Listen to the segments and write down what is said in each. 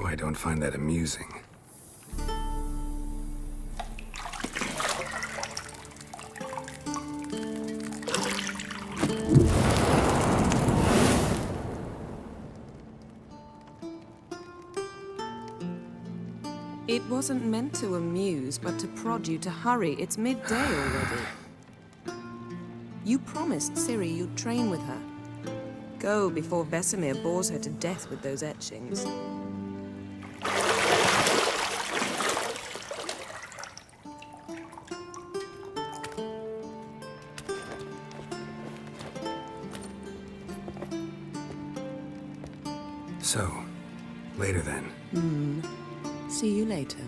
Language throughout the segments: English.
I don't find that amusing. It wasn't meant to amuse, but to prod you to hurry. It's midday already. You promised Ciri you'd train with her. Go before Vesemir bores her to death with those etchings. So, later then. See you later.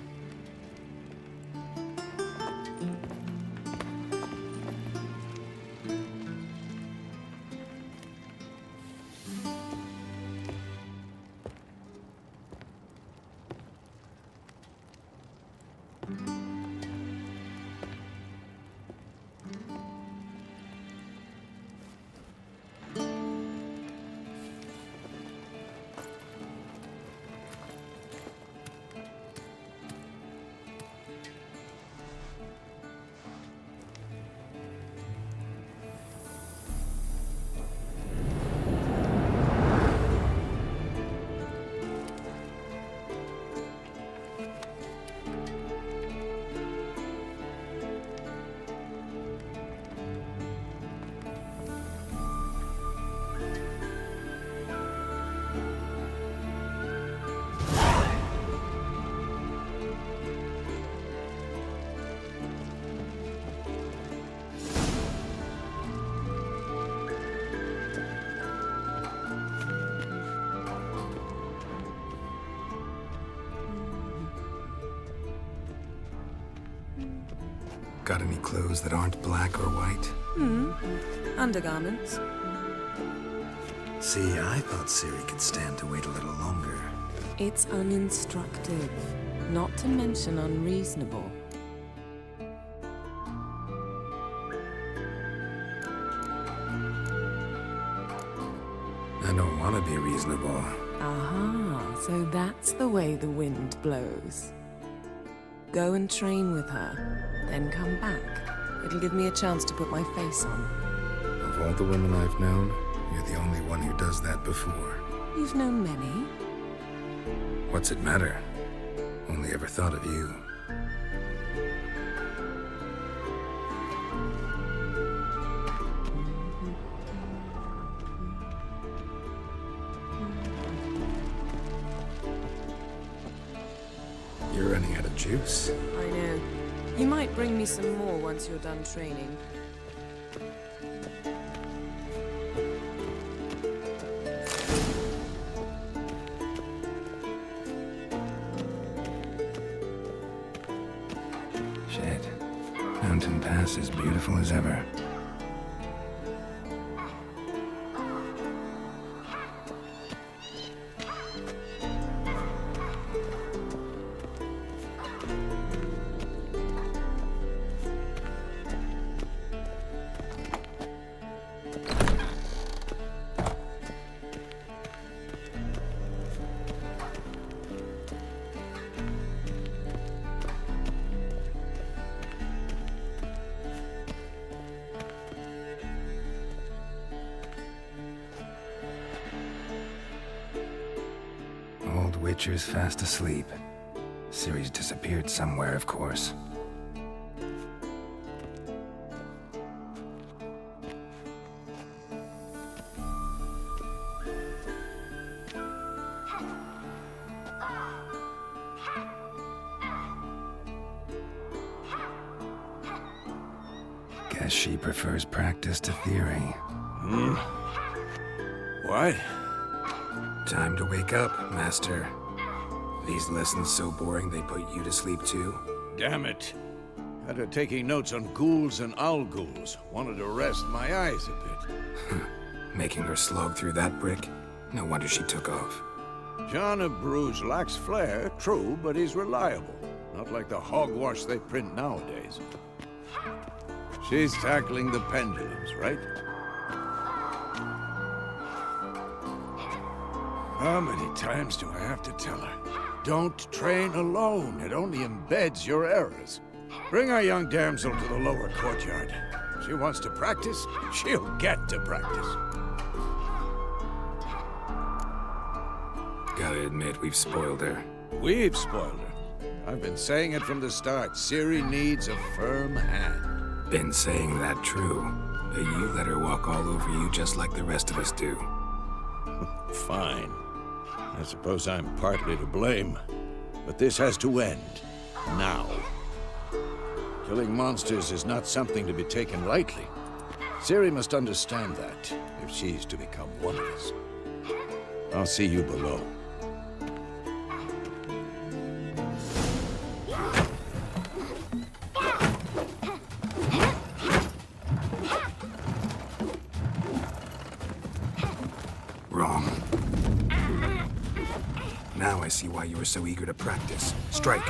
Got any clothes that aren't black or white? Undergarments. See, I thought Ciri could stand to wait a little longer. It's uninstructive, not to mention unreasonable. I don't want to be reasonable. Aha, so that's the way the wind blows. Go and train with her, then come back. It'll give me a chance to put my face on. Of all the women I've known, you're the only one who does that before. You've known many. What's it matter? Only ever thought of you. You're running out of juice. I know. You might bring me some more once you're done training. Shit. Mountain Pass is beautiful as ever. Witcher's fast asleep. Ciri's disappeared somewhere, of course. Guess she prefers practice to theory. What? Time to wake up, Master. These lessons so boring they put you to sleep too? Damn it. Had her taking notes on ghouls and owl ghouls. Wanted to rest my eyes a bit. Making her slog through that brick? No wonder she took off. John of Bruges lacks flair, true, but he's reliable. Not like the hogwash they print nowadays. She's tackling the pendulums, right? How many times do I have to tell her? Don't train alone. It only embeds your errors. Bring our young damsel to the lower courtyard. She wants to practice, she'll get to practice. Gotta admit, we've spoiled her. We've spoiled her. I've been saying it from the start. Ciri needs a firm hand. Been saying that true. But you let her walk all over you just like the rest of us do. Fine. I suppose I'm partly to blame. But this has to end. Now. Killing monsters is not something to be taken lightly. Ciri must understand that, if she's to become one of us. I'll see you below. Wrong. Now I see why you were so eager to practice. Strike.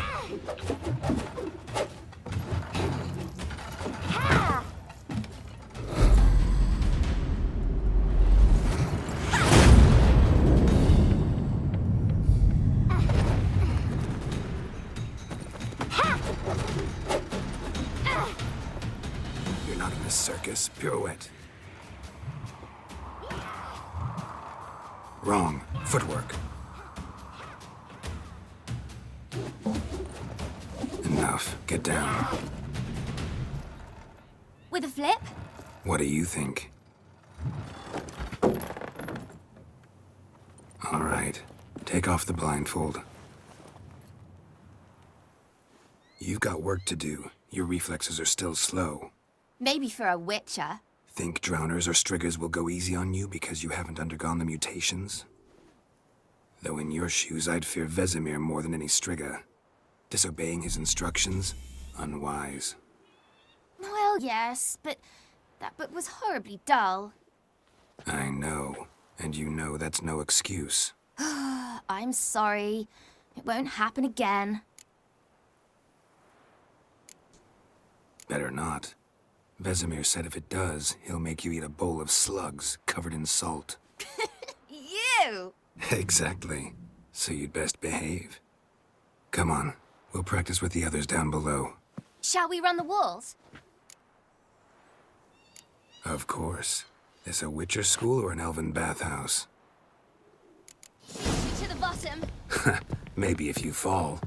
You're not in a circus. Pirouette. Wrong. Footwork. Enough. Get down. With a flip? What do you think? All right. Take off the blindfold. You've got work to do. Your reflexes are still slow. Maybe for a witcher. Think drowners or striggers will go easy on you because you haven't undergone the mutations? Though in your shoes, I'd fear Vesemir more than any strigger. Disobeying his instructions? Unwise. Well, yes, but that book was horribly dull. I know. And you know that's no excuse. I'm sorry. It won't happen again. Better not. Vesemir said if it does, he'll make you eat a bowl of slugs covered in salt. You! Exactly. So you'd best behave. Come on. We'll practice with the others down below. Shall we run the walls? Of course. This a Witcher school or an elven bathhouse? To the bottom. Maybe if you fall.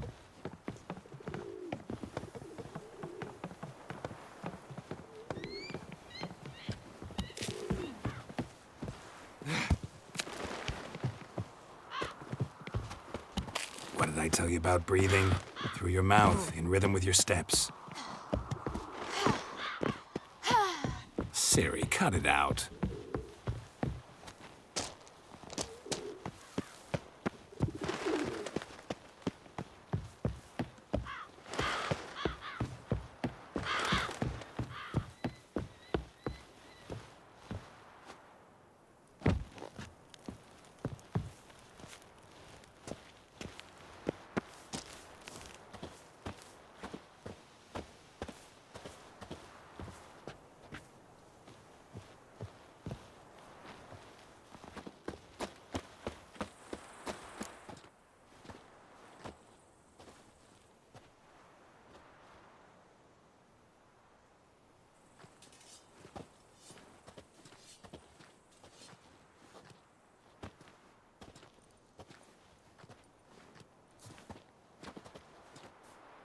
What did I tell you about breathing? Through your mouth, in rhythm with your steps. Ciri, cut it out.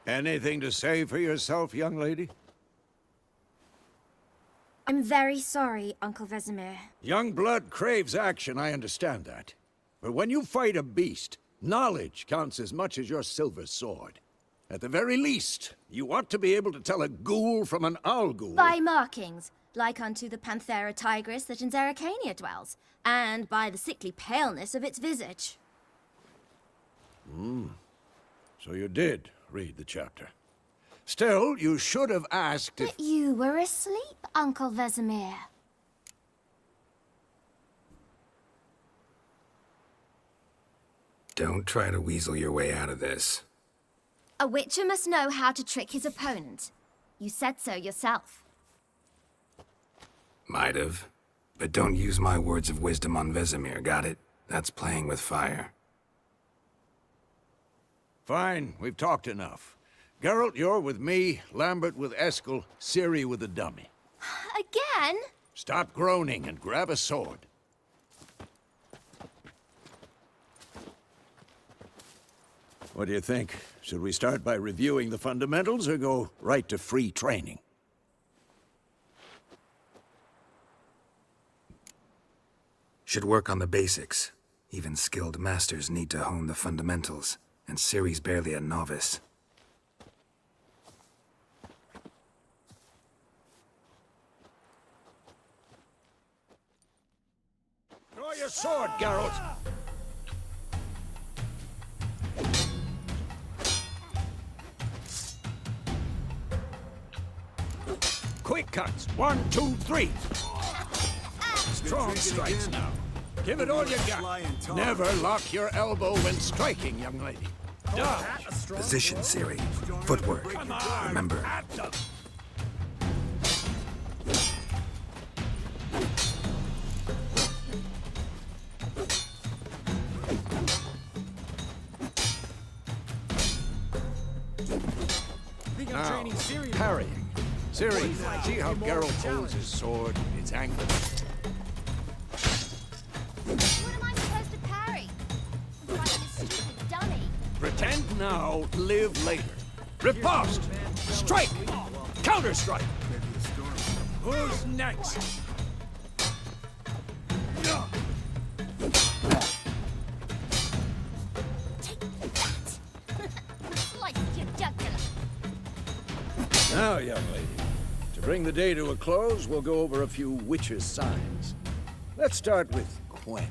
Anything to say for yourself, young lady? I'm very sorry, Uncle Vesemir. Young blood craves action, I understand that. But when you fight a beast, knowledge counts as much as your silver sword. At the very least, you ought to be able to tell a ghoul from an owl ghoul. By markings, like unto the Panthera tigris that in Zerrikania dwells, and by the sickly paleness of its visage. So you did read the chapter. Still, you should have asked if... But you were asleep, Uncle Vesemir. Don't try to weasel your way out of this. A witcher must know how to trick his opponent. You said so yourself. Might have. But don't use my words of wisdom on Vesemir, got it? That's playing with fire. Fine, we've talked enough. Geralt, you're with me, Lambert with Eskel, Ciri with the dummy. Again? Stop groaning and grab a sword. What do you think? Should we start by reviewing the fundamentals or go right to free training? Should work on the basics. Even skilled masters need to hone the fundamentals, and Ciri's barely a novice. Draw your sword, Geralt! Quick cuts! 1, 2, 3! Strong strikes now. Give it all you got. Never lock your elbow when striking, young lady. Dodge! Position, Ciri. Footwork. Remember. Now, parrying. Ciri, see how Geralt holds his sword, its angle? What am I supposed to parry? I'm fighting a stupid dummy. Pretend now, live later. Riposte! Strike! Counter-strike! Who's next? Take that! Slice your jugular. Now, young lady, to bring the day to a close, we'll go over a few witches' signs. Let's start with Quen.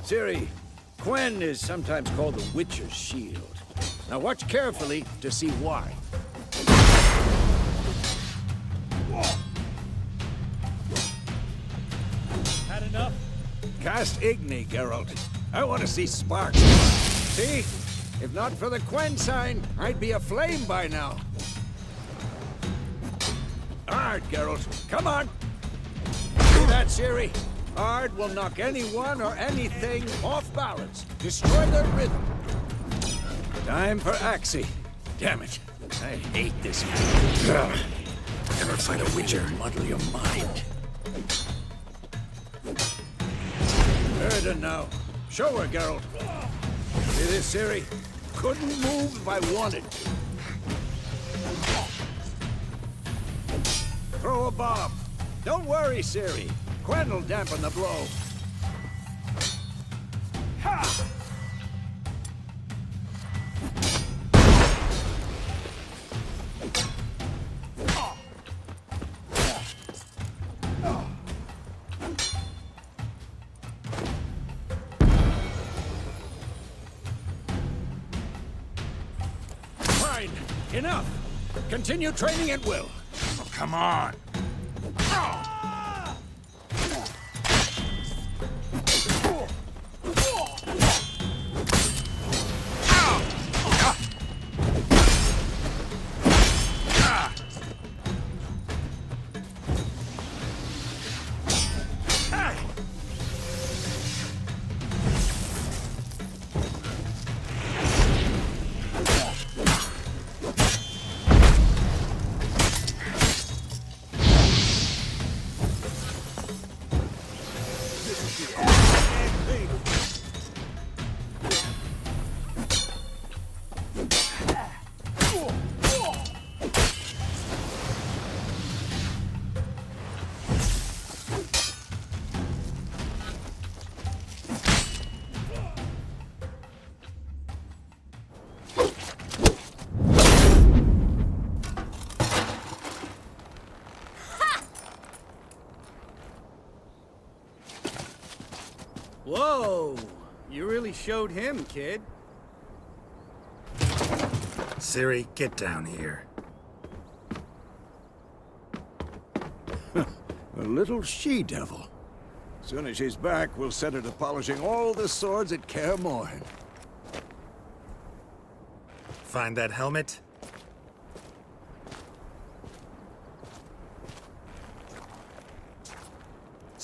Ciri, Quen is sometimes called the Witcher's Shield. Now watch carefully to see why. Had enough? Cast Igni, Geralt. I want to see sparks. See? If not for the Quen sign, I'd be aflame by now. Ard, Geralt. Come on. See that, Ciri? Ard will knock anyone or anything off balance. Destroy their rhythm. Time for Axii. Damn it. I hate this man. Never fight a witcher. Muddle your mind. Erden now. Show her, Geralt. See this, Ciri? Couldn't move if I wanted to. Throw a bomb. Don't worry, Ciri. Quen will dampen the blow. Ha! Fine. Enough. Continue training at will. Oh, come on. Whoa! You really showed him, kid. Ciri, get down here. A little she-devil. Soon as she's back, we'll set her to polishing all the swords at Kaer Morhen. Find that helmet?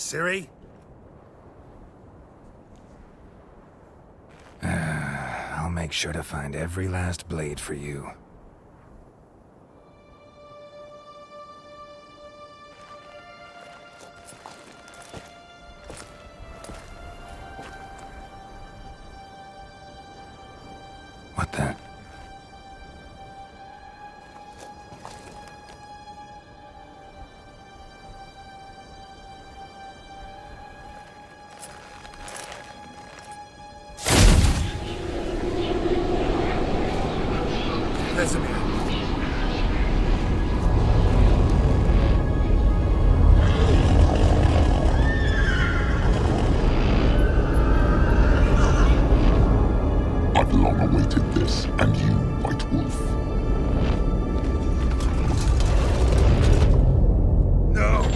Ciri? I'll make sure to find every last blade for you. What the? Vesemir. I've long awaited this, and you, White Wolf. No!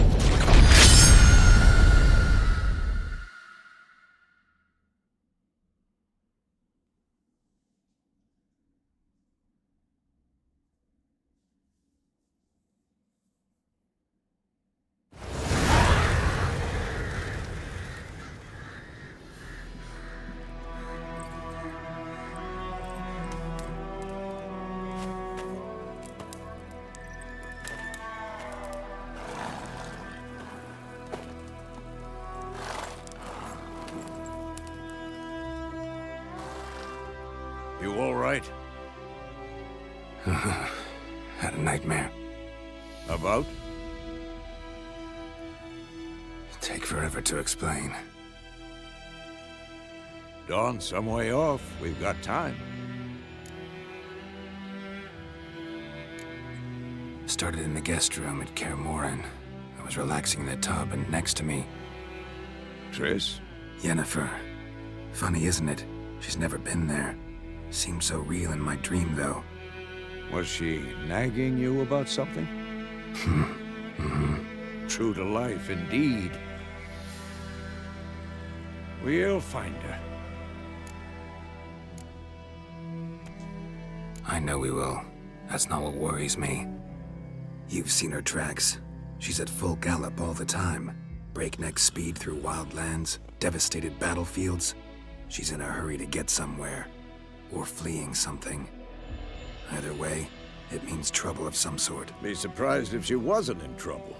You all right? Had a nightmare. About? Take forever to explain. Dawn's some way off. We've got time. Started in the guest room at Kaer Morhen. I was relaxing in the tub, and next to me, Triss? Yennefer. Funny, isn't it? She's never been there. Seemed so real in my dream, though. Was she nagging you about something? True to life, indeed. We'll find her. I know we will. That's not what worries me. You've seen her tracks. She's at full gallop all the time. Breakneck speed through wild lands, devastated battlefields. She's in a hurry to get somewhere. Or fleeing something. Either way, it means trouble of some sort. Be surprised if she wasn't in trouble.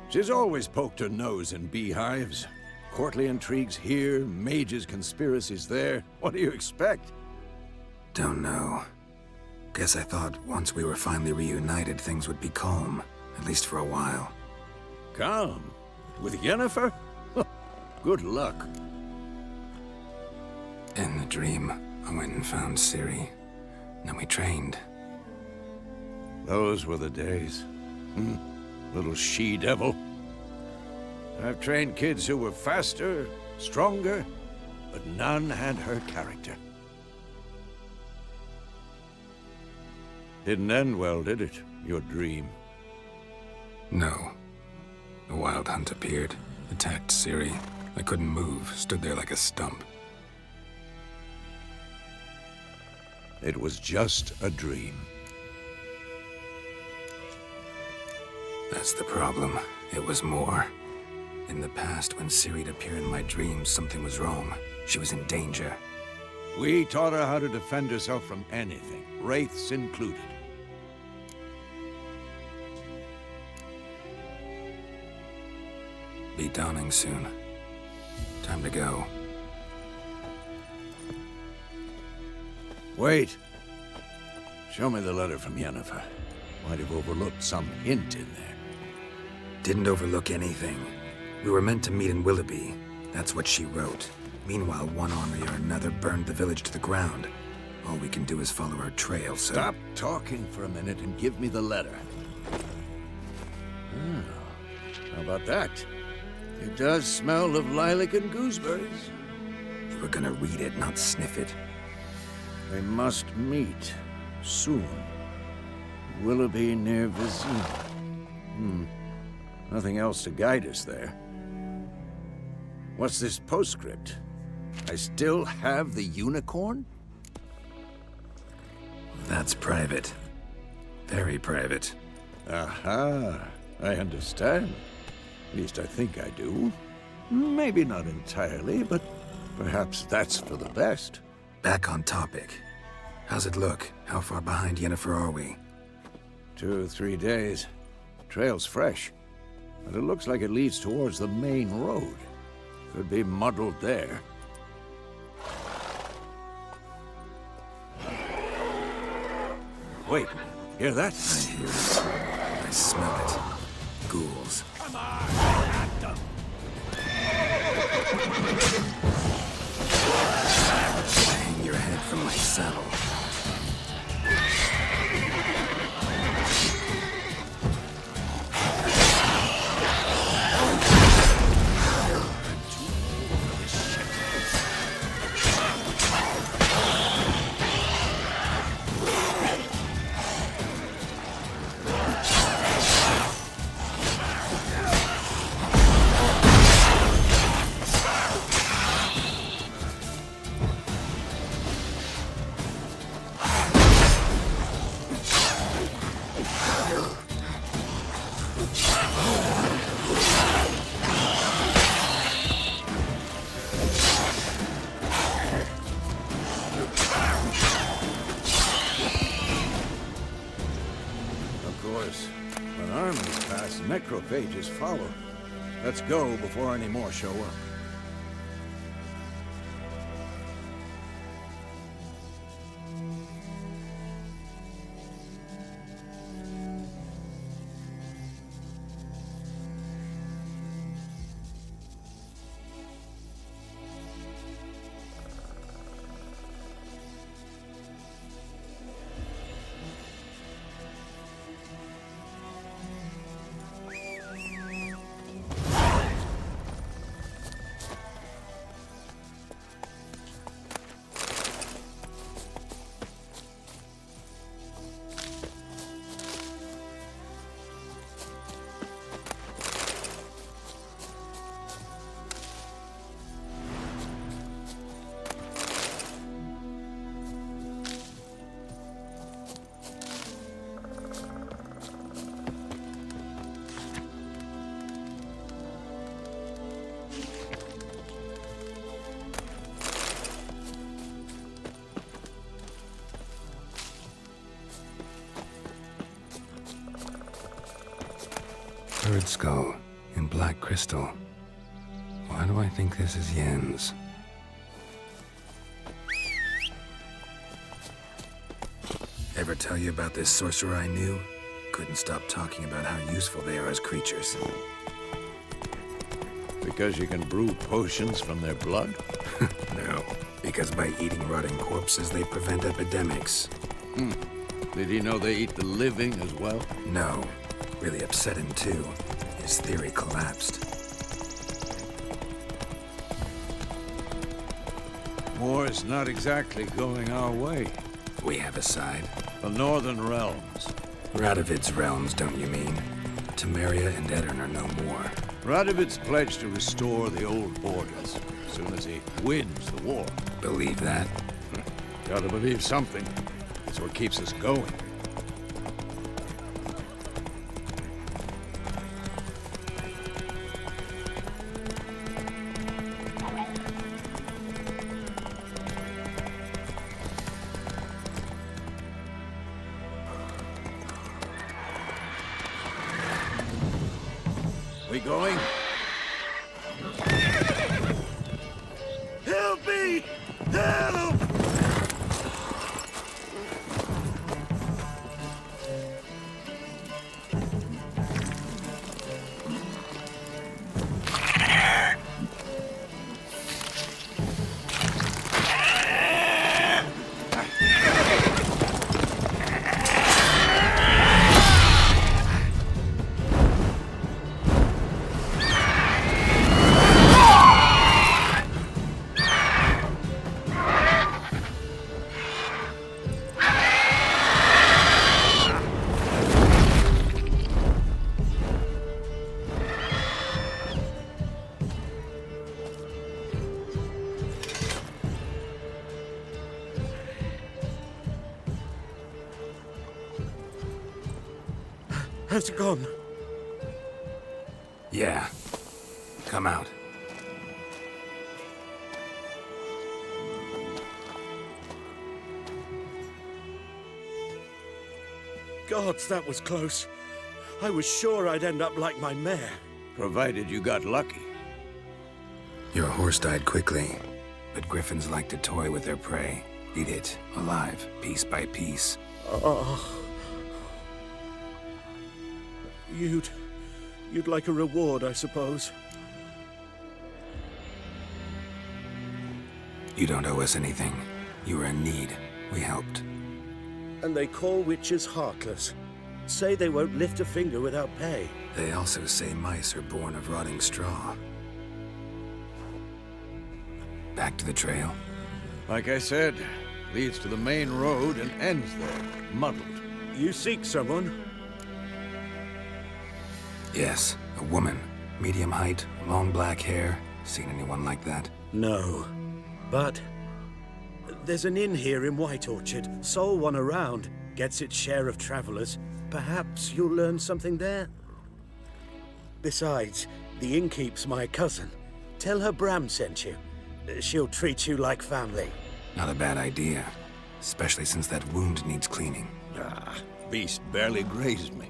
She's always poked her nose in beehives. Courtly intrigues here, mages' conspiracies there. What do you expect? Don't know. Guess I thought once we were finally reunited, things would be calm. At least for a while. Calm? With Yennefer? Good luck. In the dream, I went and found Ciri. Then we trained. Those were the days. Little she-devil. I've trained kids who were faster, stronger, but none had her character. Didn't end well, did it? Your dream? No. The Wild Hunt appeared, attacked Ciri. I couldn't move, stood there like a stump. It was just a dream. That's the problem. It was more. In the past, when Ciri'd appear in my dreams, something was wrong. She was in danger. We taught her how to defend herself from anything, wraiths included. Be dawning soon. Time to go. Wait. Show me the letter from Yennefer. Might have overlooked some hint in there. Didn't overlook anything. We were meant to meet in Willoughby. That's what she wrote. Meanwhile, one army or another burned the village to the ground. All we can do is follow her trail, so... Stop talking for a minute and give me the letter. How about that? It does smell of lilac and gooseberries. You were gonna read it, not sniff it. We must meet soon. Willoughby near Vizima. Nothing else to guide us there. What's this postscript? I still have the unicorn? That's private. Very private. Aha, I understand. At least I think I do. Maybe not entirely, but perhaps that's for the best. Back on topic. How's it look? How far behind Yennefer are we? 2 or 3 days. Trail's fresh, but it looks like it leads towards the main road. Could be muddled there. Wait, hear that? I hear it. I smell it. Ghouls. Come on, at them! Hang your head from my saddle. When armies pass, necrophages follow. Let's go before any more show up. Bird skull in black crystal. Why do I think this is Yen's? Ever tell you about this sorcerer I knew? Couldn't stop talking about how useful they are as creatures. Because you can brew potions from their blood? No, because by eating rotting corpses, they prevent epidemics. Did he know they eat the living as well? No, really upset him too. His theory collapsed. War's not exactly going our way. We have a side. The Northern Realms. Radovid's realms, don't you mean? Temeria and Edirn are no more. Radovid's pledged to restore the old borders as soon as he wins the war. Believe that? Gotta believe something. It's what keeps us going. We going? Help me! Help! Has gone. Yeah. Come out. Gods, that was close. I was sure I'd end up like my mare. Provided you got lucky. Your horse died quickly, but griffins like to toy with their prey. Eat it, alive, piece by piece. Oh. You'd like a reward, I suppose. You don't owe us anything. You were in need. We helped. And they call witches heartless. Say they won't lift a finger without pay. They also say mice are born of rotting straw. Back to the trail. Like I said, leads to the main road and ends there, muddled. You seek someone? Yes, a woman. Medium height, long black hair. Seen anyone like that? No. But there's an inn here in White Orchard. Sole one around. Gets its share of travelers. Perhaps you'll learn something there? Besides, the innkeep's my cousin. Tell her Bram sent you. She'll treat you like family. Not a bad idea. Especially since that wound needs cleaning. Ah, beast barely grazed me.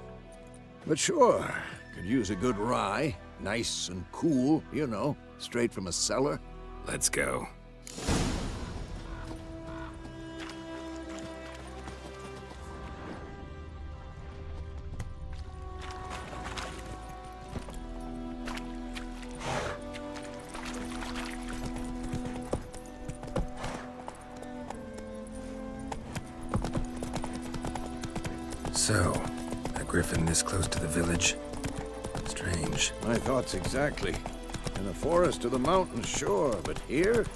But sure, could use a good rye. Nice and cool, you know, straight from a cellar. Let's go. So, a griffin this close to the village? Strange. My thoughts exactly. In the forest or the mountains, sure, but here?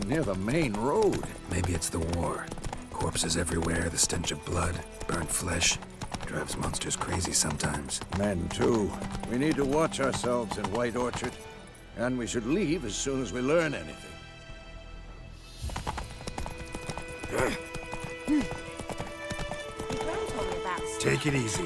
Near the main road. Maybe it's the war. Corpses everywhere, the stench of blood, burnt flesh. Drives monsters crazy sometimes. Men, too. We need to watch ourselves in White Orchard. And we should leave as soon as we learn anything. Take it easy.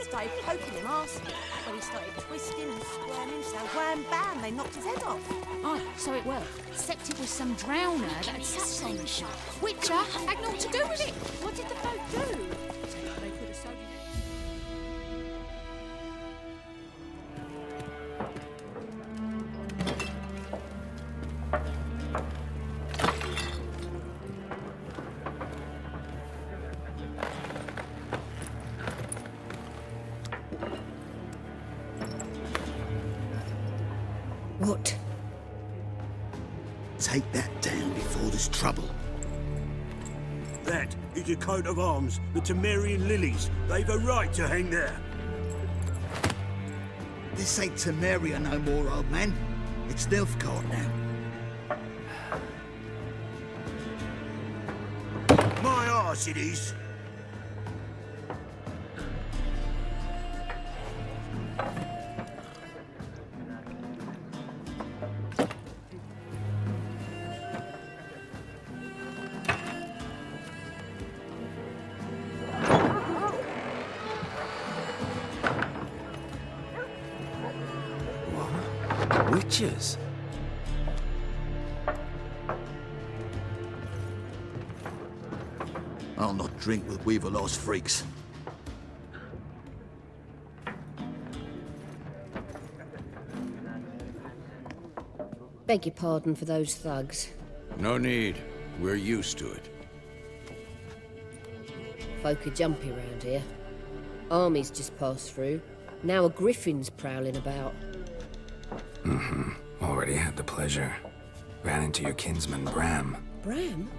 Started poking him, asking. When he started twisting and squirming, so wham bam, they knocked his head off. Oh, so it worked. Except it was some drowner that had sat on the shop. Witcher had naught to do with it. What did the folk do? They put a soda... What? Take that down before there's trouble. That is a coat of arms, the Temerian lilies. They've a right to hang there. This ain't Temeria no more, old man. It's Nilfgaard now. My arse it is. Witches? I'll not drink with Weaverlaw's freaks. Beg your pardon for those thugs. No need. We're used to it. Folk are jumpy round here. Armies just passed through. Now a griffin's prowling about. Already had the pleasure. Ran into your kinsman, Bram. Bram?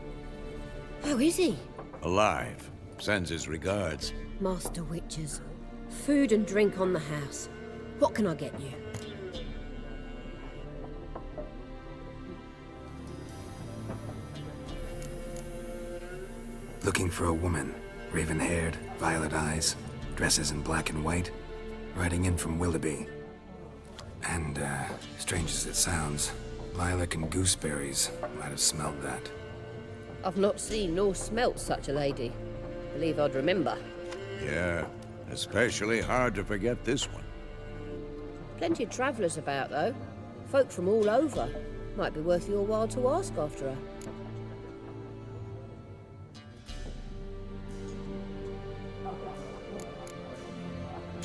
How is he? Alive. Sends his regards. Master Witchers. Food and drink on the house. What can I get you? Looking for a woman. Raven-haired, violet eyes, dresses in black and white. Riding in from Willoughby. And, strange as it sounds, lilac and gooseberries might have smelled that. I've not seen nor smelt such a lady. Believe I'd remember. Yeah, especially hard to forget this one. Plenty of travellers about, though. Folk from all over. Might be worth your while to ask after her.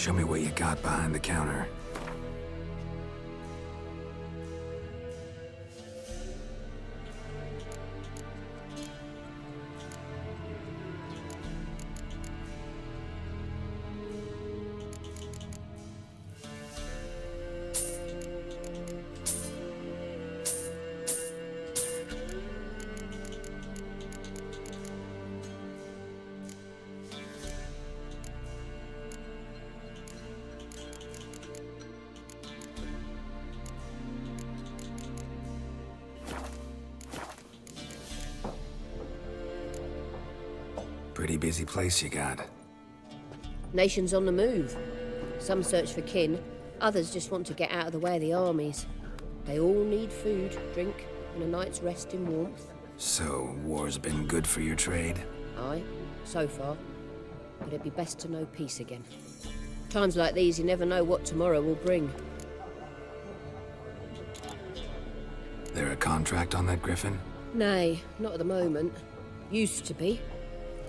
Show me what you got behind the counter. Pretty busy place you got. Nations on the move. Some search for kin, others just want to get out of the way of the armies. They all need food, drink, and a night's rest in warmth. So, war's been good for your trade? Aye, so far. But it'd be best to know peace again. Times like these, you never know what tomorrow will bring. There a contract on that griffin? Nay, not at the moment. Used to be.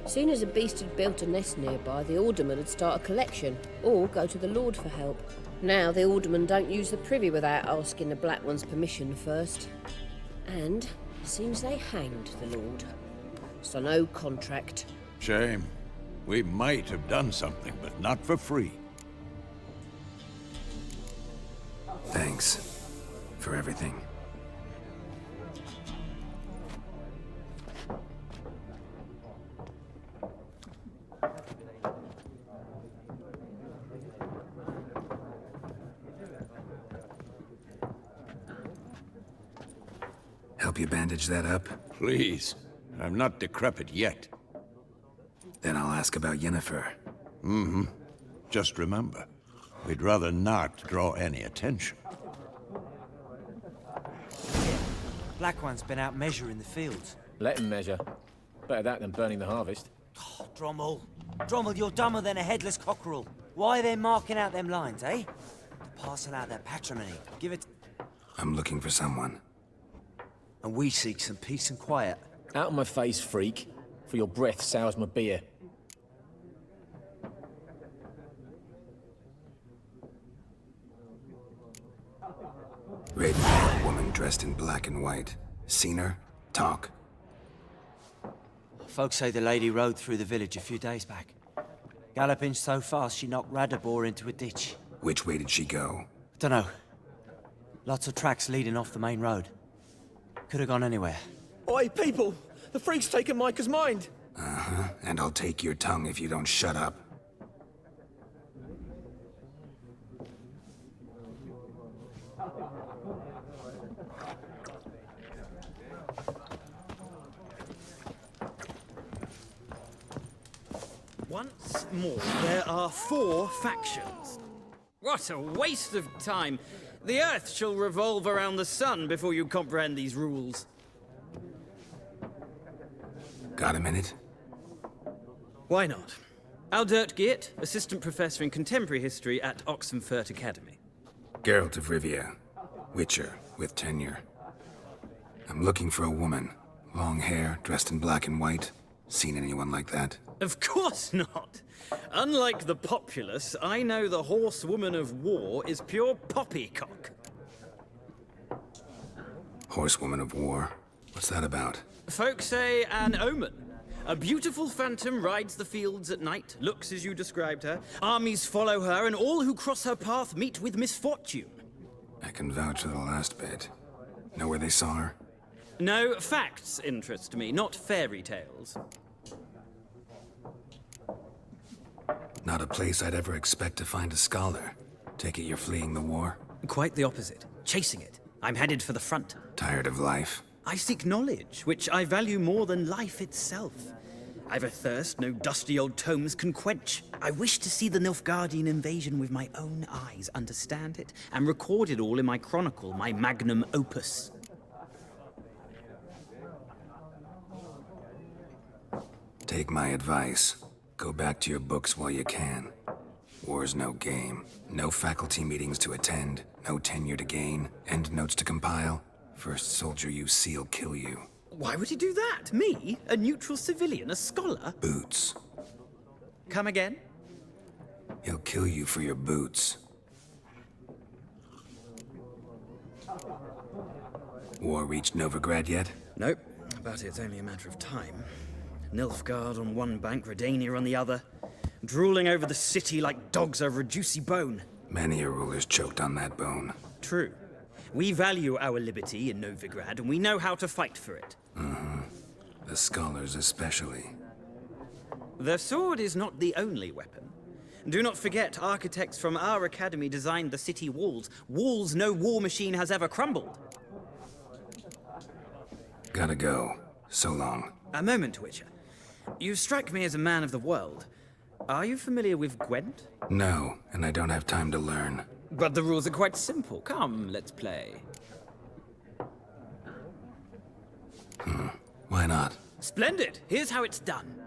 Soon as a beast had built a nest nearby, the alderman would start a collection, or go to the Lord for help. Now the aldermen don't use the privy without asking the Black One's permission first. And seems they hanged the Lord. So no contract. Shame. We might have done something, but not for free. Thanks for everything. Help you bandage that up? Please. I'm not decrepit yet. Then I'll ask about Yennefer. Mm-hmm. Just remember, we'd rather not draw any attention. Black One's been out measuring the fields. Let him measure. Better that than burning the harvest. Oh, Drommel. Drommel, you're dumber than a headless cockerel. Why are they marking out them lines, eh? To parcel out their patrimony. Give it... I'm looking for someone. And we seek some peace and quiet. Out of my face, freak. For your breath sours my beer. Red-haired woman dressed in black and white. Seen her? Talk. Folks say the lady rode through the village a few days back. Galloping so fast she knocked Radabor into a ditch. Which way did she go? Dunno. Lots of tracks leading off the main road. Could have gone anywhere. Oi, people! The freak's taken Micah's mind! Uh-huh. And I'll take your tongue if you don't shut up. Once more, there are 4 factions. What a waste of time! The Earth shall revolve around the sun before you comprehend these rules. Got a minute? Why not? Aldert Geert, Assistant Professor in Contemporary History at Oxenfurt Academy. Geralt of Rivia. Witcher, with tenure. I'm looking for a woman. Long hair, dressed in black and white. Seen anyone like that? Of course not! Unlike the populace, I know the horsewoman of war is pure poppycock. Horsewoman of war? What's that about? Folk say an omen. A beautiful phantom rides the fields at night, looks as you described her. Armies follow her, and all who cross her path meet with misfortune. I can vouch for the last bit. Know where they saw her? No, facts interest me, not fairy tales. Not a place I'd ever expect to find a scholar. Take it you're fleeing the war? Quite the opposite. Chasing it. I'm headed for the front. Tired of life? I seek knowledge, which I value more than life itself. I've a thirst no dusty old tomes can quench. I wish to see the Nilfgaardian invasion with my own eyes, understand it, and record it all in my chronicle, my magnum opus. Take my advice. Go back to your books while you can. War's no game. No faculty meetings to attend. No tenure to gain. Endnotes to compile. First soldier you see'll kill you. Why would he do that? Me? A neutral civilian? A scholar? Boots. Come again? He'll kill you for your boots. War reached Novigrad yet? Nope, but it's only a matter of time. Nilfgaard on one bank, Redania on the other, drooling over the city like dogs over a juicy bone. Many a ruler's choked on that bone. True. We value our liberty in Novigrad, and we know how to fight for it. The scholars especially. The sword is not the only weapon. Do not forget, architects from our academy designed the city walls. Walls no war machine has ever crumbled. Gotta go. So long. A moment, Witcher. You strike me as a man of the world. Are you familiar with Gwent? No, and I don't have time to learn. But the rules are quite simple. Come, let's play. Why not? Splendid! Here's how it's done.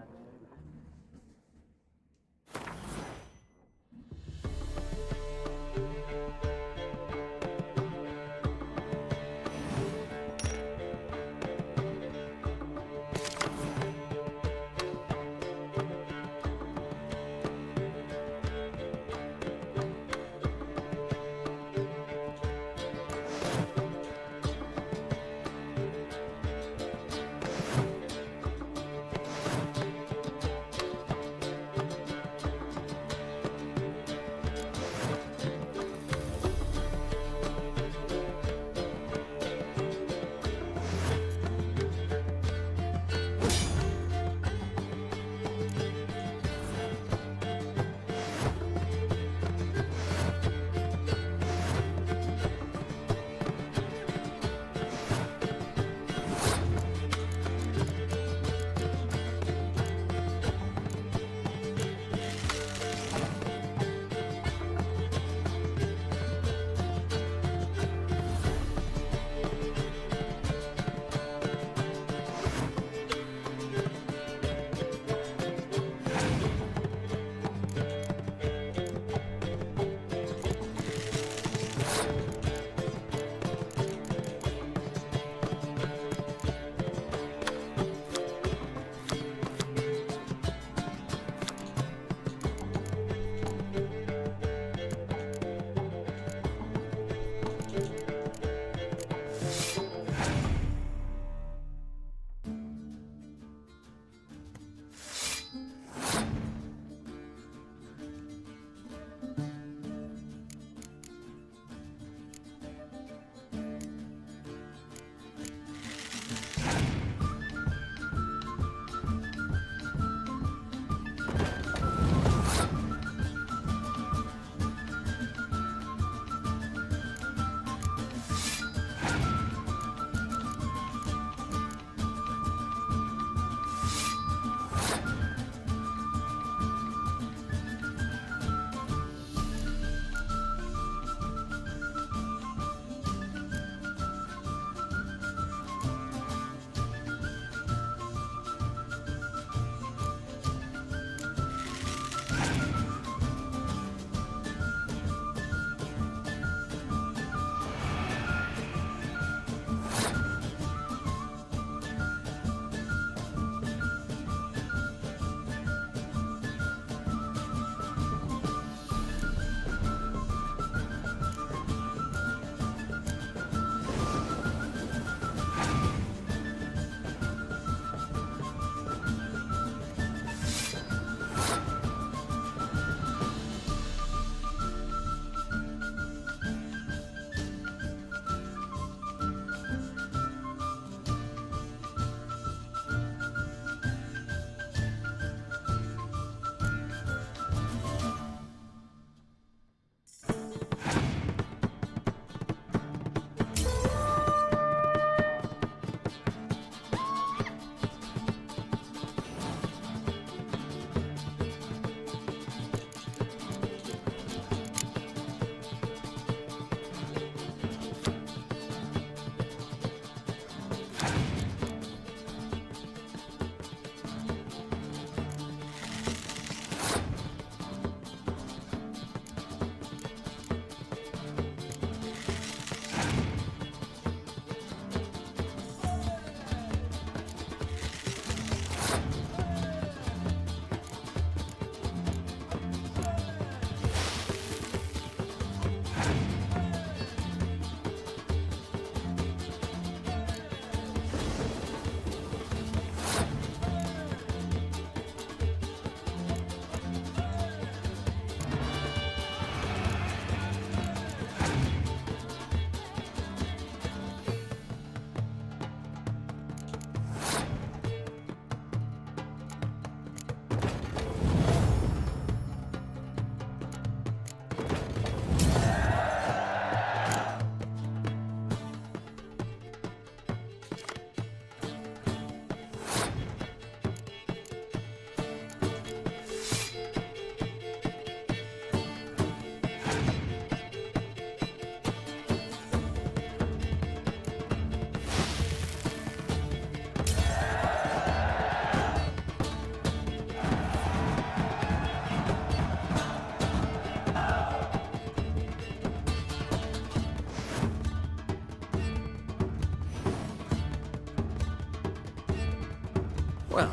Well,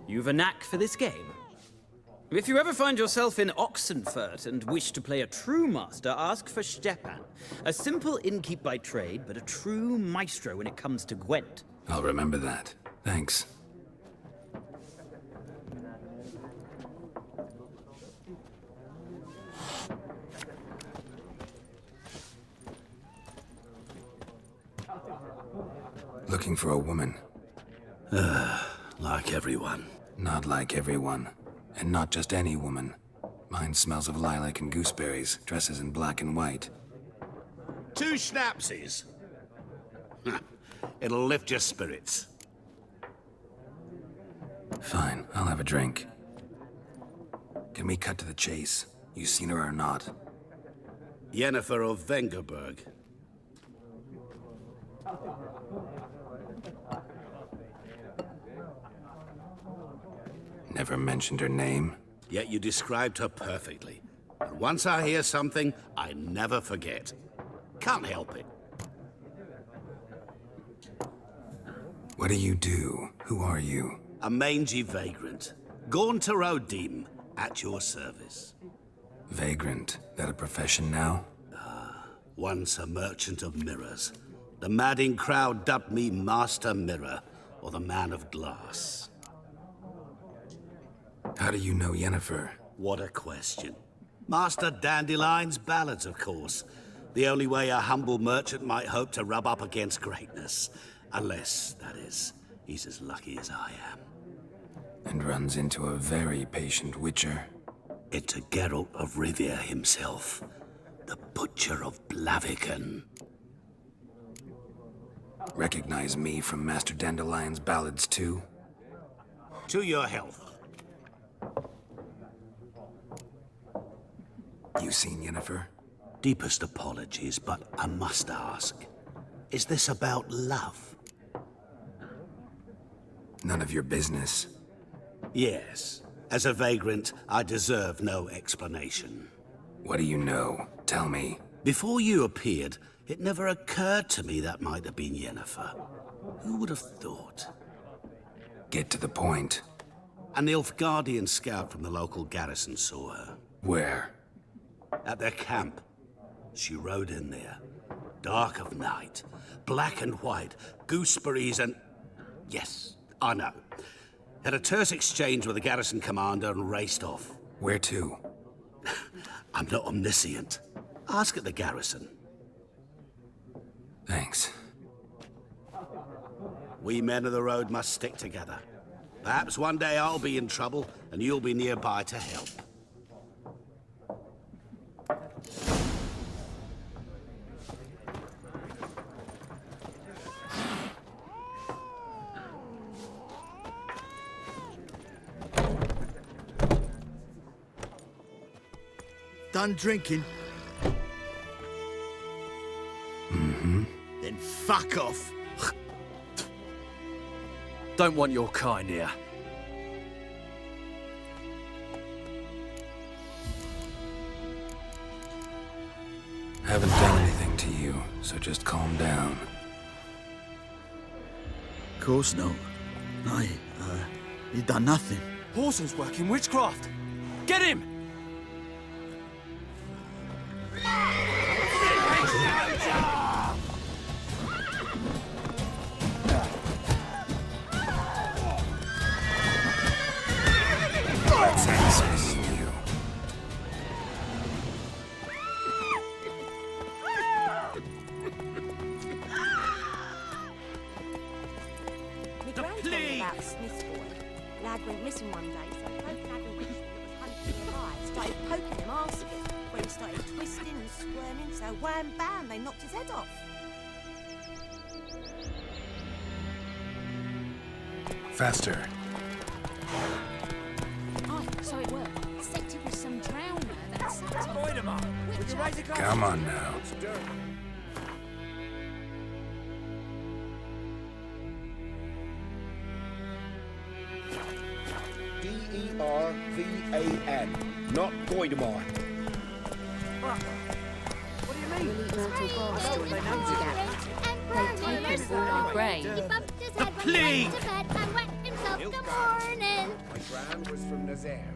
you've a knack for this game. If you ever find yourself in Oxenfurt and wish to play a true master, ask for Stepan. A simple innkeep by trade, but a true maestro when it comes to Gwent. I'll remember that. Thanks. Looking for a woman. Like everyone. Not like everyone. And not just any woman. Mine smells of lilac and gooseberries, dresses in black and white. 2 schnapsies. It'll lift your spirits. Fine, I'll have a drink. Can we cut to the chase? You seen her or not? Yennefer of Vengerberg. Never mentioned her name. Yet you described her perfectly. And once I hear something, I never forget. Can't help it. What do you do? Who are you? A mangy vagrant. Gaunter O'Dim, at your service. Vagrant. That a profession now? Once a merchant of mirrors. The madding crowd dubbed me Master Mirror, or the Man of Glass. How do you know Yennefer? What a question. Master Dandelion's ballads, of course. The only way a humble merchant might hope to rub up against greatness. Unless, that is, he's as lucky as I am. And runs into a very patient witcher. Into Geralt of Rivia himself. The Butcher of Blaviken. Recognize me from Master Dandelion's ballads, too? To your health. You seen Yennefer? Deepest apologies, but I must ask. Is this about love? None of your business. Yes. As a vagrant, I deserve no explanation. What do you know? Tell me. Before you appeared, it never occurred to me that might have been Yennefer. Who would have thought? Get to the point. A Nilfgaardian scout from the local garrison saw her. Where? At their camp. She rode in there. Dark of night. Black and white. Gooseberries and... Yes, I know. Had a terse exchange with the garrison commander and raced off. Where to? I'm not omniscient. Ask at the garrison. Thanks. We men of the road must stick together. Perhaps one day I'll be in trouble and you'll be nearby to help. Done drinking? Mm-hmm. Then fuck off. Don't want your kind here. Haven't done anything to you, so just calm down. Of course not. No, you done nothing. Horson's working witchcraft. Get him! Lad went missing one day, so the local lad who was hunting him alive started poking him arse again. When he started twisting and squirming, so wham bam, they knocked his head off. Faster. Oh, so it worked. Except it was some drowner that sat on. Point him up. Would you raise a glass? Come on now. D-E-R-V-A-N, not Goidemar. What do you mean? They'd taken all the grain. He bumped his head when plague! he went to bed and wet himself. Good morning. My grand was from Nazaire.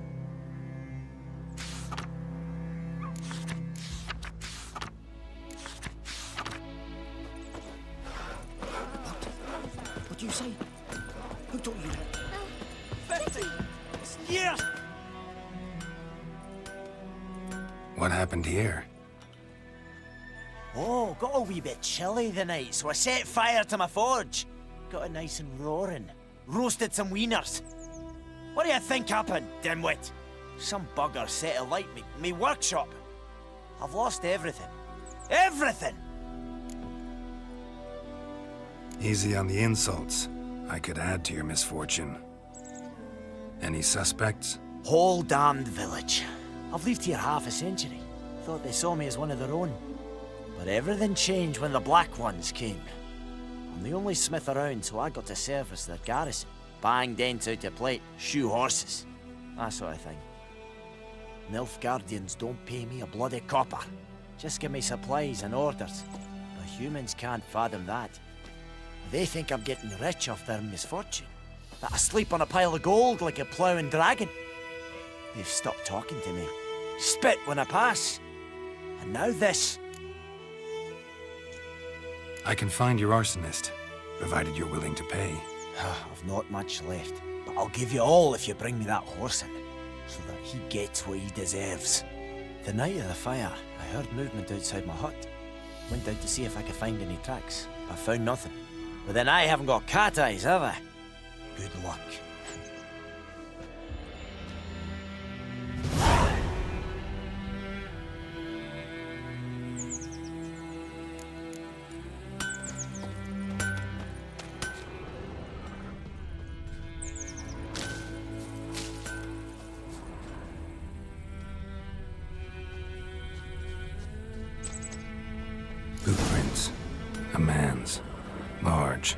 What do you say? Who taught you that? 50 years! What happened here? Oh, got a wee bit chilly the night, so I set fire to my forge. Got it nice and roaring. Roasted some wieners. What do you think happened, dimwit? Some bugger set alight me workshop. I've lost everything. Everything! Easy on the insults. I could add to your misfortune. Any suspects? Whole damned village. I've lived here half a century. Thought they saw me as one of their own. But everything changed when the Black Ones came. I'm the only smith around, so I got to service their garrison. Bang dents out of plate, shoe horses. That sort of thing. Nilfgaardians don't pay me a bloody copper. Just give me supplies and orders. But humans can't fathom that. They think I'm getting rich off their misfortune. That I sleep on a pile of gold like a ploughing dragon. They've stopped talking to me. Spit when I pass. And now this. I can find your arsonist, provided you're willing to pay. I've not much left, but I'll give you all if you bring me that horse in, so that he gets what he deserves. The night of the fire, I heard movement outside my hut. Went out to see if I could find any tracks, but found nothing. But then I haven't got cat eyes, have I? Good luck. Footprints. A man's. Large.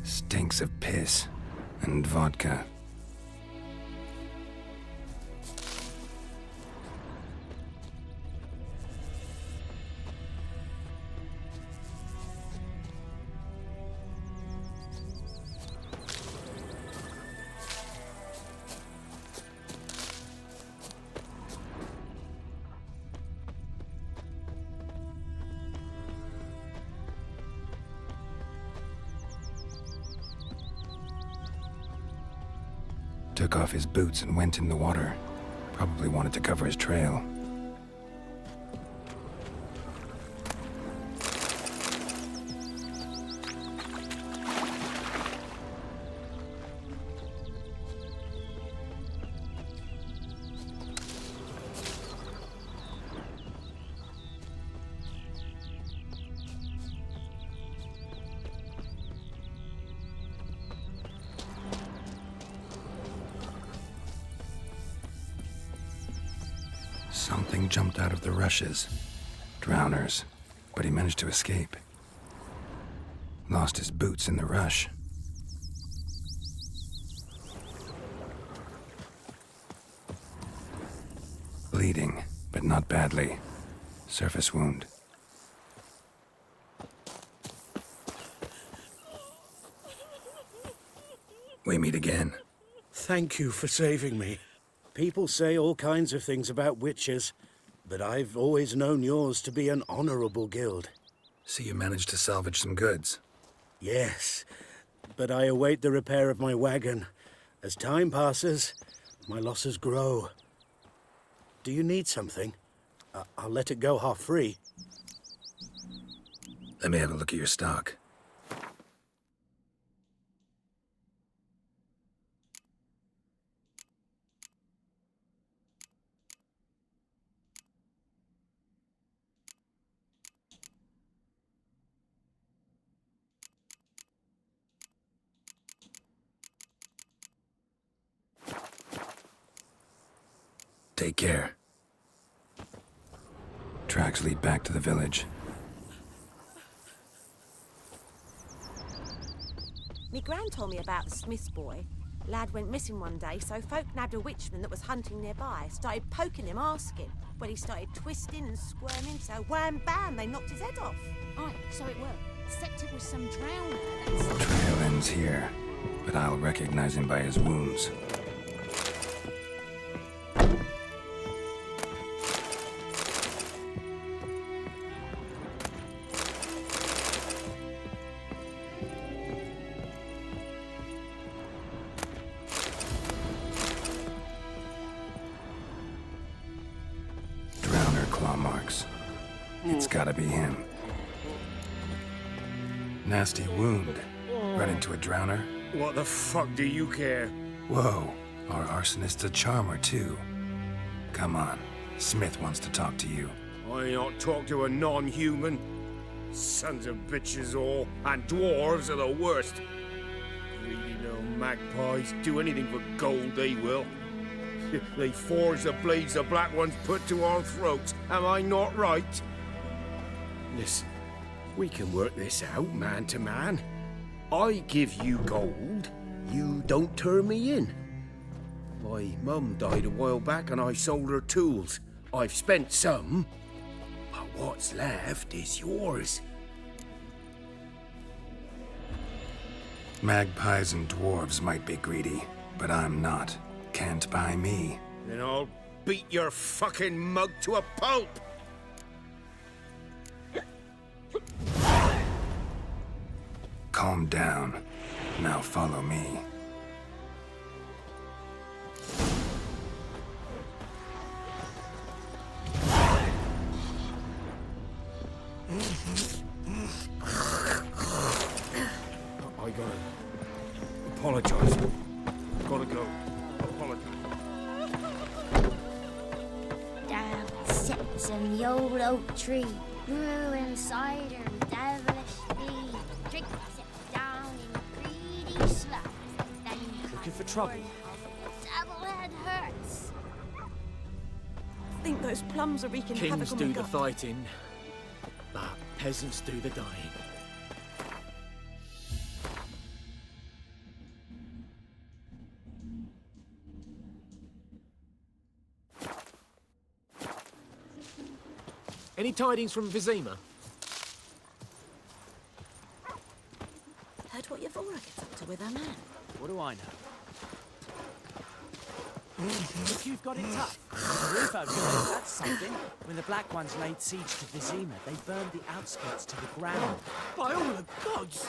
Stinks of piss and vodka. Took off his boots and went in the water. Probably wanted to cover his trail. Something jumped out of the rushes. Drowners. But he managed to escape. Lost his boots in the rush. Bleeding, but not badly. Surface wound. We meet again. Thank you for saving me. People say all kinds of things about witches, but I've always known yours to be an honorable guild. So you managed to salvage some goods? Yes, but I await the repair of my wagon. As time passes, my losses grow. Do you need something? I'll let it go half-free. Let me have a look at your stock. Take care. Tracks lead back to the village. Me gran told me about the Smith's boy. Lad went missing one day, so folk nabbed a witchman that was hunting nearby. Started poking him, asking. Well, he started twisting and squirming, so wham bam, they knocked his head off. Aye, so it were. Except it was some drowner that's... Trail ends here, but I'll recognize him by his wounds. Drowner claw marks. It's gotta be him. Nasty wound. Run into a drowner? What the fuck do you care? Whoa, our arsonist's a charmer too. Come on, Smith wants to talk to you. I ain't not talk to a non-human. Sons of bitches all, and dwarves are the worst. Greedy little magpies, do anything for gold they will. They forge the blades the Black Ones put to our throats, am I not right? Listen, we can work this out man to man. I give you gold, you don't turn me in. My mum died a while back and I sold her tools. I've spent some, but what's left is yours. Magpies and dwarves might be greedy, but I'm not. Can't buy me. Then I'll beat your fucking mug to a pulp! Calm down. Now follow me. I gotta apologize. Gotta go. Apologize. Down sits in the old oak tree, brewing cider and devilish tea. Drinks it down in greedy slugs. Then Looking for trouble? devil head hurts. I think those plums are wreaking havoc Kings on do my the gut. fighting, but peasants do the dying. Any tidings from Vizima? Heard what Yavora gets up to with her man. What do I know? If you've got it tough, the roof out here, that's something. When the Black Ones laid siege to Vizima, they burned the outskirts to the ground. By all the gods!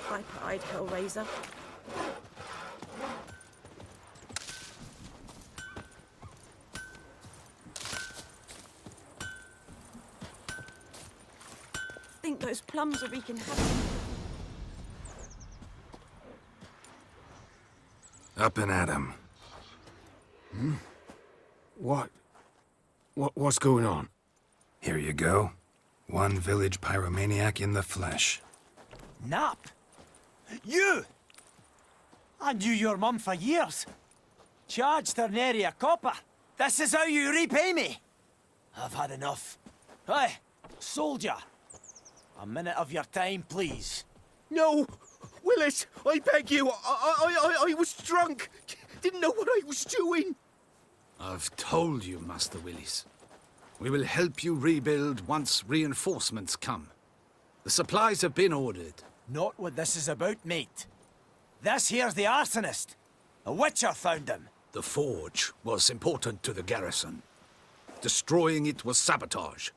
Pipe-eyed Hellraiser. Think those plums are wreaking havoc. Up and at 'em. What's going on? Here you go. One village pyromaniac in the flesh. Nap? You! I knew your mum for years. Charged her nary a copper. This is how you repay me. I've had enough. Hey, soldier. A minute of your time, please. No! Willis, I beg you, I was drunk. Didn't know what I was doing. I've told you, Master Willis. We will help you rebuild once reinforcements come. The supplies have been ordered. Not what this is about, mate. This here's the arsonist. A witcher found him. The forge was important to the garrison. Destroying it was sabotage.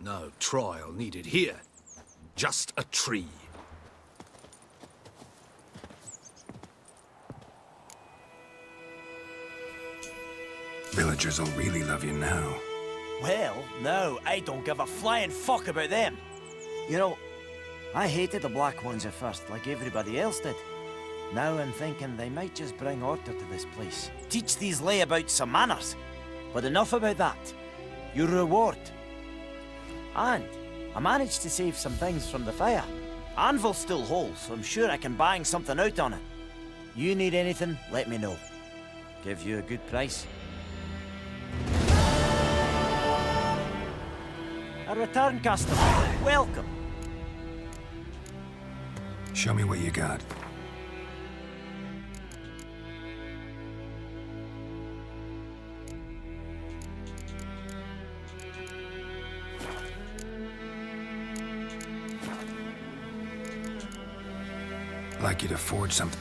No trial needed here. Just a tree. Villagers will really love you now. Well, no, I don't give a flying fuck about them. You know, I hated the Black Ones at first, like everybody else did. Now I'm thinking they might just bring order to this place. Teach these layabouts some manners. But enough about that. Your reward. And I managed to save some things from the fire. Anvil's still whole, so I'm sure I can bang something out on it. You need anything, let me know. Give you a good price. A return customer. Welcome. Show me what you got. Like you to forge something.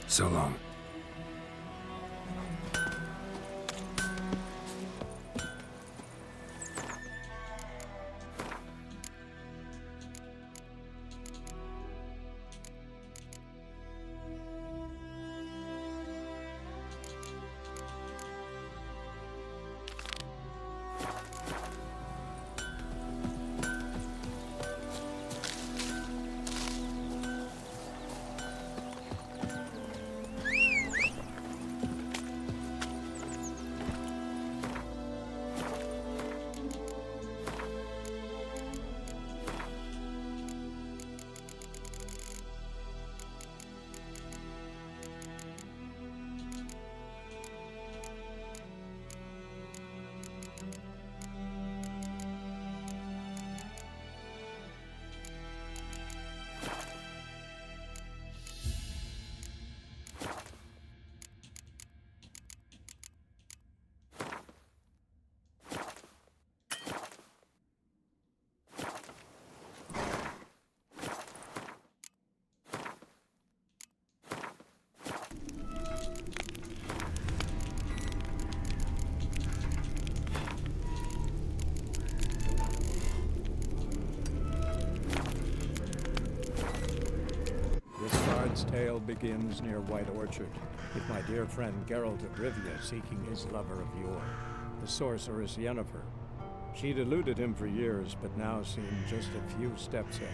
So long. Tale begins near White Orchard, with my dear friend Geralt of Rivia seeking his lover of yore, the sorceress Yennefer. She'd eluded him for years, but now seemed just a few steps ahead.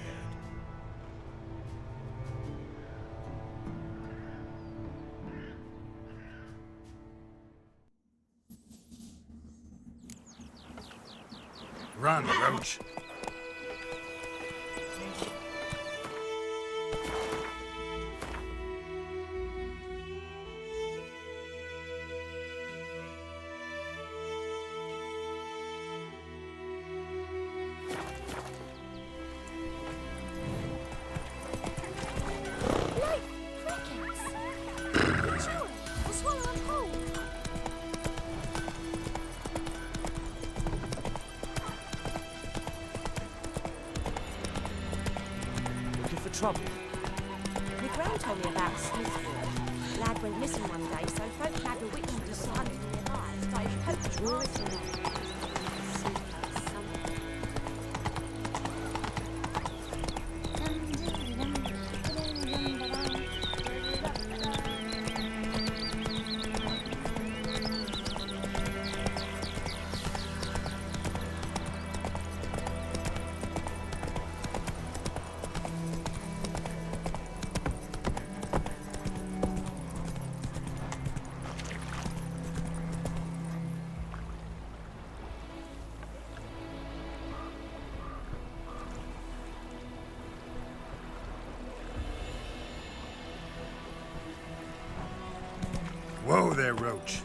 Run, Roach. Trouble. My gran told me about Smithfield. Lad went missing one day, so folk nabbed a witch and decided nearby. Started poking drawers in there. Whoa there, Roach.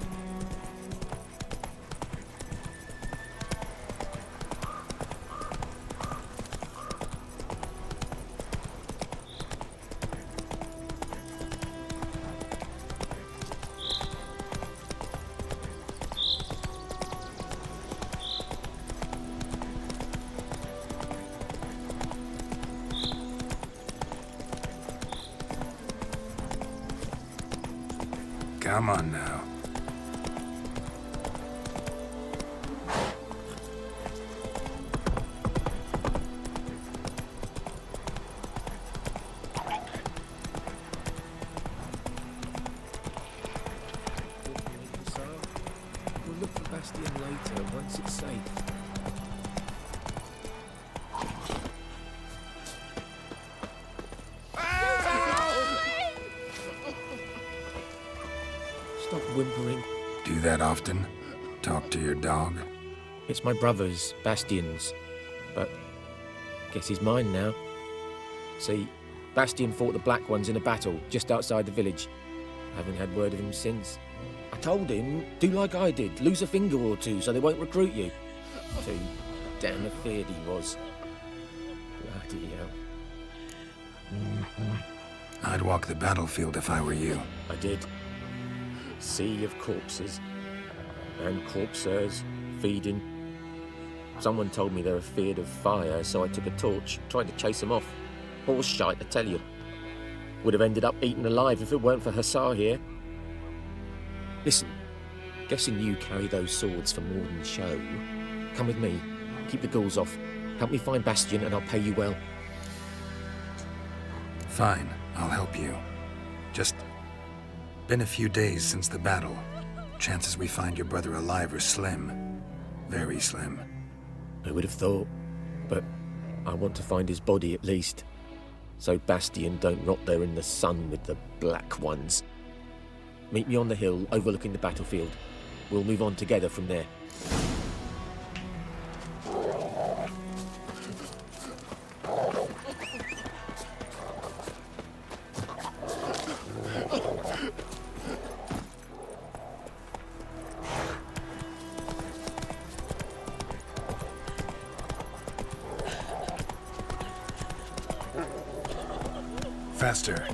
Come on now. We'll look for Bastion later, once it's safe. whimpering. Do that often? Talk to your dog? It's my brother's, Bastian's, but guess he's mine now. See, Bastian fought the Black Ones in a battle just outside the village. I haven't had word of him since. I told him, do like I did, lose a finger or two so they won't recruit you. Too damn afeard he was. Bloody hell. I'd walk the battlefield if I were you. I did. Sea of corpses. And corpsers, feeding. Someone told me they were feared of fire, so I took a torch, tried to chase them off. Horse shite, I tell you. Would have ended up eaten alive if it weren't for Hussar here. Listen, guessing you carry those swords for more than show. Come with me, keep the ghouls off. Help me find Bastian and I'll pay you well. Fine, I'll help you. Just been a few days since the battle. Chances we find your brother alive are slim. Very slim. I would have thought, but I want to find his body at least. So Bastian don't rot there in the sun with the Black Ones. Meet me on the hill overlooking the battlefield. We'll move on together from there. Faster.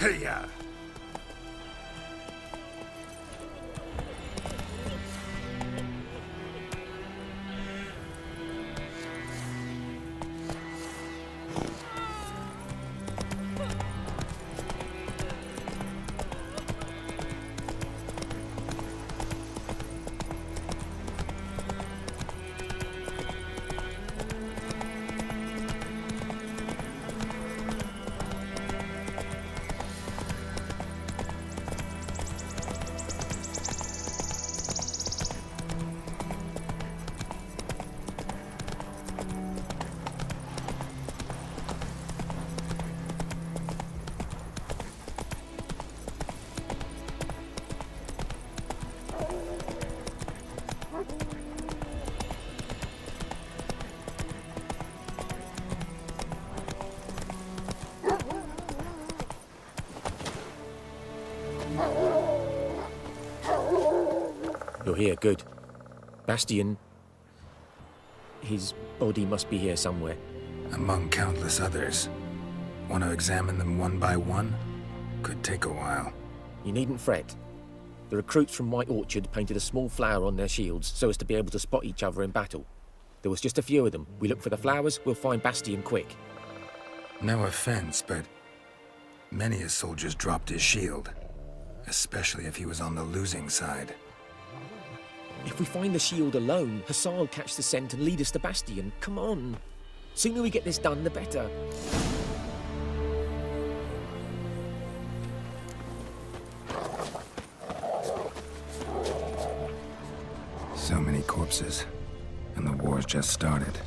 Hey-ya! You're here, good. Bastian... his body must be here somewhere. Among countless others. Want to examine them one by one? Could take a while. You needn't fret. The recruits from White Orchard painted a small flower on their shields so as to be able to spot each other in battle. There was just a few of them. We look for the flowers, we'll find Bastian quick. No offense, but many a soldier's dropped his shield. Especially if he was on the losing side. If we find the shield alone, Hussar will catch the scent and lead us to Bastian. Come on. Sooner we get this done, the better. So many corpses, and the war's just started.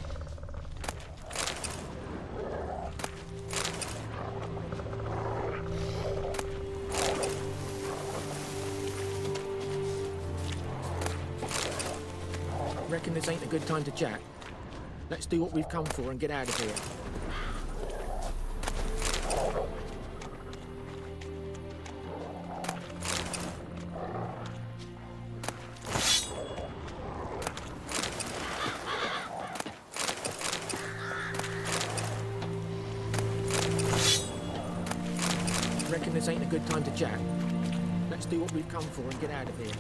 Reckon this ain't a good time to chat. Let's do what we've come for and get out of here. Reckon this ain't a good time to chat. Let's do what we've come for and get out of here.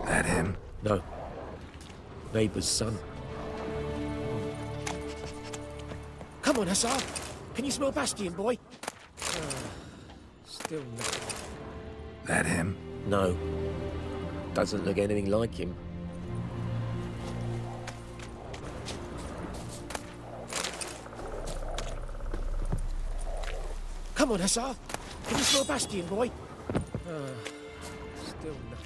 That him? No. Neighbour's son. Come on, Hussar! Can you smell Bastian, boy? Still nothing. That him? No. Doesn't look anything like him. Come on, Hussar! Can you smell Bastian, boy? Still nothing.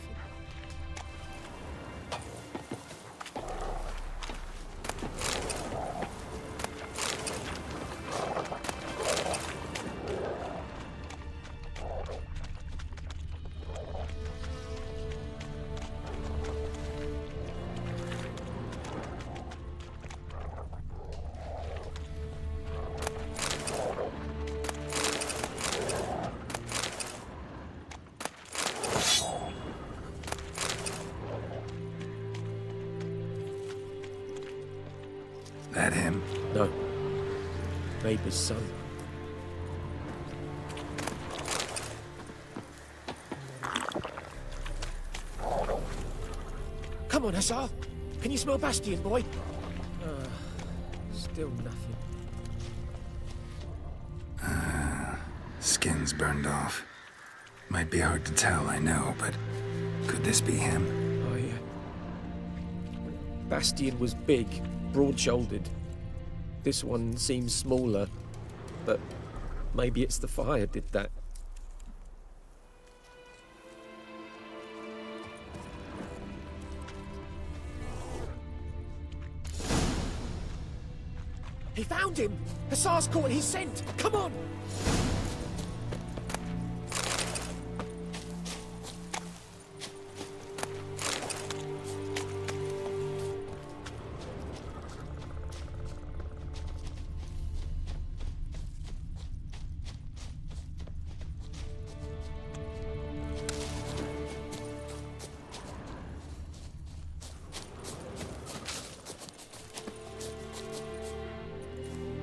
That him? No. Neighbour's son. Come on, Hussar! Can you smell Bastian, boy? Still nothing. Skin's burned off. Might be hard to tell, I know, but could this be him? Oh, yeah. Bastian was big, broad-shouldered. This one seems smaller, but maybe it's the fire did that. He found him! Hussar's caught his scent! Come on!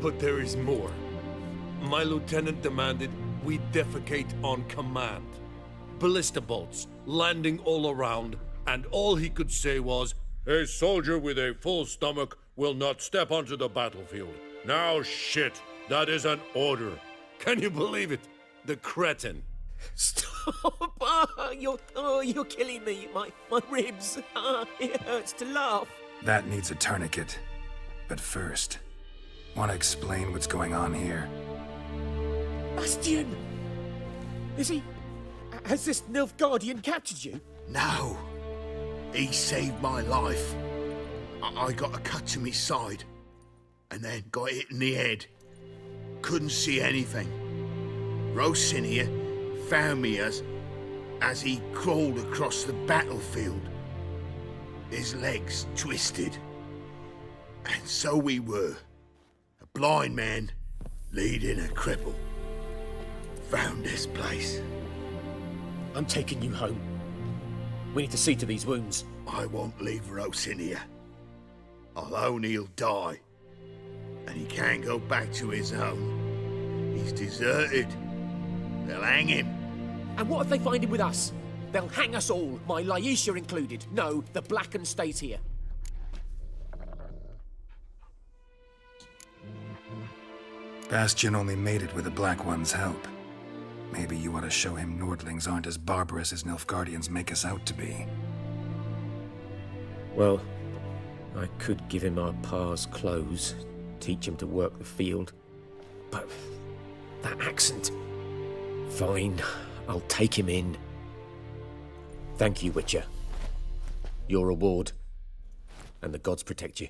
But there is more. My lieutenant demanded we defecate on command. Ballista bolts, landing all around, and all he could say was, "A soldier with a full stomach will not step onto the battlefield." Now shit, that is an order. Can you believe it? The cretin. Stop! You're killing me. My ribs. It hurts to laugh. That needs a tourniquet. But first, want to explain what's going on here? Bastian! Is he... Has this Nilfgaardian captured you? No. He saved my life. I got a cut to my side, and then got hit in the head. Couldn't see anything. Rosinia found me as he crawled across the battlefield. His legs twisted. And so we were. A blind man leading a cripple. Found this place. I'm taking you home. We need to see to these wounds. I won't leave Rosinia. I'll own he'll die. And he can't go back to his home. He's deserted. They'll hang him. And what if they find him with us? They'll hang us all, my Laisha included. No, the Blackened stays here. Bastion only made it with the Black One's help. Maybe you ought to show him Nordlings aren't as barbarous as Nilfgaardians make us out to be. Well, I could give him our pa's clothes, teach him to work the field. But that accent... Fine, I'll take him in. Thank you, Witcher. Your reward, and the gods protect you.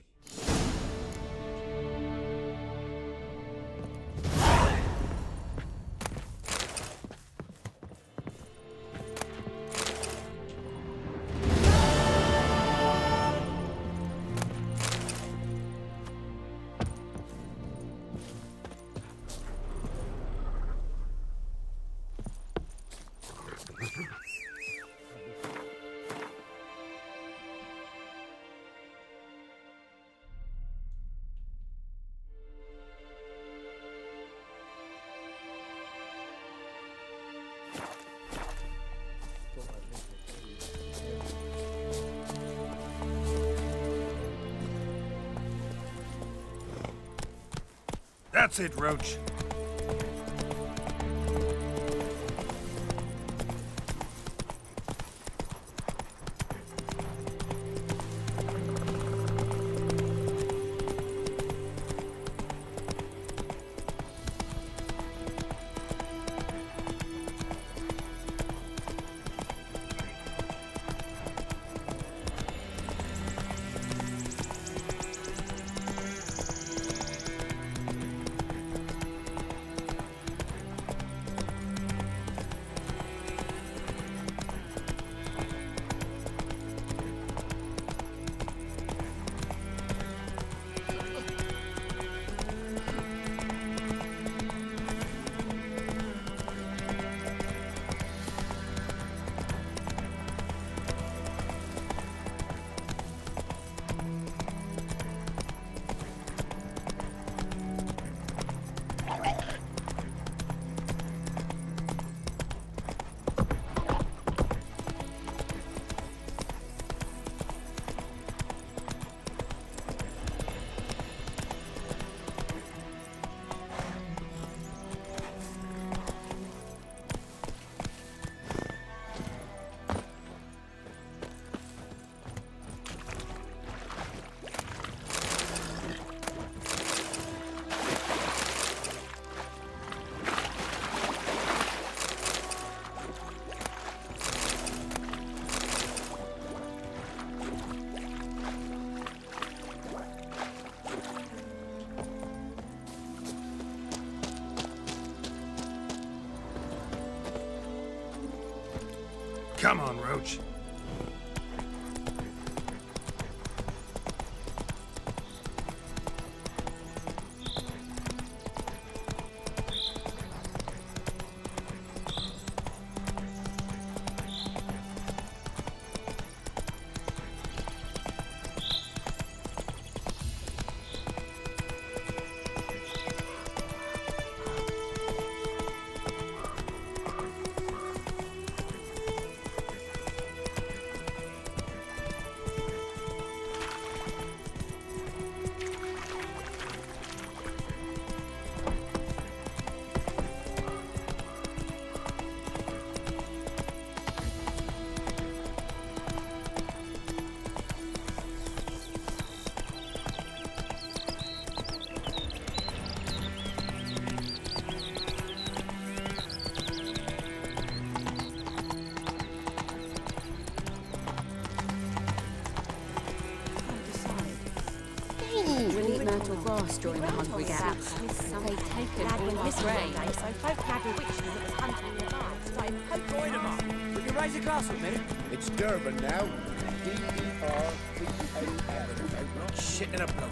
That's it, Roach. Come on, Roach. little grass during the hunt we get. They've taken Lad all went our missing one grain. day, so folk nabbed a witchman that was hunting nearby. Started poking him off. Will you raise a glass with me? It's Durban now. D-E-R-B-A-N. Not shit in a blowhole.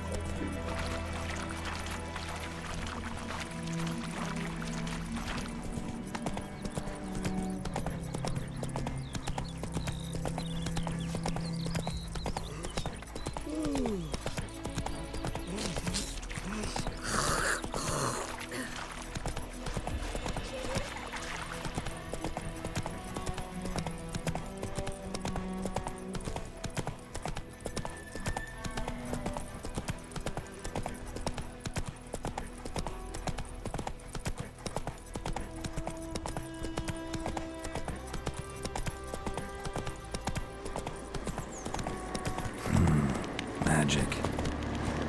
Magic.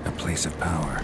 A place of power.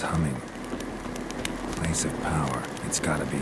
humming. Place of power, it's gotta be.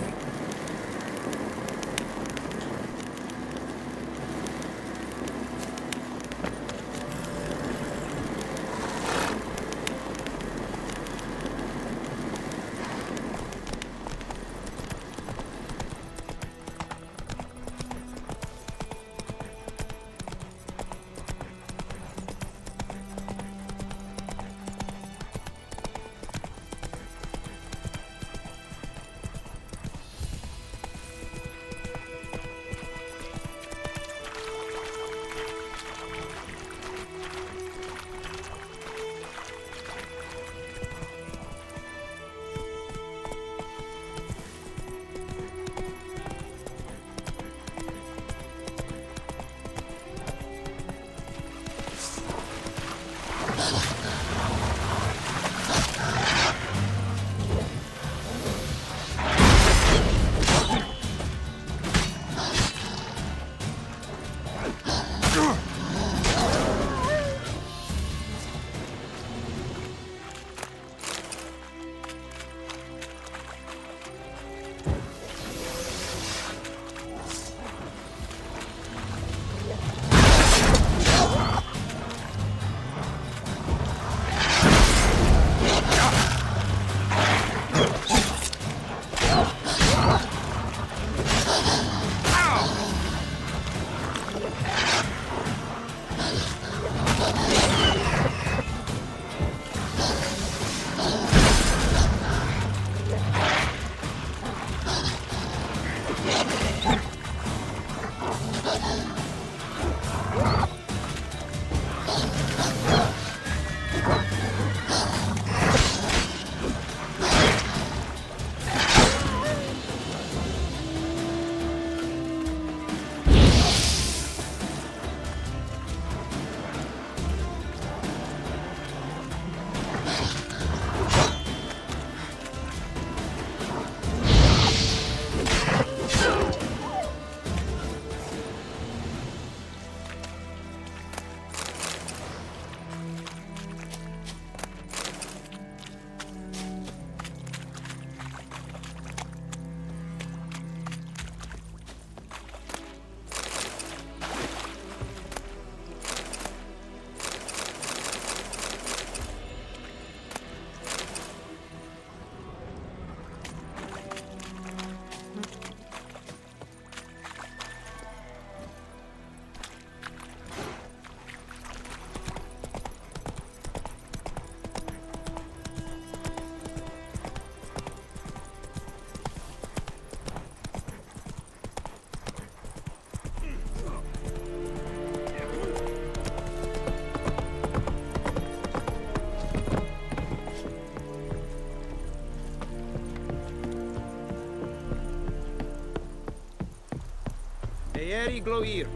Eri Gloir.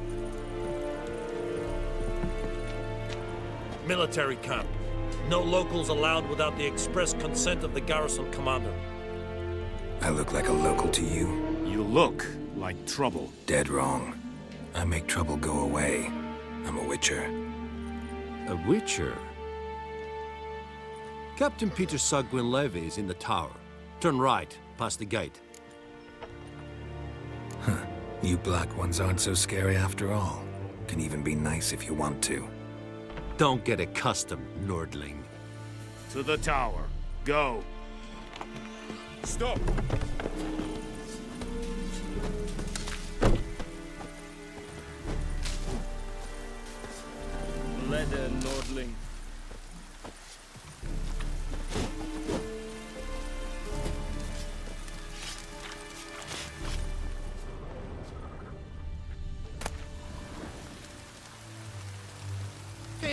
Military camp. No locals allowed without the express consent of the garrison commander. I look like a local to you? You look like trouble. Dead wrong. I make trouble go away. I'm a witcher. A witcher? Captain Peter Sagwin Levy is in the tower. Turn right, past the gate. You black ones aren't so scary after all. Can even be nice if you want to. Don't get accustomed, Nordling. To the tower. Go. Stop! Leather, Nordling.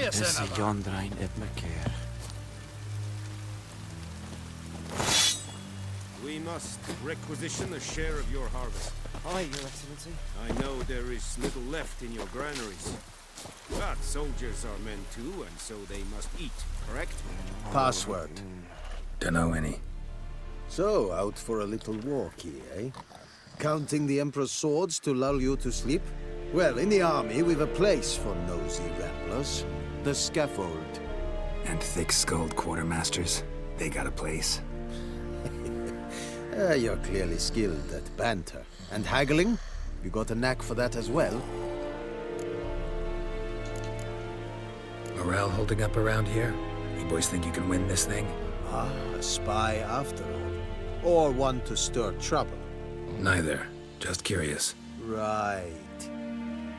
Is the Yondrain Ibmaker? We must requisition a share of your harvest. Aye, Your Excellency. I know there is little left in your granaries. But soldiers are men too, and so they must eat, correct? Password. Dunno any. So, out for a little walkie, eh? Counting the Emperor's swords to lull you to sleep? Well, in the army, we've a place for nosy ramblers. The scaffold. And thick-skulled quartermasters. they got a place. You're clearly skilled at banter. And haggling? You got a knack for that as well? Morale holding up around here? You boys think you can win this thing? Ah, a spy after all. Or one to stir trouble? Neither. Just curious. Right.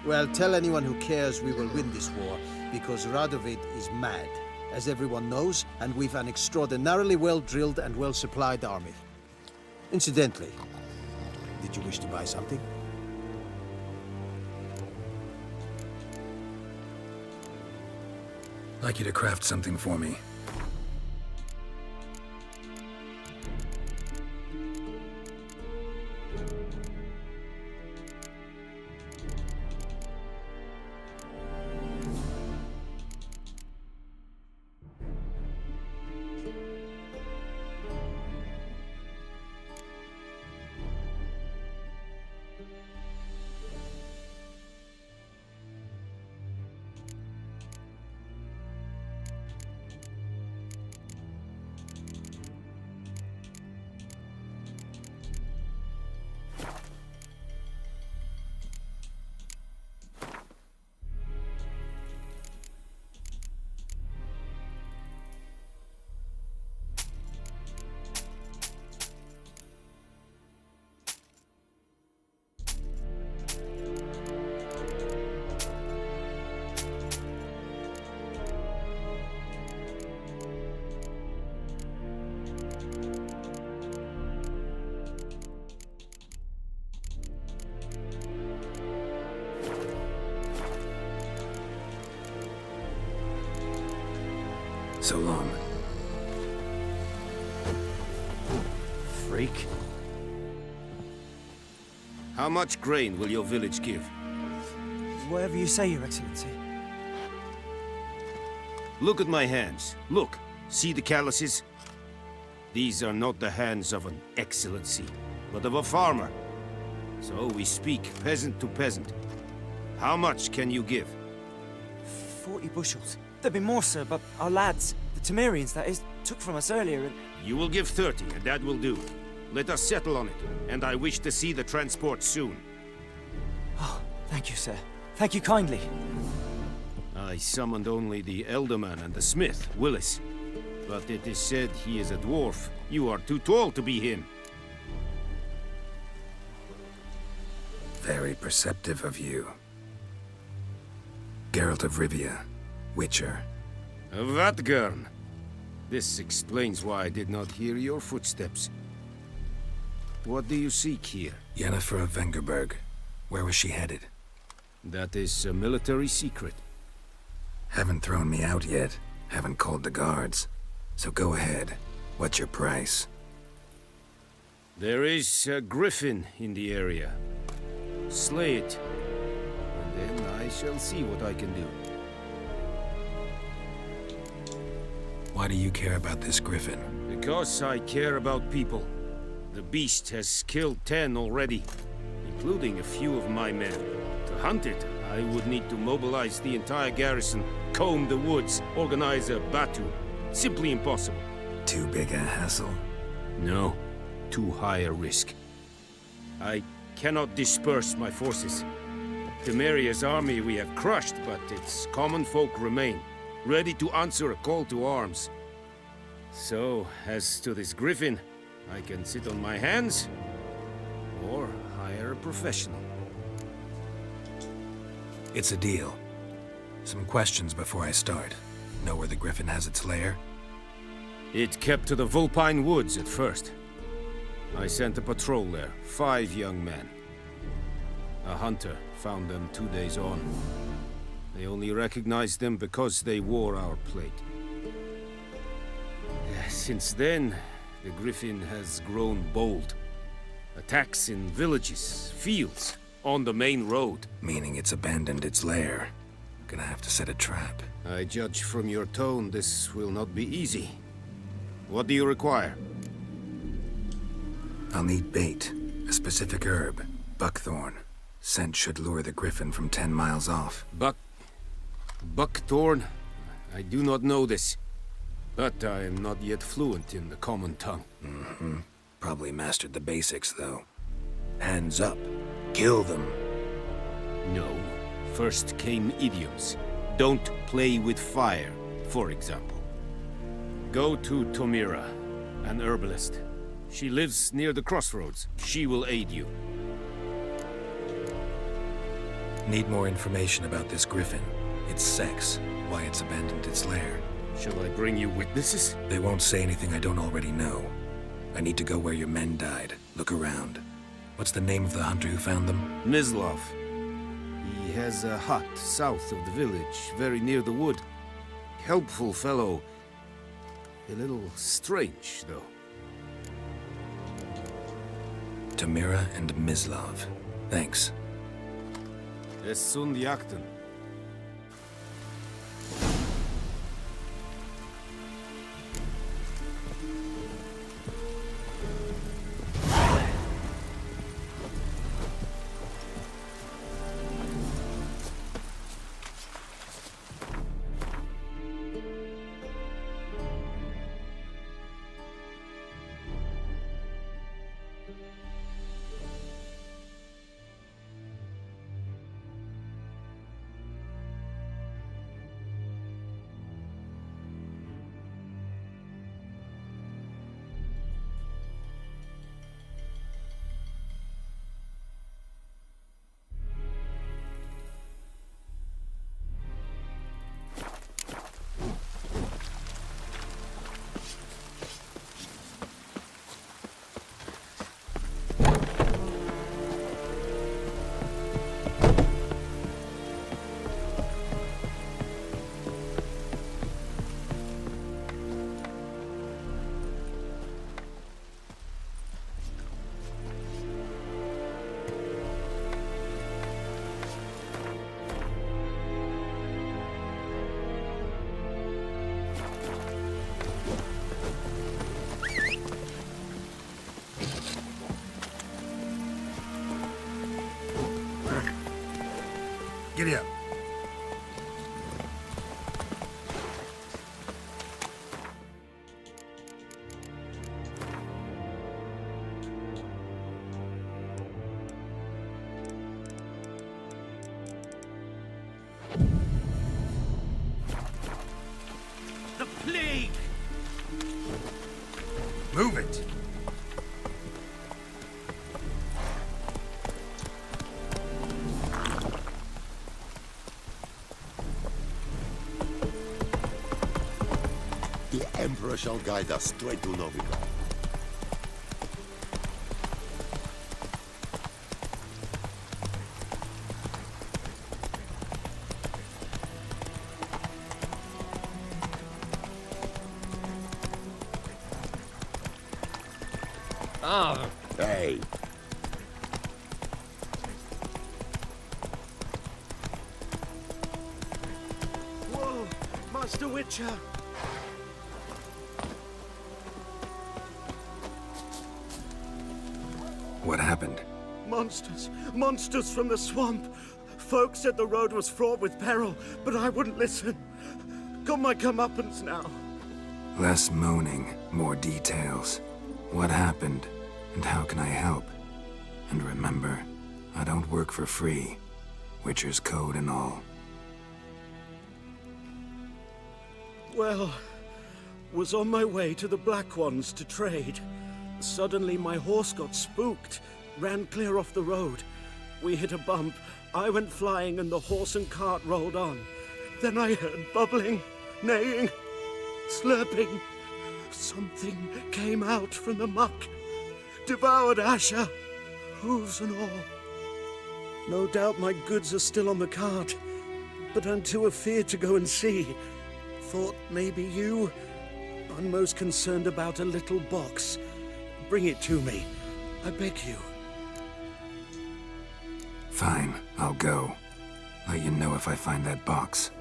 Well, tell anyone who cares we will win this war, because Radovid is mad, as everyone knows, and we've an extraordinarily well-drilled and well-supplied army. Incidentally, did you wish to buy something? I'd like you to craft something for me. So long. Freak. How much grain will your village give? Whatever you say, Your Excellency. Look at my hands. Look. See the calluses? These are not the hands of an excellency, but of a farmer. So we speak peasant to peasant. How much can you give? 40 bushels. There'd be more, sir, but our lads, the Temerians, that is, took from us earlier and... You will give 30, and that will do. Let us settle on it, and I wish to see the transport soon. Oh, thank you, sir. Thank you kindly. I summoned only the Elderman and the smith, Willis. But it is said he is a dwarf. You are too tall to be him. Very perceptive of you. Geralt of Rivia, Witcher. Vatgern. This explains why I did not hear your footsteps. What do you seek here? Yennefer of Vengerberg. Where was she headed? That is a military secret. Haven't thrown me out yet. Haven't called the guards. So go ahead. What's your price? There is a griffin in the area. Slay it. And then I shall see what I can do. Why do you care about this griffin? Because I care about people. The beast has killed 10 already, including a few of my men. To hunt it, I would need to mobilize the entire garrison, comb the woods, organize a batu. Simply impossible. Too big a hassle? No, too high a risk. I cannot disperse my forces. Temeria's army we have crushed, but its common folk remain, ready to answer a call to arms. So, as to this griffin, I can sit on my hands, or hire a professional. It's a deal. Some questions before I start. Know where the griffin has its lair? It kept to the Vulpine Woods at first. I sent a patrol there, 5 young men. A hunter found them 2 days on. They only recognized them because they wore our plate. Since then, the griffin has grown bold. Attacks in villages, fields, on the main road. Meaning it's abandoned its lair. Gonna have to set a trap. I judge from your tone this will not be easy. What do you require? I'll need bait. A specific herb. Buckthorn. Scent should lure the griffin from 10 miles off. Buckthorn? I do not know this. But I am not yet fluent in the common tongue. Mm-hmm. Probably mastered the basics, though. Hands up. Kill them. No. First came idioms. Don't play with fire, for example. Go to Tomira, an herbalist. She lives near the crossroads. She will aid you. Need more information about this griffin. Its sex, why it's abandoned its lair. Shall I bring you witnesses? They won't say anything I don't already know. I need to go where your men died. Look around. What's the name of the hunter who found them? Mislav. He has a hut south of the village, very near the wood. Helpful fellow. A little strange, though. Tomira and Mislav. Thanks. Es sunt jakten. Giddy up. The plague! Move it! The Emperor shall guide us straight to Novigrad. Ah! Hey! Whoa! Master Witcher! What happened? Monsters! Monsters from the swamp! Folk said the road was fraught with peril, but I wouldn't listen. Got my comeuppance now. Less moaning, more details. What happened, and how can I help? And remember, I don't work for free. Witcher's code and all. Well, was on my way to the Black Ones to trade. Suddenly my horse got spooked, ran clear off the road. We hit a bump, I went flying and the horse and cart rolled on. Then I heard bubbling, neighing, slurping. Something came out from the muck, devoured Asher, hooves and all. No doubt my goods are still on the cart, but I'm too afeard to go and see. Thought maybe you. I'm most concerned about a little box. Bring it to me, I beg you. Fine, I'll go. Let you know if I find that box.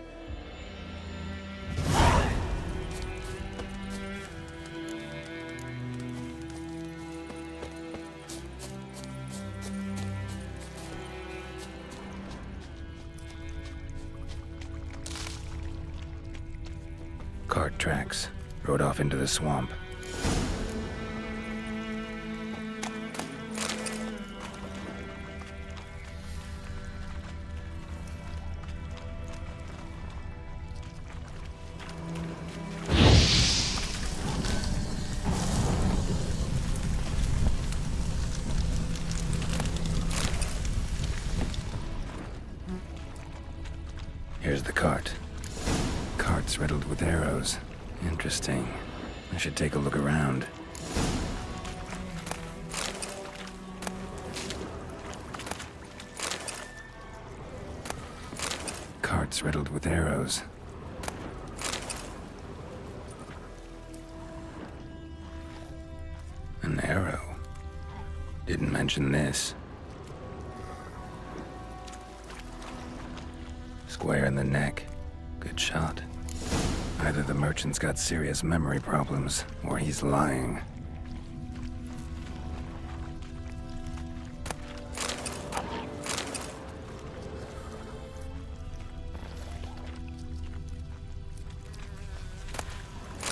Cart tracks. rode off into the swamp. Here's the cart. Cart's riddled with arrows. Interesting. I should take a look around. Cart's riddled with arrows. An arrow. Didn't mention this. Square in the neck. Good shot. Either the merchant's got serious memory problems, or he's lying.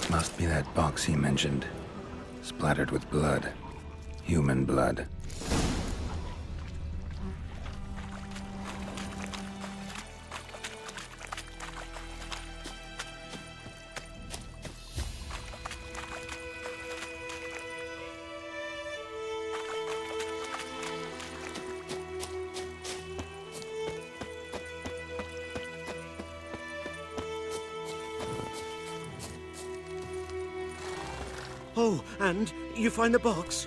Must be that box he mentioned. Splattered with blood. Human blood. Oh, and you find the box?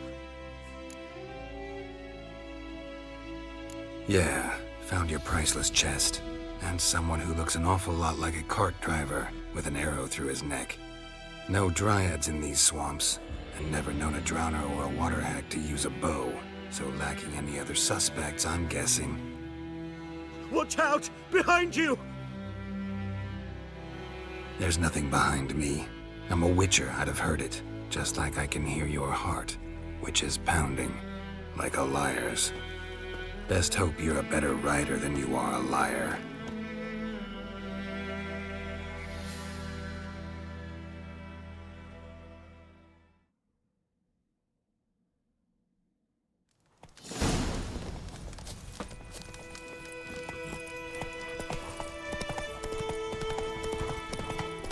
Yeah, found your priceless chest. And someone who looks an awful lot like a cart driver, with an arrow through his neck. No dryads in these swamps, and never known a drowner or a water hack to use a bow. So lacking any other suspects, I'm guessing. Watch out! Behind you! There's nothing behind me. I'm a witcher, I'd have heard it. Just like I can hear your heart, which is pounding, like a liar's. Best hope you're a better rider than you are a liar.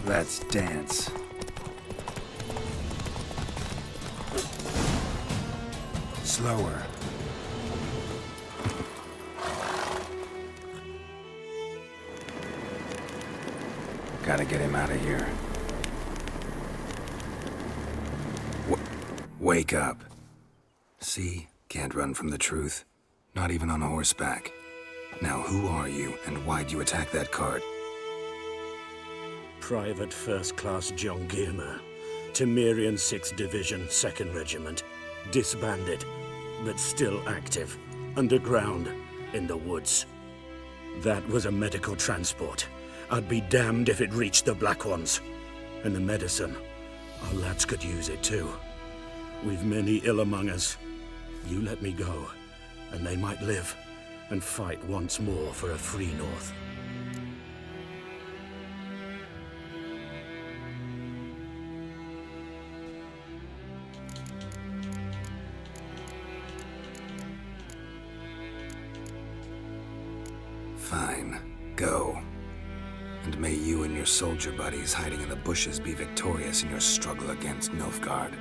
Let's dance. Slower. Gotta get him out of here. Wake up. See? Can't run from the truth. Not even on horseback. Now who are you, and why'd you attack that cart? Private First Class John Giermer, Temerian 6th Division, 2nd Regiment. Disbanded, but still active. Underground, in the woods. That was a medical transport. I'd be damned if it reached the Black Ones. And the medicine, our lads could use it too. We've many ill among us. You let me go, and they might live, and fight once more for a free North. Fine. Go. And may you and your soldier buddies hiding in the bushes be victorious in your struggle against Nilfgaard.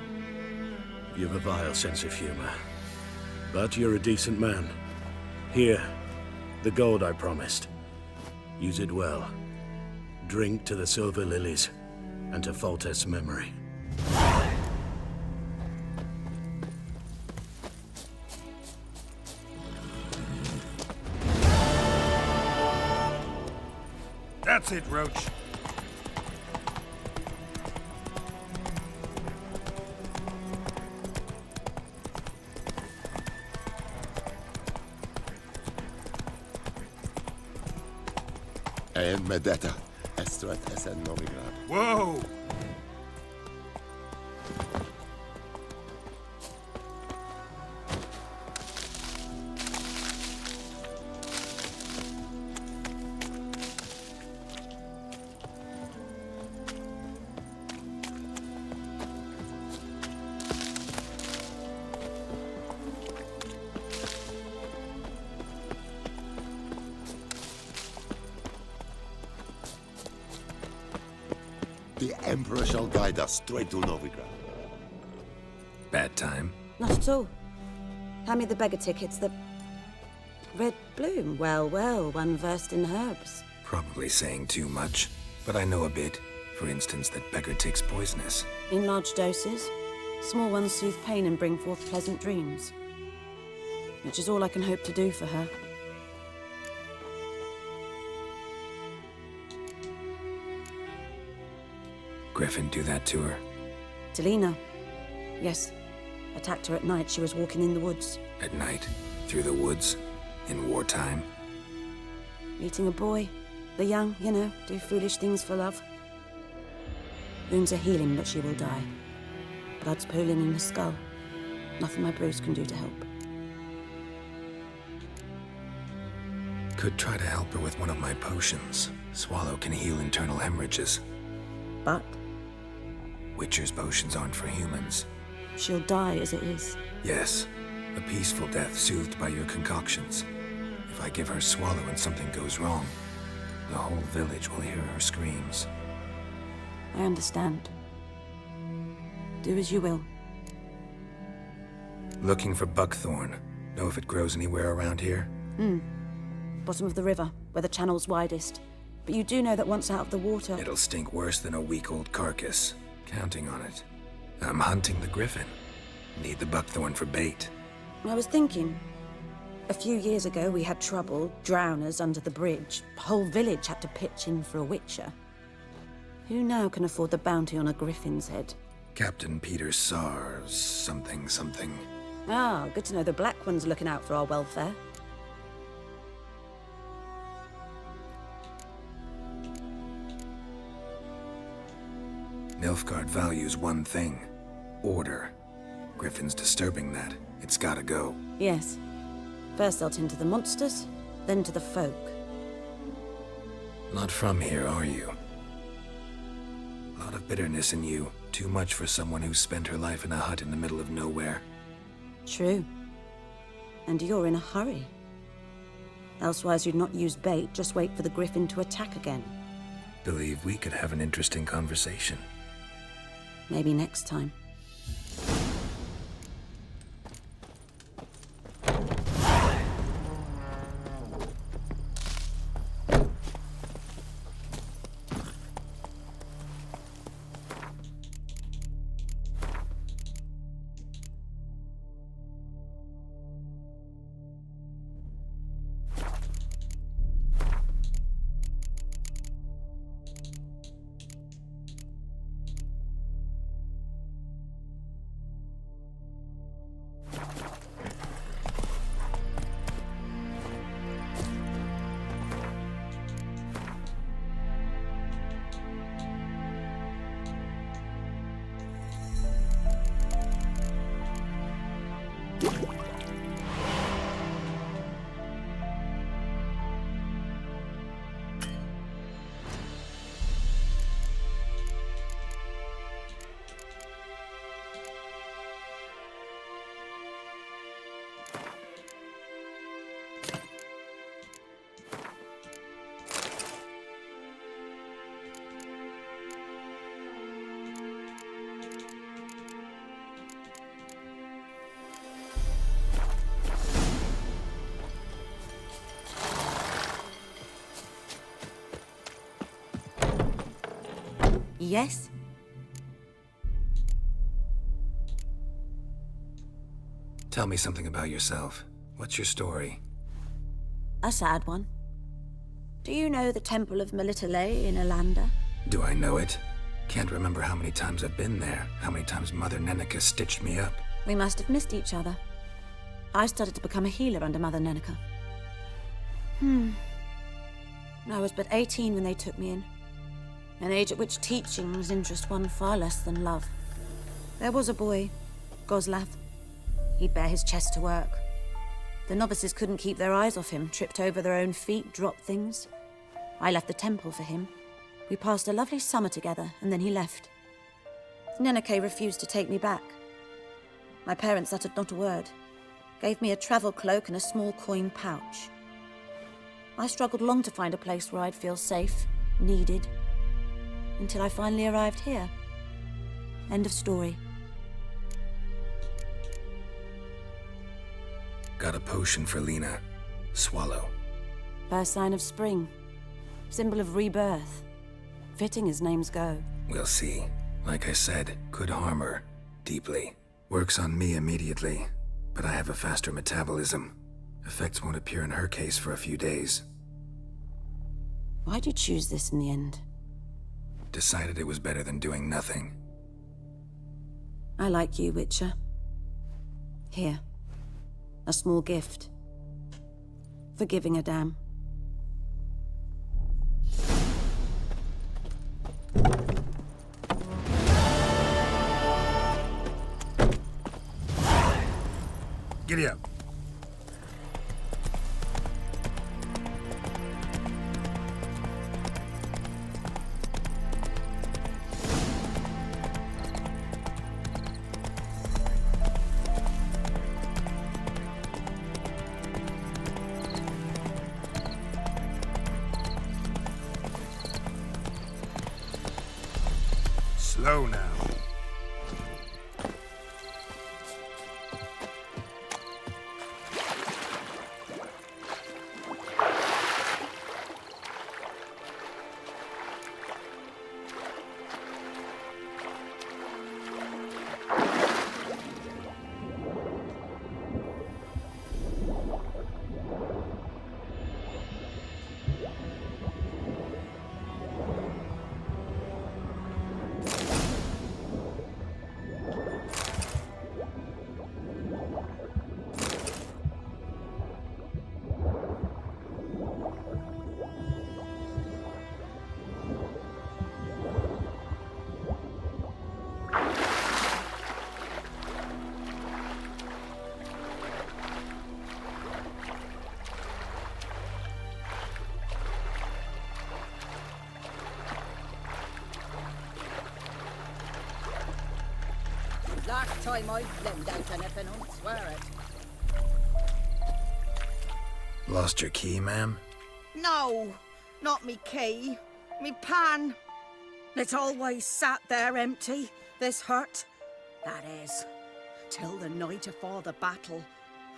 You've a vile sense of humor. But you're a decent man. Here, the gold I promised. Use it well. Drink to the Silver Lilies, and to Foltest's memory. That's it, Roach. En Medetta, Estrat Essen Novigrad. Whoa! The Emperor shall guide us straight to Novigrad. Bad time? Not at all. Hand me the beggar tickets, the... Red Bloom. Well, well, one versed in herbs. Probably saying too much, but I know a bit. For instance, that beggar tick's poisonous. In large doses. Small ones soothe pain and bring forth pleasant dreams. Which is all I can hope to do for her. Griffin do that to her? Delina. Yes. Attacked her at night. She was walking in the woods. At night? Through the woods? In wartime? Meeting a boy. The young, you know, do foolish things for love. Wounds are healing, but she will die. Blood's pooling in the skull. Nothing my bruise can do to help. Could try to help her with one of my potions. Swallow can heal internal hemorrhages. But? Witcher's potions aren't for humans. She'll die as it is. Yes. A peaceful death soothed by your concoctions. If I give her Swallow and something goes wrong, the whole village will hear her screams. I understand. Do as you will. Looking for buckthorn. Know if it grows anywhere around here? Bottom of the river, where the channel's widest. But you do know that once out of the water... It'll stink worse than a week-old carcass. Counting on it. I'm hunting the griffin. Need the buckthorn for bait. I was thinking... A few years ago we had trouble, drowners under the bridge. The whole village had to pitch in for a witcher. Who now can afford the bounty on a griffin's head? Captain Peter Sars, something. Ah, good to know the Black One's looking out for our welfare. Nilfgaard values one thing. Order. Griffin's disturbing that. It's gotta go. Yes. First they'll tend to the monsters, then to the folk. Not from here, are you? A lot of bitterness in you. Too much for someone who spent her life in a hut in the middle of nowhere. True. And you're in a hurry. Elsewise you'd not use bait, just wait for the griffin to attack again. Believe we could have an interesting conversation. Maybe next time. Yes? Tell me something about yourself. What's your story? A sad one. Do you know the Temple of Melitele in Alanda? Do I know it? Can't remember how many times I've been there, how many times Mother Neneka stitched me up. We must have missed each other. I started to become a healer under Mother Neneka. I was but 18 when they took me in. An age at which teachings interest one far less than love. There was a boy, Goslav. He'd bare his chest to work. The novices couldn't keep their eyes off him, tripped over their own feet, dropped things. I left the temple for him. We passed a lovely summer together, and then he left. Neneke refused to take me back. My parents uttered not a word, gave me a travel cloak and a small coin pouch. I struggled long to find a place where I'd feel safe, needed. until I finally arrived here. End of story. Got a potion for Lena. Swallow. First sign of spring. Symbol of rebirth. Fitting as names go. We'll see. Like I said, could harm her. Deeply. Works on me immediately, but I have a faster metabolism. Effects won't appear in her case for a few days. Why'd you choose this in the end? Decided it was better than doing nothing. I like you, Witcher. Here. A small gift. For giving a damn. Giddy up. Slow now. Last time I blamed out anything, I swear it. Lost your key, ma'am? No, not me key. Me pan. It's always sat there empty, this hut. That is, till the night afore the battle.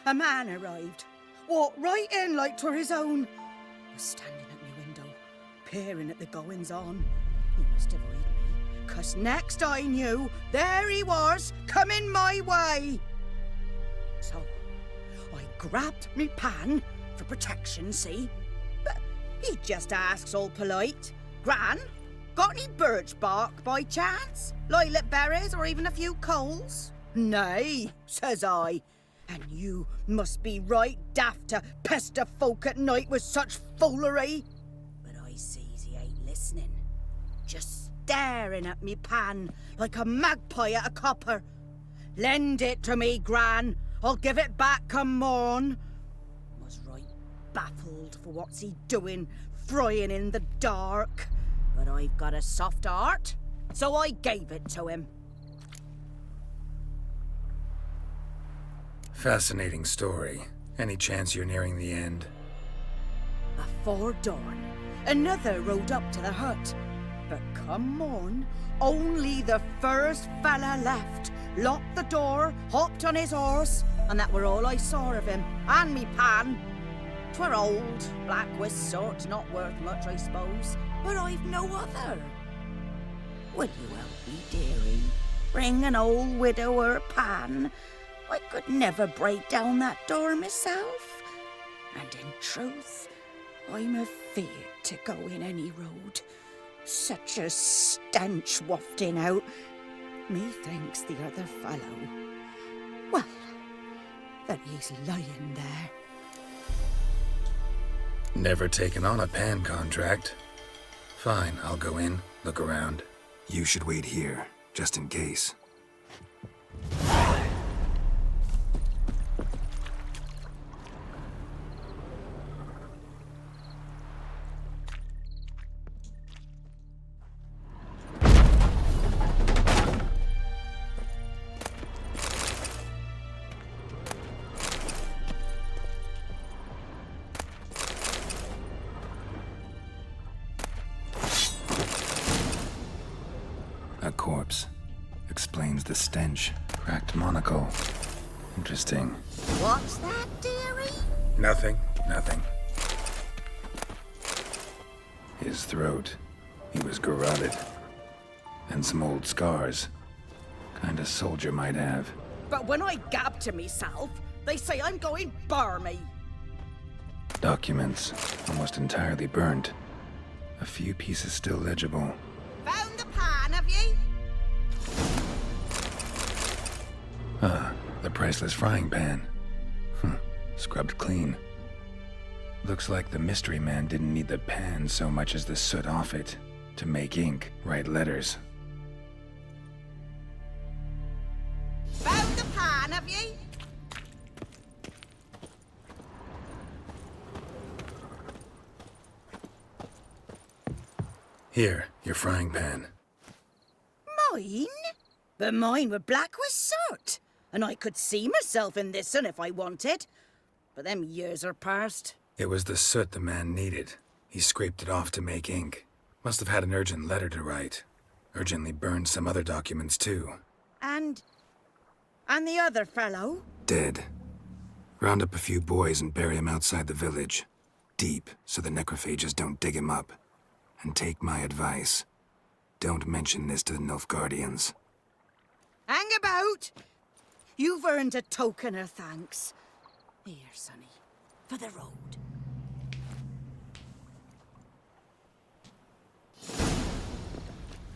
A man arrived, walked right in like 'twere his own. Was standing at me window, peering at the goings-on. He must have read me, 'cause next I knew, there he was, coming my way. So, I grabbed me pan, for protection, see? But he just asks all polite, Gran, got any birch bark by chance? Lilac berries or even a few coals? Nay, says I. And you must be right daft to pester folk at night with such foolery. But I sees he ain't listening. Just staring at me pan like a magpie at a copper. Lend it to me, Gran. I'll give it back come morn. Was right baffled for what's he doing, frying in the dark. But I've got a soft heart, so I gave it to him. Fascinating story. Any chance you're nearing the end? Afore dawn, another rode up to the hut. But come morn, only the first fella left. Locked the door, hopped on his horse, and that were all I saw of him, and me pan. 'Twere old, black with sort, not worth much, I suppose, but I've no other. Would you help me, dearie? Bring an old widower pan? I could never break down that door myself. And in truth, I'm afeard to go in any road. Such a stench wafting out. Methinks the other fellow, well, that he's lying there. Never taken on a pan contract. Fine, I'll go in, look around. You should wait here, just in case. Excuse the stench. Cracked monocle. Interesting. What's that, dearie? Nothing. His throat. He was garroted. And some old scars. Kind a soldier might have. But when I gab to myself, they say I'm going barmy. Documents. Almost entirely burnt. A few pieces still legible. Found the pan, have ye? Ah, the priceless frying pan. Scrubbed clean. Looks like the mystery man didn't need the pan so much as the soot off it to make ink, write letters. Found the pan, have ye? Here, your frying pan. Mine? But mine were black with soot, and I could see myself in this one if I wanted. But them years are past. It was the soot the man needed. He scraped it off to make ink. Must have had an urgent letter to write. Urgently burned some other documents too. And the other fellow? Dead. Round up a few boys and bury him outside the village. Deep, so the necrophages don't dig him up. And take my advice. Don't mention this to the Nilfgaardians. Hang about! You've earned a token of thanks. Here, sonny, for the road.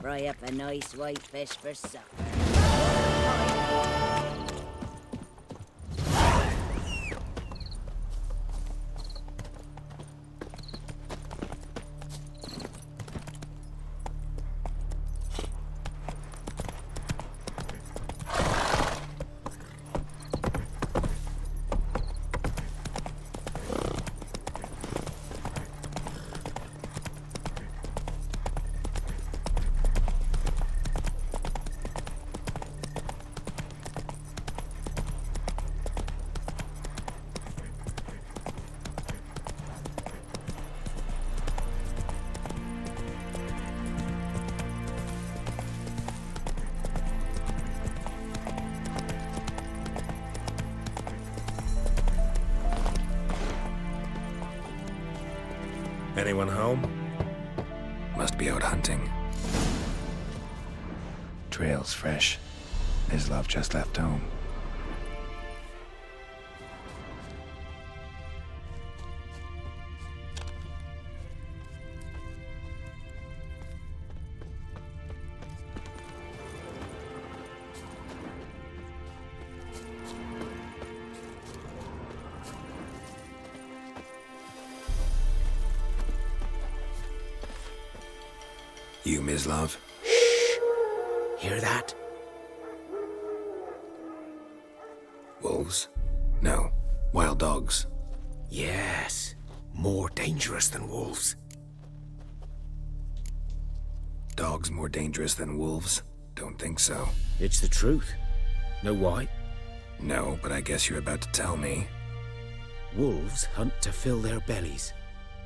Fry up a nice white fish for supper. Anyone home? Must be out hunting. Trail's fresh. Islov just left home. You, Mislav? Hear that? Wolves? No. Wild dogs. Yes. More dangerous than wolves. Dogs more dangerous than wolves? Don't think so. It's the truth. Know why? No, but I guess you're about to tell me. Wolves hunt to fill their bellies.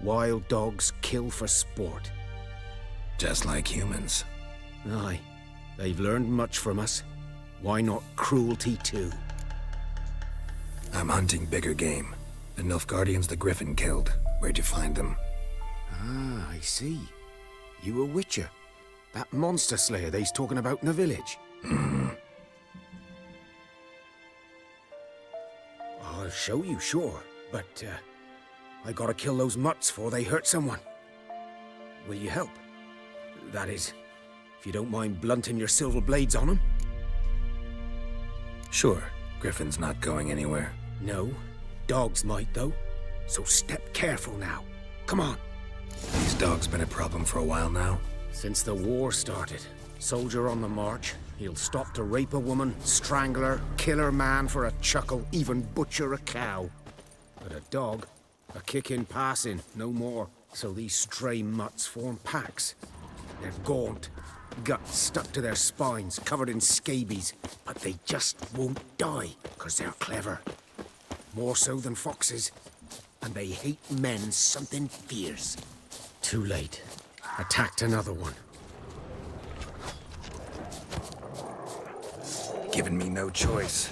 Wild dogs kill for sport. Just like humans. Aye. They've learned much from us. Why not cruelty too? I'm hunting bigger game. The Nilfgaardians the Griffin killed. Where'd you find them? Ah, I see. You a witcher. That monster slayer they's talking about in the village. I'll show you, sure. But, I gotta kill those mutts before they hurt someone. Will you help? That is, if you don't mind blunting your silver blades on them. Sure. Griffin's not going anywhere. No. Dogs might, though. So step careful now. Come on. These dogs been a problem for a while now? Since the war started. Soldier on the march. He'll stop to rape a woman, strangle her, kill her man for a chuckle, even butcher a cow. But a dog, a kick in passing, no more. So these stray mutts form packs. They're gaunt, guts stuck to their spines, covered in scabies. But they just won't die, because they're clever. More so than foxes. And they hate men something fierce. Too late. Attacked another one. given me no choice.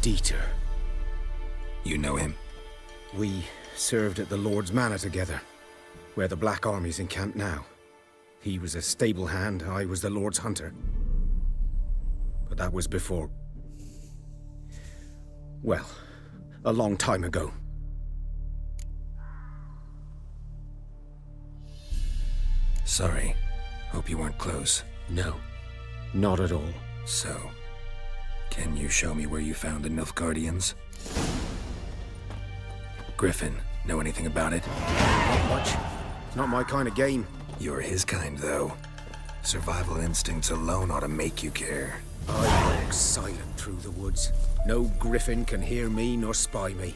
Dieter. You know him? We served at the Lord's Manor together, where the Black Army's encamped now. He was a stable hand, I was the Lord's hunter. But that was before... well, a long time ago. Sorry. Hope you weren't close. No, not at all. So, can you show me where you found the Nilfgaardians? Griffin, know anything about it? Not much. It's not my kind of game. You're his kind, though. Survival instincts alone ought to make you care. I walk silent through the woods. No Griffin can hear me nor spy me.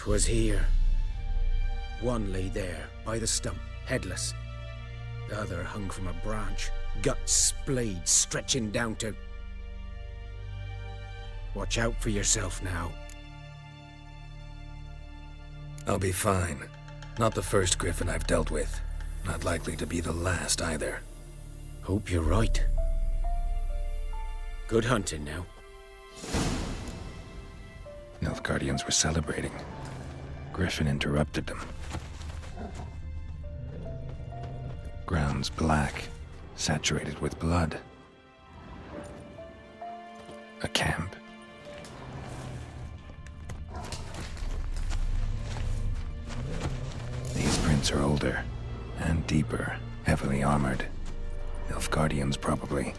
Was here. One lay there, by the stump, headless. The other hung from a branch, guts splayed, stretching down to... Watch out for yourself now. I'll be fine. Not the first Griffin I've dealt with. Not likely to be the last either. Hope you're right. Good hunting now. Nilfgaardians were celebrating. Griffin interrupted them. Ground's black, saturated with blood. A camp. These prints are older and deeper, heavily armored. Nilfgaardians, probably.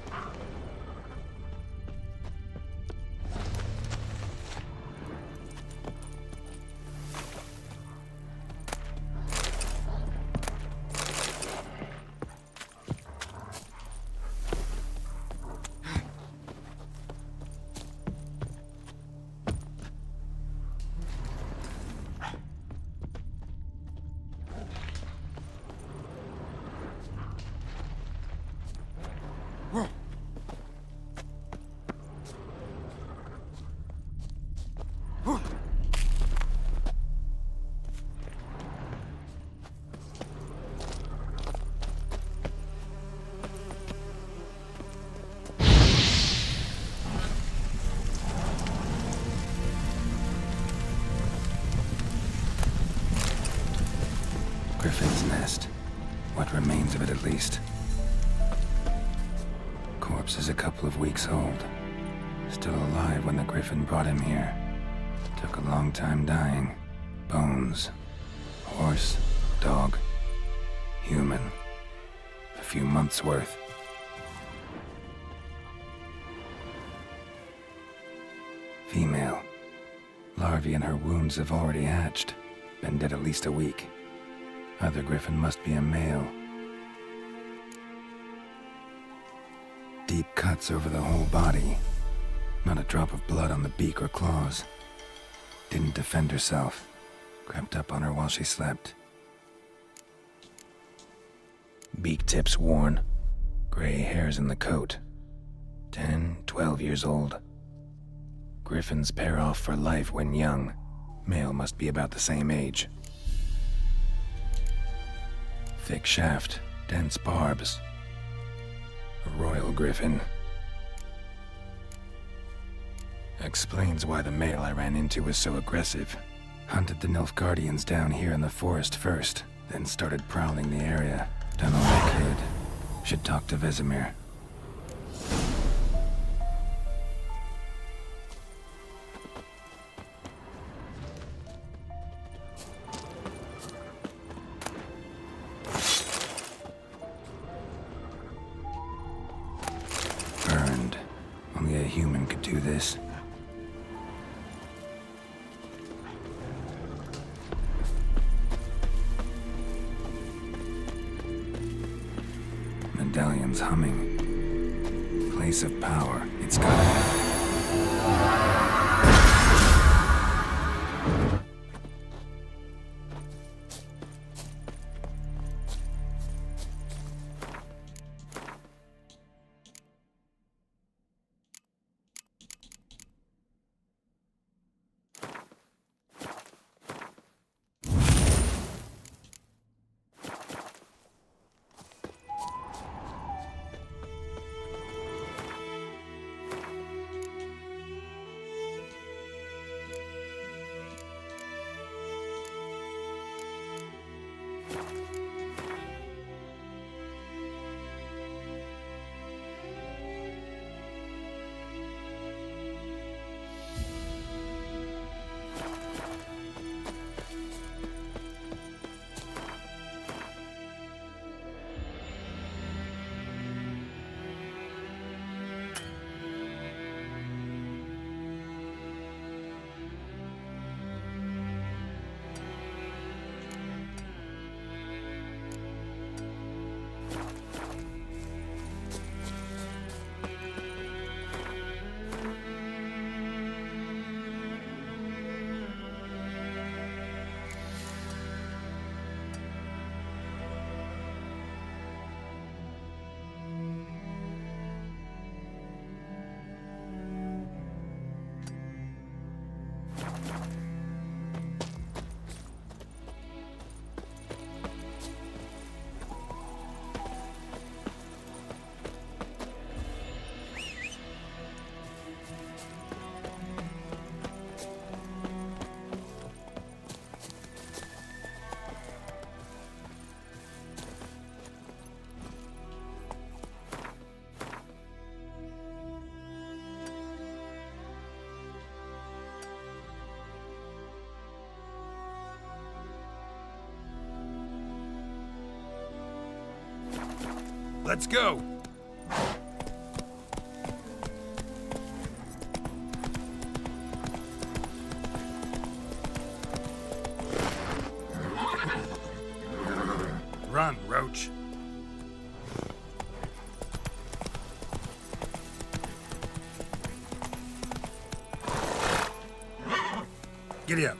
Griffin's nest. What remains of it, at least. Corpse is a couple of weeks old. Still alive when the Griffin brought him here. Took a long time dying. Bones. Horse. Dog. Human. A few months' worth. Female. Larvae in her wounds have already hatched. Been dead at least a week. Other Griffin must be a male. Deep cuts over the whole body. Not a drop of blood on the beak or claws. Didn't defend herself. Crept up on her while she slept. Beak tips worn. Gray hairs in the coat. 10, 12 years old. Griffins pair off for life when young. Male must be about the same age. Thick shaft, dense barbs. A royal griffin. Explains why the male I ran into was so aggressive. Hunted the Nilfgaardians down here in the forest first, then started prowling the area. Done all I could. Should talk to Vesemir. Burned. Only a human could do this. Medallion's humming. Place of power. It's gotta Let's go! Run, Roach. Giddy up.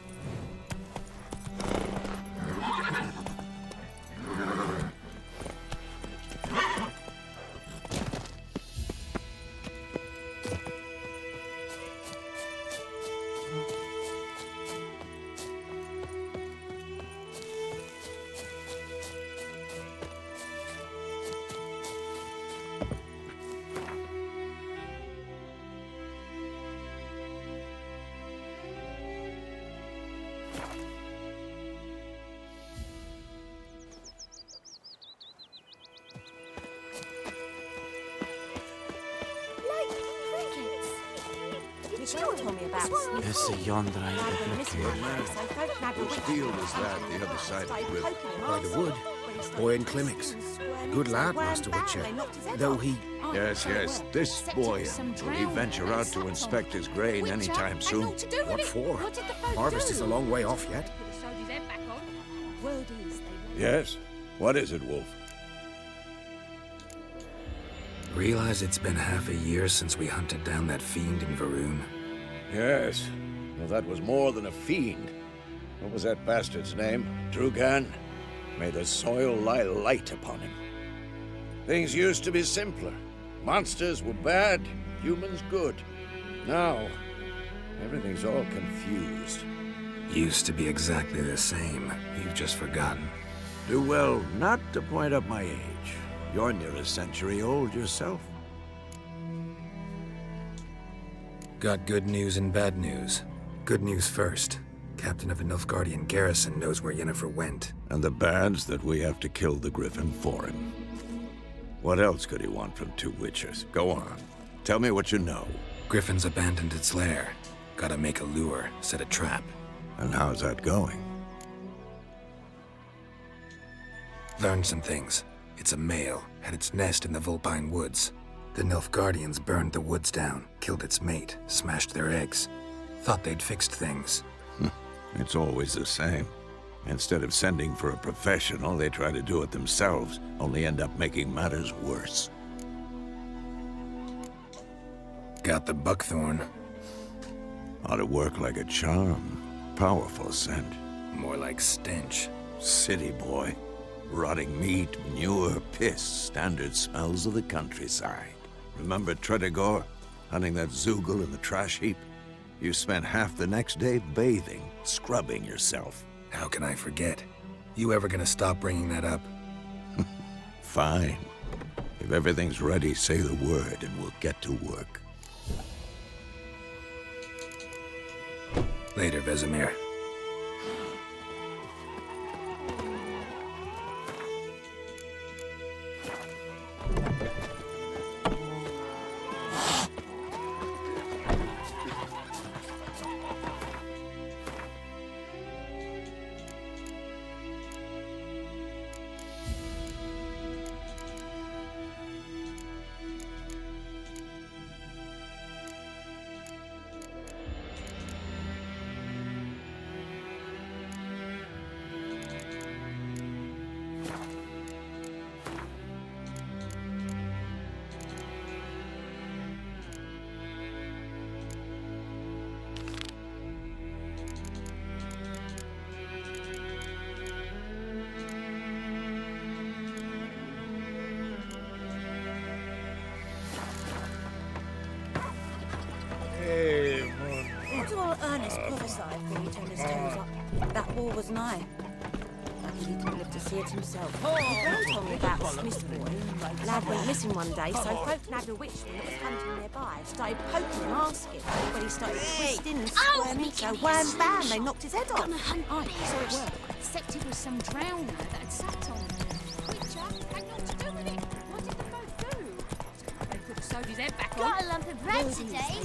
It's a yonder Which field is that, the other side of the river? By the wood. Boy in Climmix. Good lad, Master Witcher. Though he... Yes, yes, this boy. Will he venture out to inspect his grain anytime soon? What for? Harvest is a long way off yet. Yes? What is it, Wolf? Realize it's been half a year since we hunted down that fiend in Varun? Yes. Well, that was more than a fiend. What was that bastard's name? Drugan? May the soil lie light upon him. Things used to be simpler. Monsters were bad, humans good. Now, everything's all confused. Used to be exactly the same. You've just forgotten. Do well not to point up my age. You're near a century old yourself. Got good news and bad news. Good news first. Captain of the Nilfgaardian garrison knows where Yennefer went. And the bad's that we have to kill the Griffin for him. What else could he want from two witchers? Go on. Tell me what you know. Griffin's abandoned its lair. Gotta make a lure, set a trap. And how's that going? Learned some things. It's a male, had its nest in the Vulpine Woods. The Nilfgaardians burned the woods down, killed its mate, smashed their eggs. Thought they'd fixed things. It's always the same. Instead of sending for a professional, they try to do it themselves, only end up making matters worse. Got the buckthorn. Ought to work like a charm. Powerful scent. More like stench. City boy. Rotting meat, manure, piss, standard smells of the countryside. Remember Tredegor? Hunting that Zoogle in the trash heap? You spent half the next day bathing, scrubbing yourself. How can I forget? You ever gonna stop bringing that up? Fine. If everything's ready, say the word and we'll get to work. Later, Vesemir. It's all Ernest prophesied before he turned his toes up. That war was nigh. Lucky he didn't live to see it himself. Graham told me about Smith's boy. Lad went missing one day, so folk nabbed a witchman that was hunting nearby. Started poking and asking. When he started twisting and squirming, so wham bam, they knocked his head off. Gonna hunt on it, so it worked. Except it was some drowner that had sat on him. Witcher had naught to do with it. What did the both do? They could have sewed his head back on. Got a lump of bread today.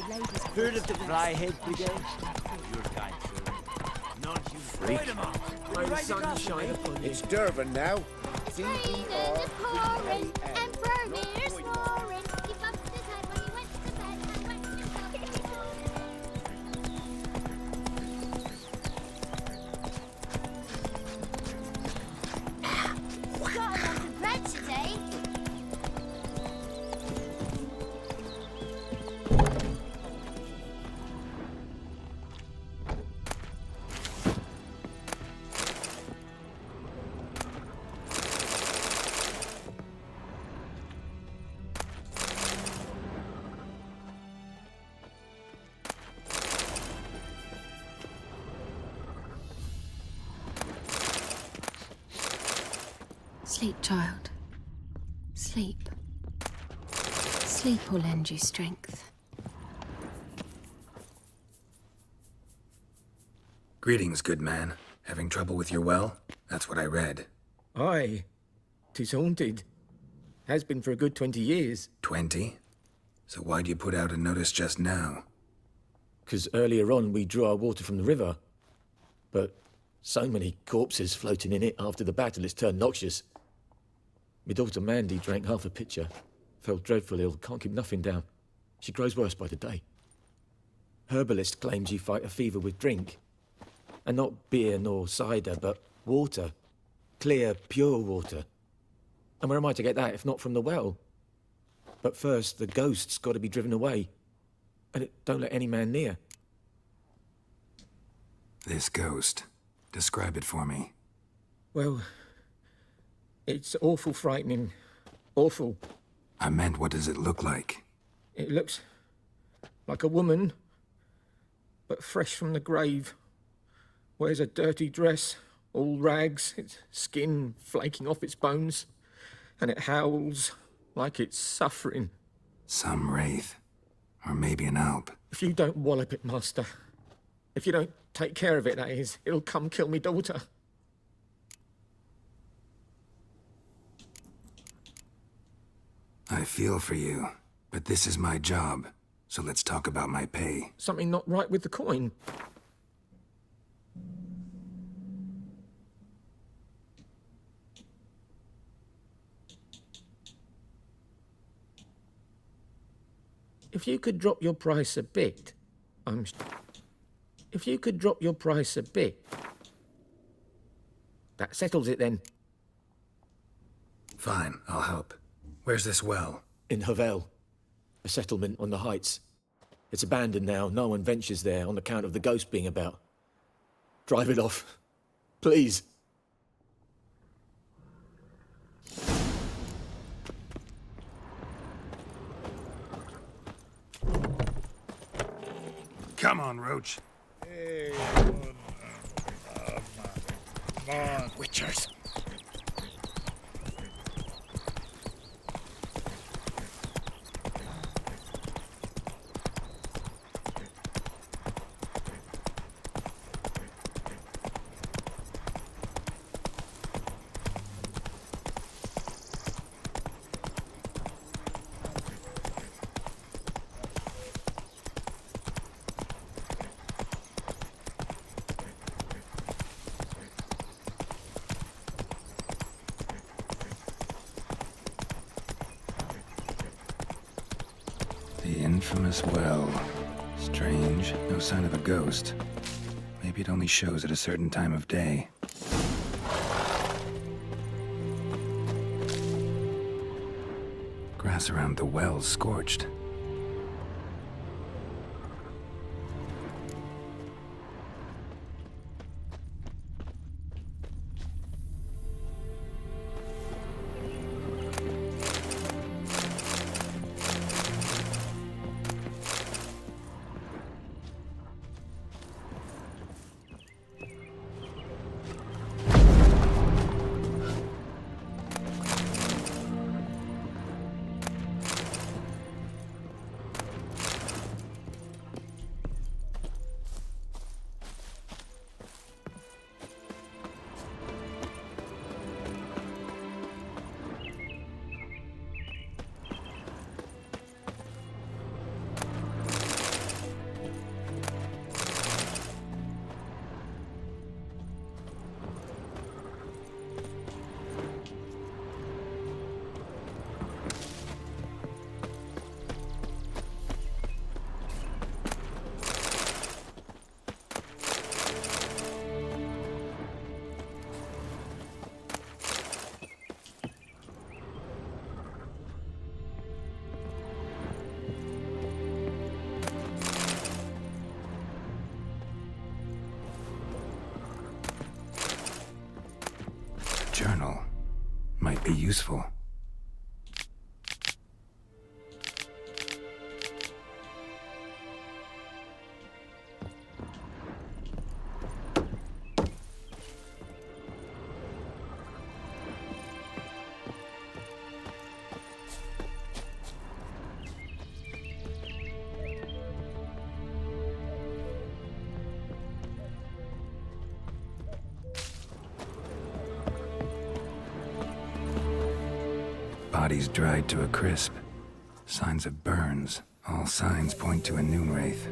Heard of the Flyhead Brigade? You're kind, sir. Freak. May the sun shine upon you. It's Durban now. It's raining and pouring, and Vermeer's snoring. He bumped his head when he went to bed and wet himself in the Got a lot of bread today. Sleep, child. Sleep. Sleep will lend you strength. Greetings, good man. Having trouble with your well? That's what I read. Aye. 'Tis haunted. Has been for a good 20 years. 20? So why'd you put out a notice just now? 'Cause earlier on we drew our water from the river. But so many corpses floating in it after the battle, it's turned noxious. My daughter Mandy drank half a pitcher. Fell dreadful ill, can't keep nothing down. She grows worse by the day. Herbalist claims you fight a fever with drink. And not beer nor cider, but water. Clear, pure water. And where am I to get that if not from the well? But first, the ghost's got to be driven away. And it don't let any man near. This ghost. Describe it for me. Well, it's awful frightening. Awful. I meant, what does it look like? It looks like a woman, but fresh from the grave. Wears a dirty dress, all rags, its skin flaking off its bones, and it howls like it's suffering. Some wraith. Or maybe an alp. If you don't wallop it, master, if you don't take care of it, that is, it'll come kill me daughter. I feel for you, but this is my job, so let's talk about my pay. Something not right with the coin. If you could drop your price a bit, If you could drop your price a bit, that settles it then. Fine, I'll help. Where's this well? In Havel, a settlement on the heights. It's abandoned now. No one ventures there on account of the ghost being about. Drive it off, please. Come on, Roach. Hey, come on. Witchers. The infamous well. Strange. No sign of a ghost. Maybe it only shows at a certain time of day. Grass around the well's scorched. be useful. Bodies dried to a crisp. Signs of burns. All signs point to a noon wraith.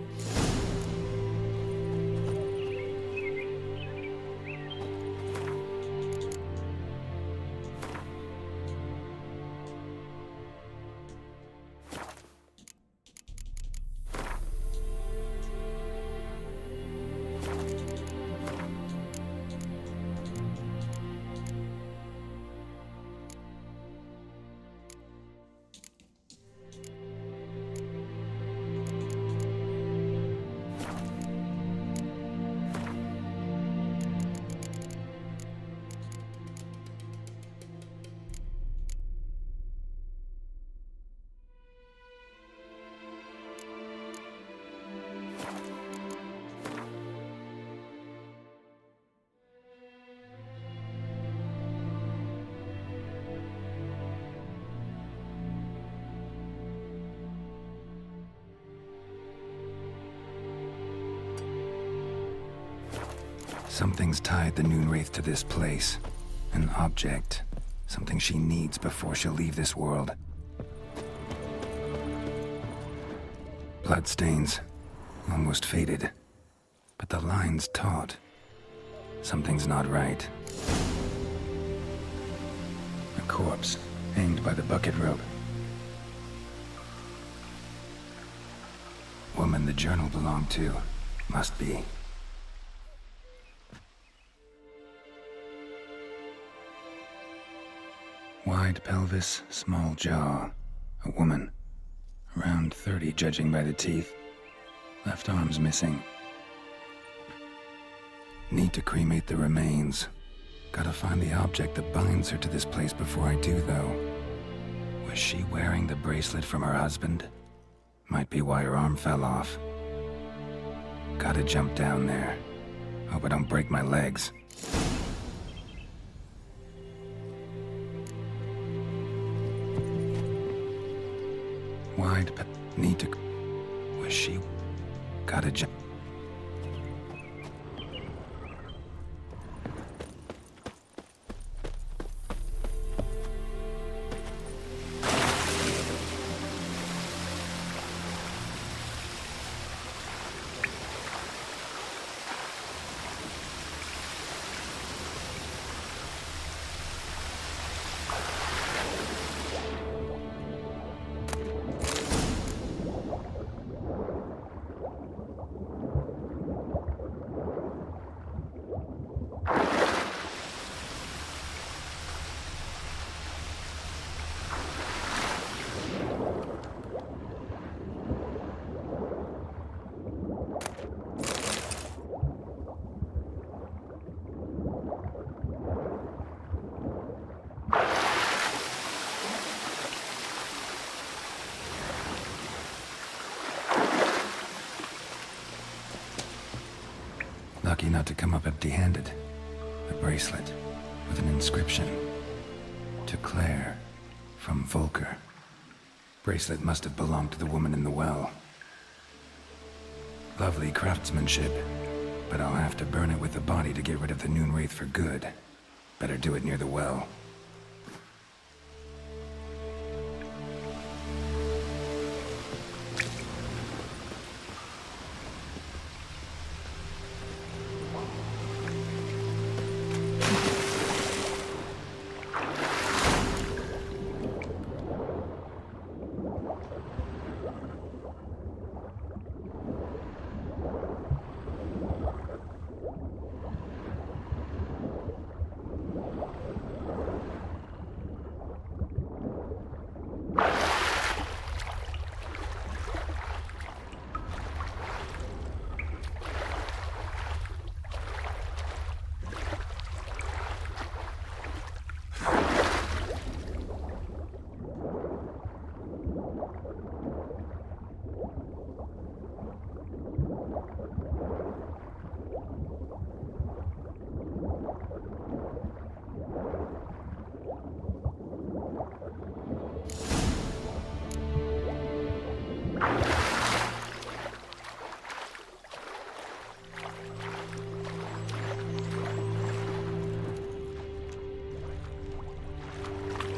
Something's tied the noon wraith to this place. An object. Something she needs before she'll leave this world. Bloodstains. Almost faded. But the line's taut. Something's not right. A corpse, hanged by the bucket rope. Woman the journal belonged to. Must be. Wide pelvis, small jaw. A woman. Around 30, judging by the teeth. Left arm's missing. Need to cremate the remains. Gotta find the object that binds her to this place before I do, though. Was she wearing the bracelet from her husband? Might be why her arm fell off. Gotta jump down there. Hope I don't break my legs. Need to... Was she... Gotta jump... Lucky not to come up empty-handed. A bracelet with an inscription. To Claire, from Volker. Bracelet must have belonged to the woman in the well. Lovely craftsmanship, but I'll have to burn it with the body to get rid of the noon wraith for good. Better do it near the well.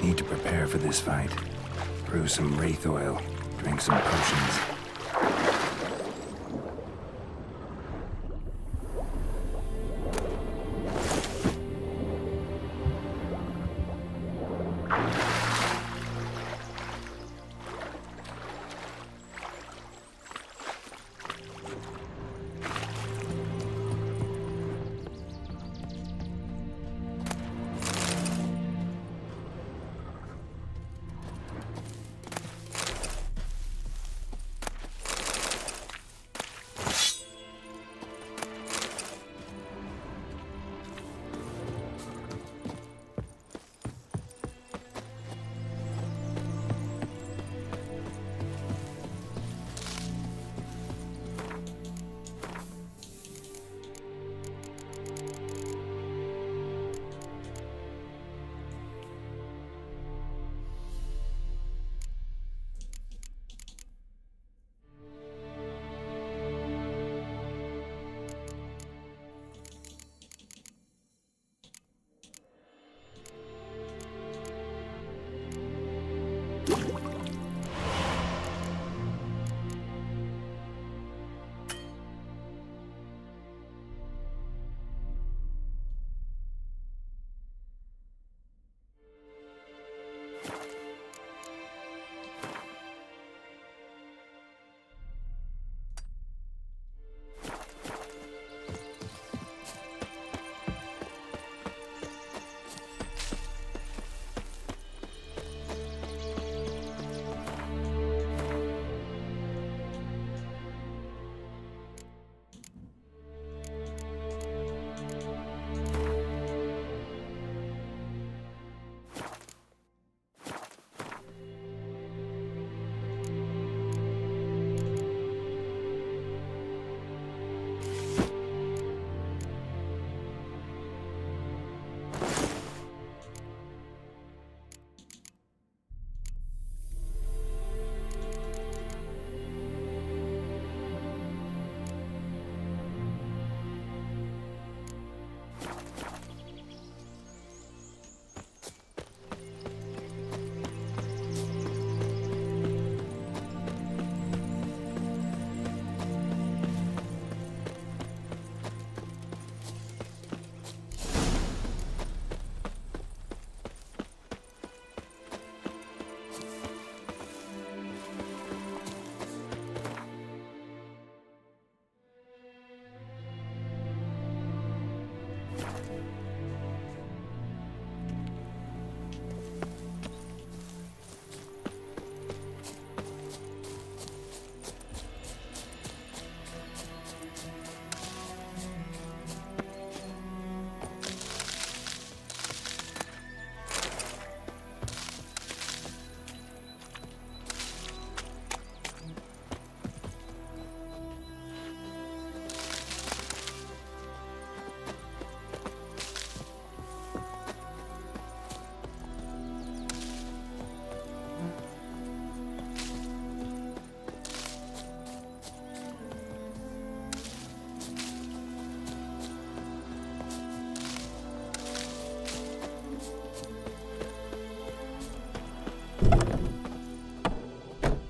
need to prepare for this fight. Brew some wraith oil, drink some potions.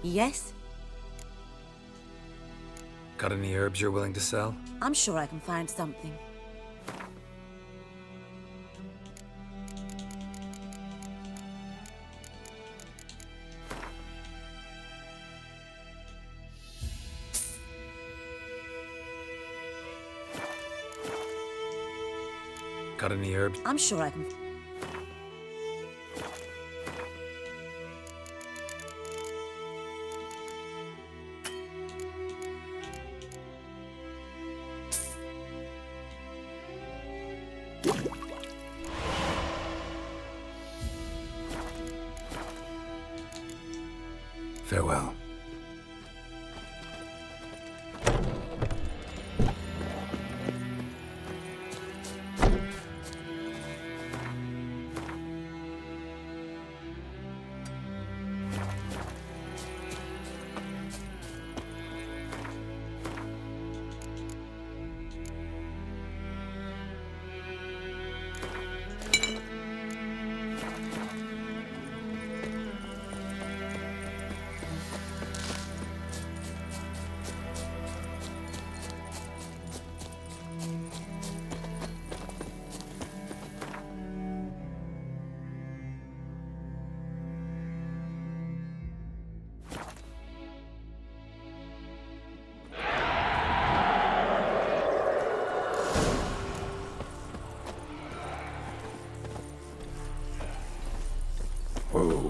Yes? Got any herbs you're willing to sell? I'm sure I can find something. Got any herbs? I'm sure I can... Farewell.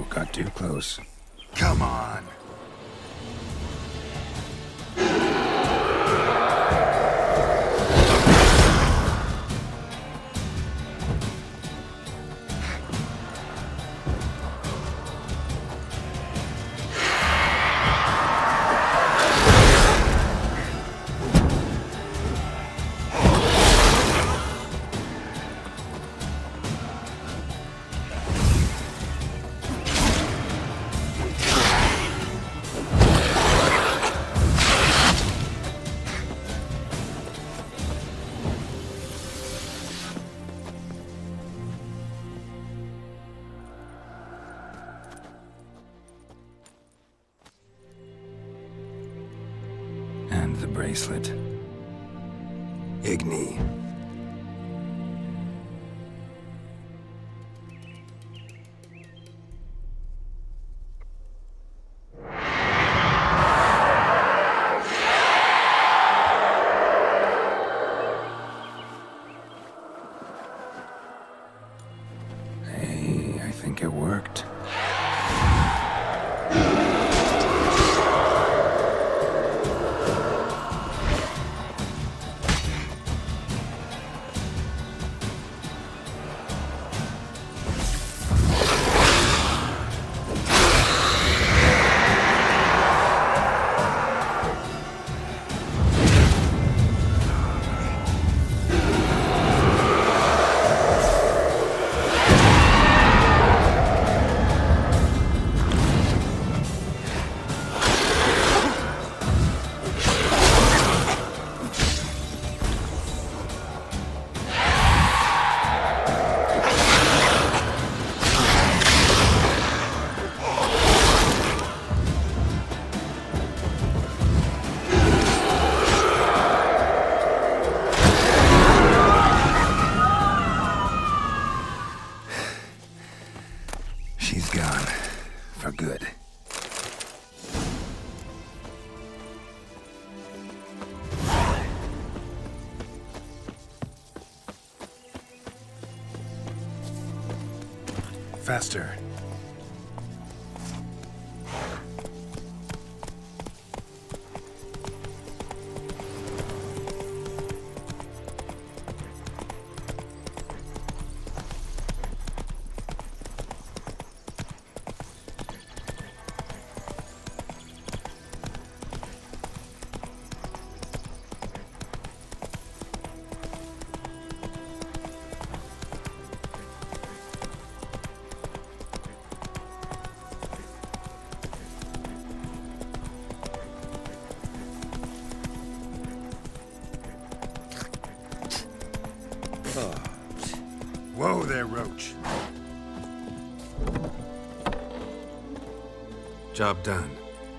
got too close. Come on! And the bracelet. Igni. Hey, I think it worked. She's gone. For good. Faster. Whoa there, Roach. Job done.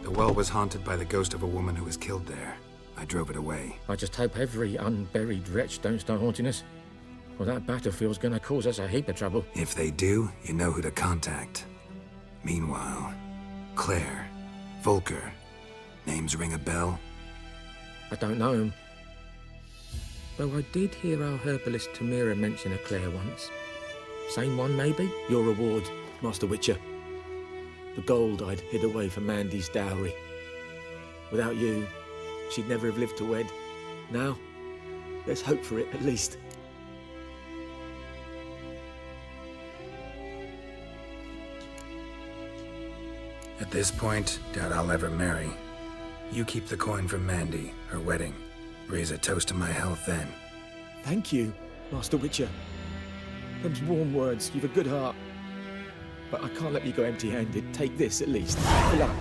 The well was haunted by the ghost of a woman who was killed there. I drove it away. I just hope every unburied wretch don't start haunting us. Well, that battlefield's gonna cause us a heap of trouble. If they do, you know who to contact. Meanwhile, Claire, Volker, names ring a bell? I don't know him. Though I did hear our herbalist Tamira mention a Claire once. Same one, maybe? Your reward, Master Witcher. The gold I'd hid away for Mandy's dowry. Without you, she'd never have lived to wed. Now, let's hope for it, at least. At this point, doubt I'll ever marry. You keep the coin from Mandy, her wedding. Raise a toast to my health then. Thank you, Master Witcher. Them's warm words, you've a good heart. But I can't let you go empty-handed. Take this, at least. Good luck.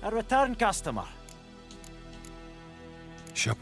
A return customer. Sure.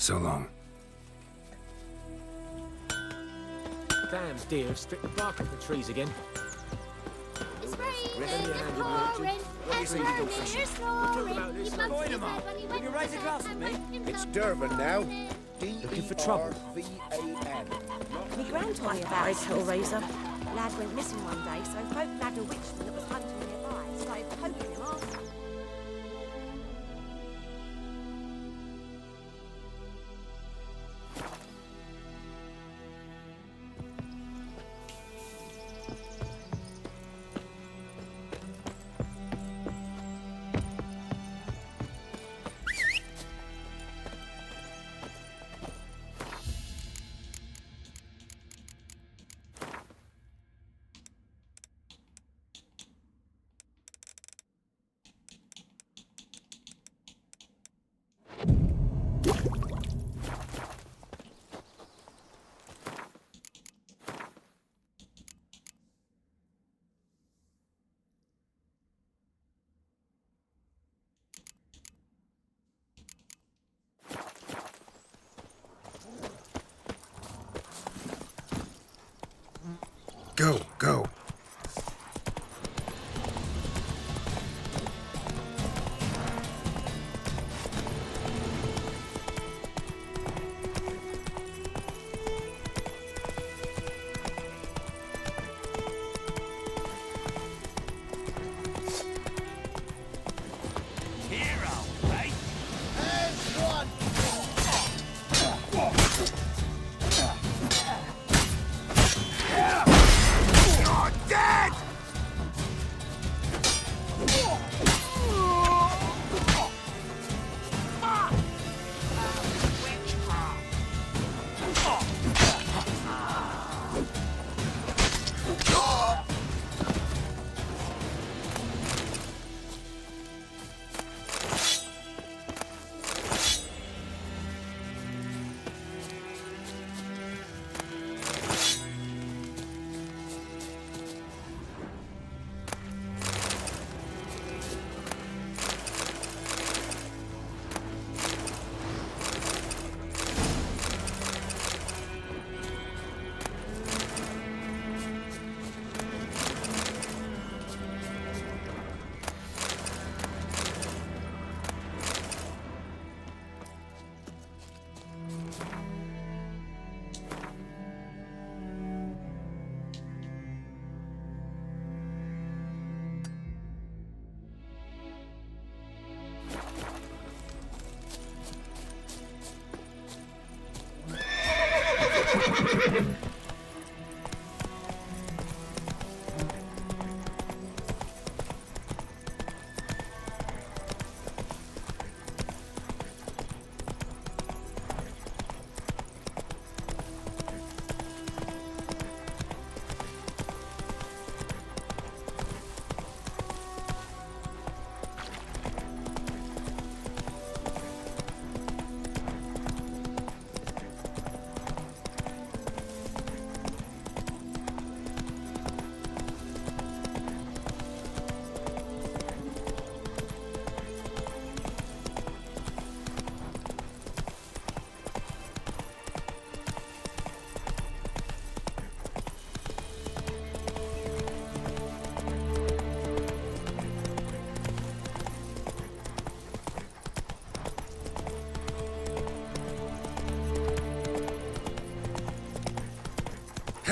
So long. Damn deer have stripped the bark off the trees again. It's raining, pouring, everywhere there's snoring. He bumped his head when he went Will you raise a glass with me? It's Dervan now. Looking for trouble? D-E-R-V-A-N. Me grand told me about his hellraiser. Lad went missing one day, so folk nabbed a witchman that was hunting nearby and started poking him after. Go, go. God!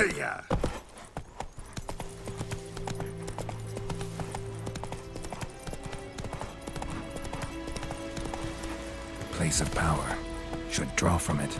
Hiya! Place of power. Should draw from it.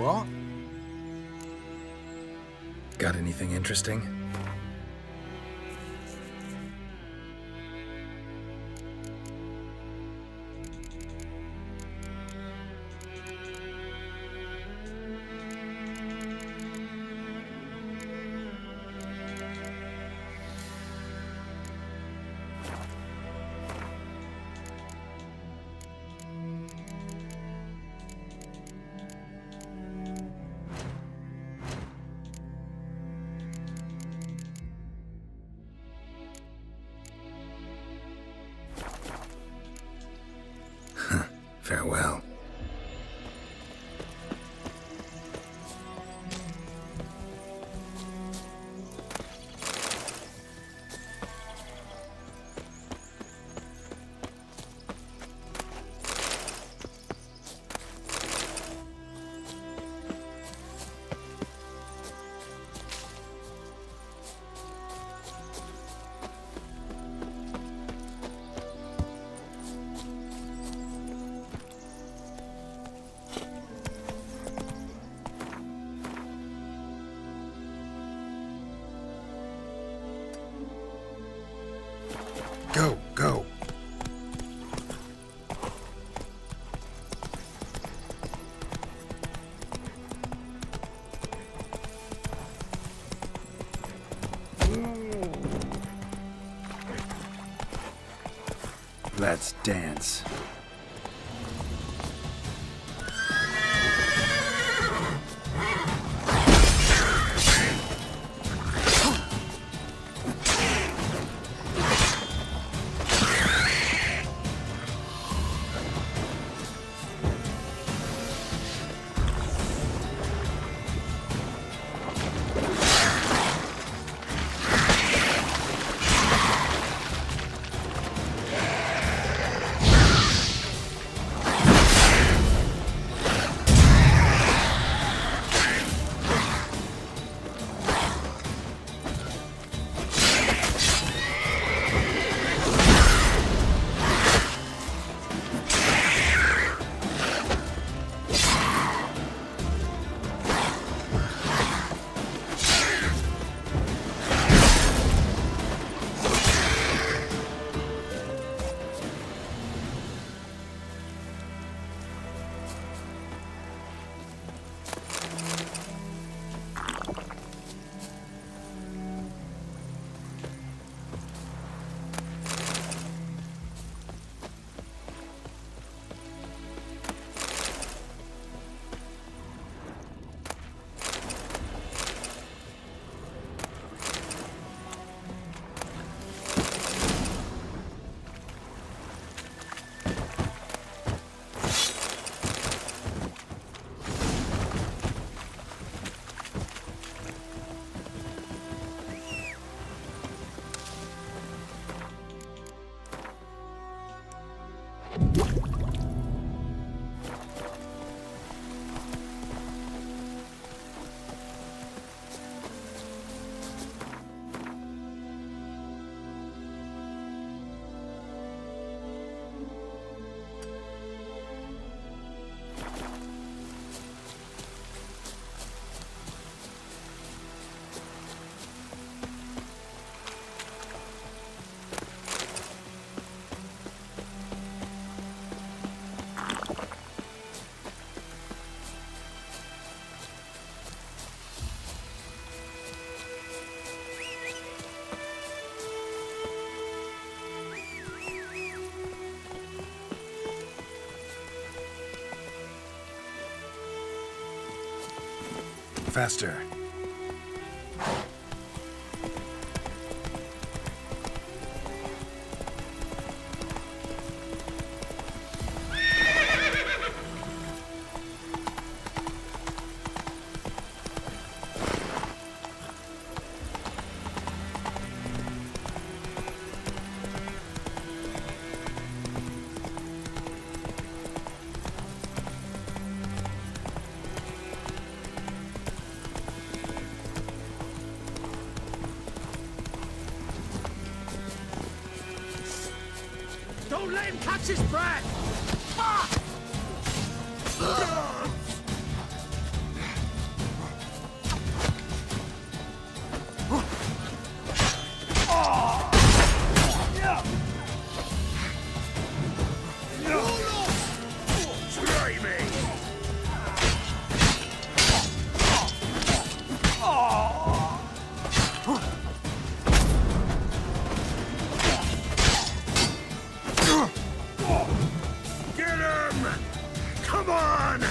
What? Got anything interesting? Farewell. Go, go. Let's dance. Faster. Don't let him catch his breath! Fuck! Try me! Get him! Come on!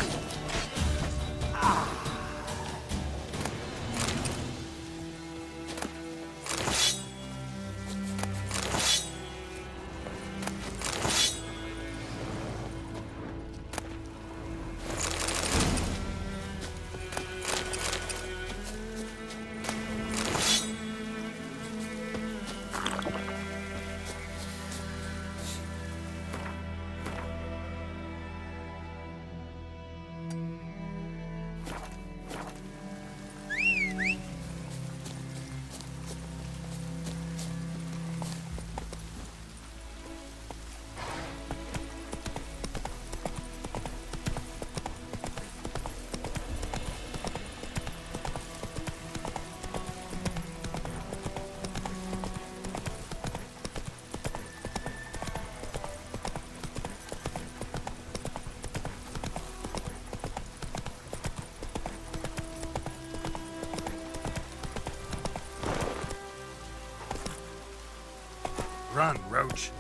Run, Roach.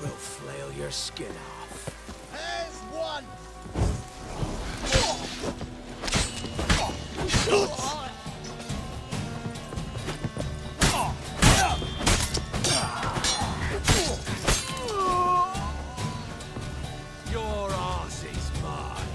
We'll flail your skin off. There's one! Your ass is mine.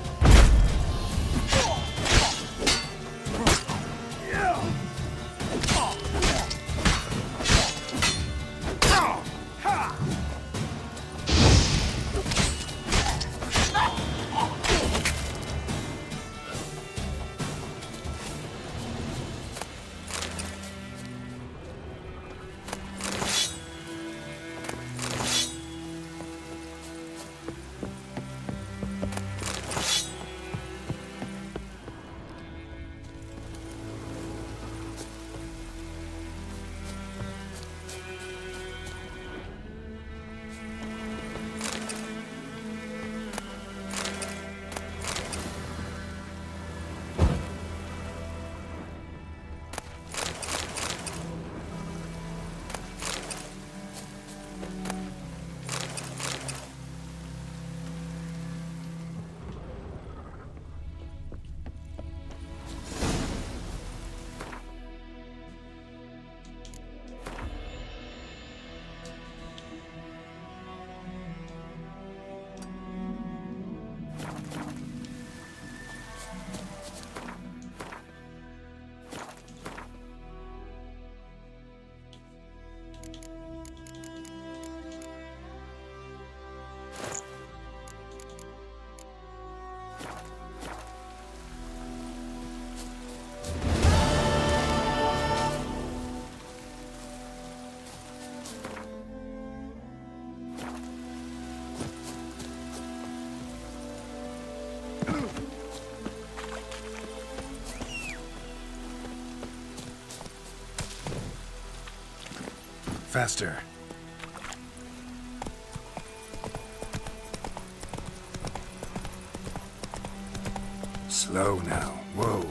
Faster. Slow now. Whoa.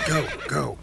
Go, go.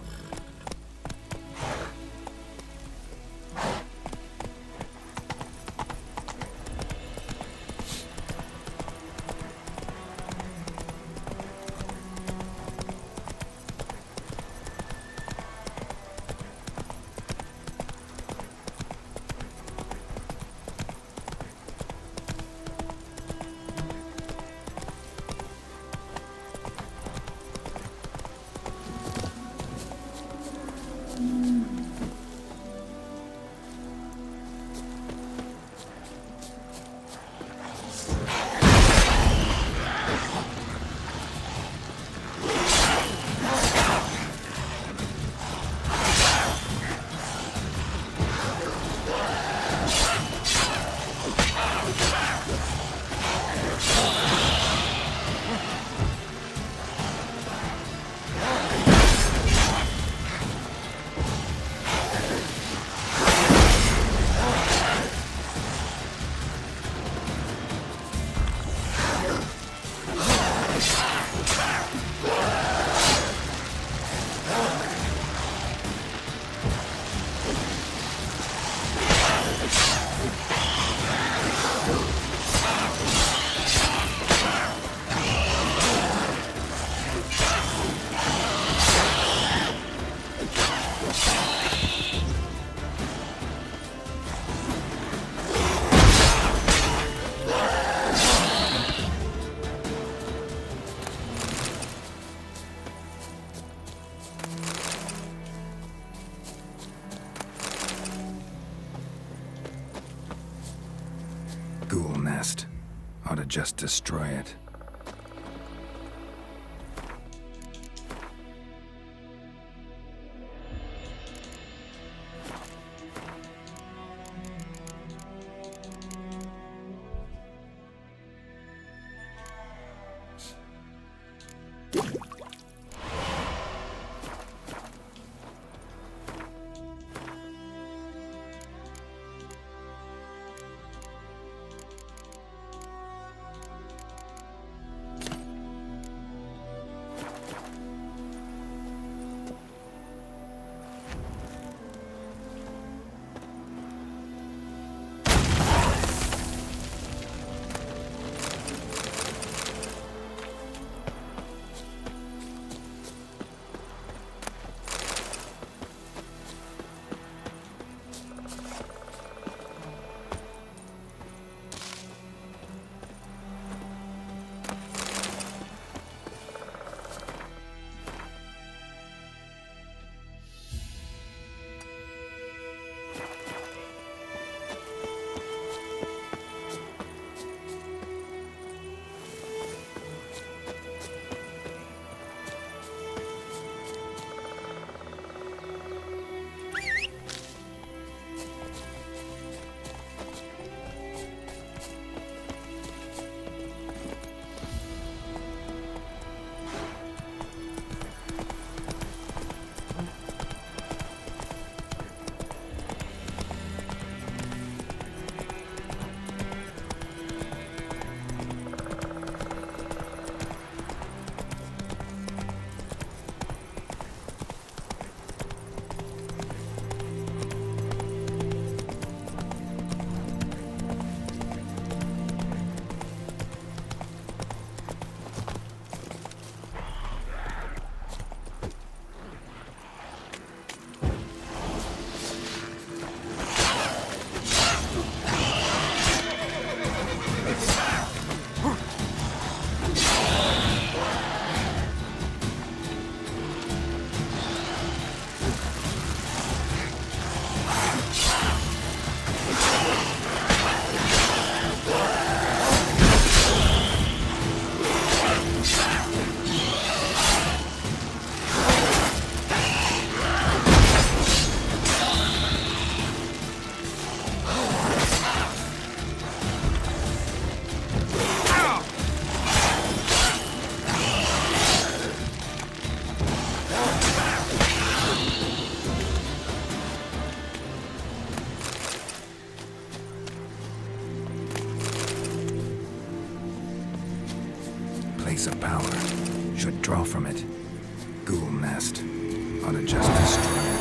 Ghoul nest. Ought to just destroy it. piece of power. Should draw from it. Ghoul nest. Ought to just destroy it.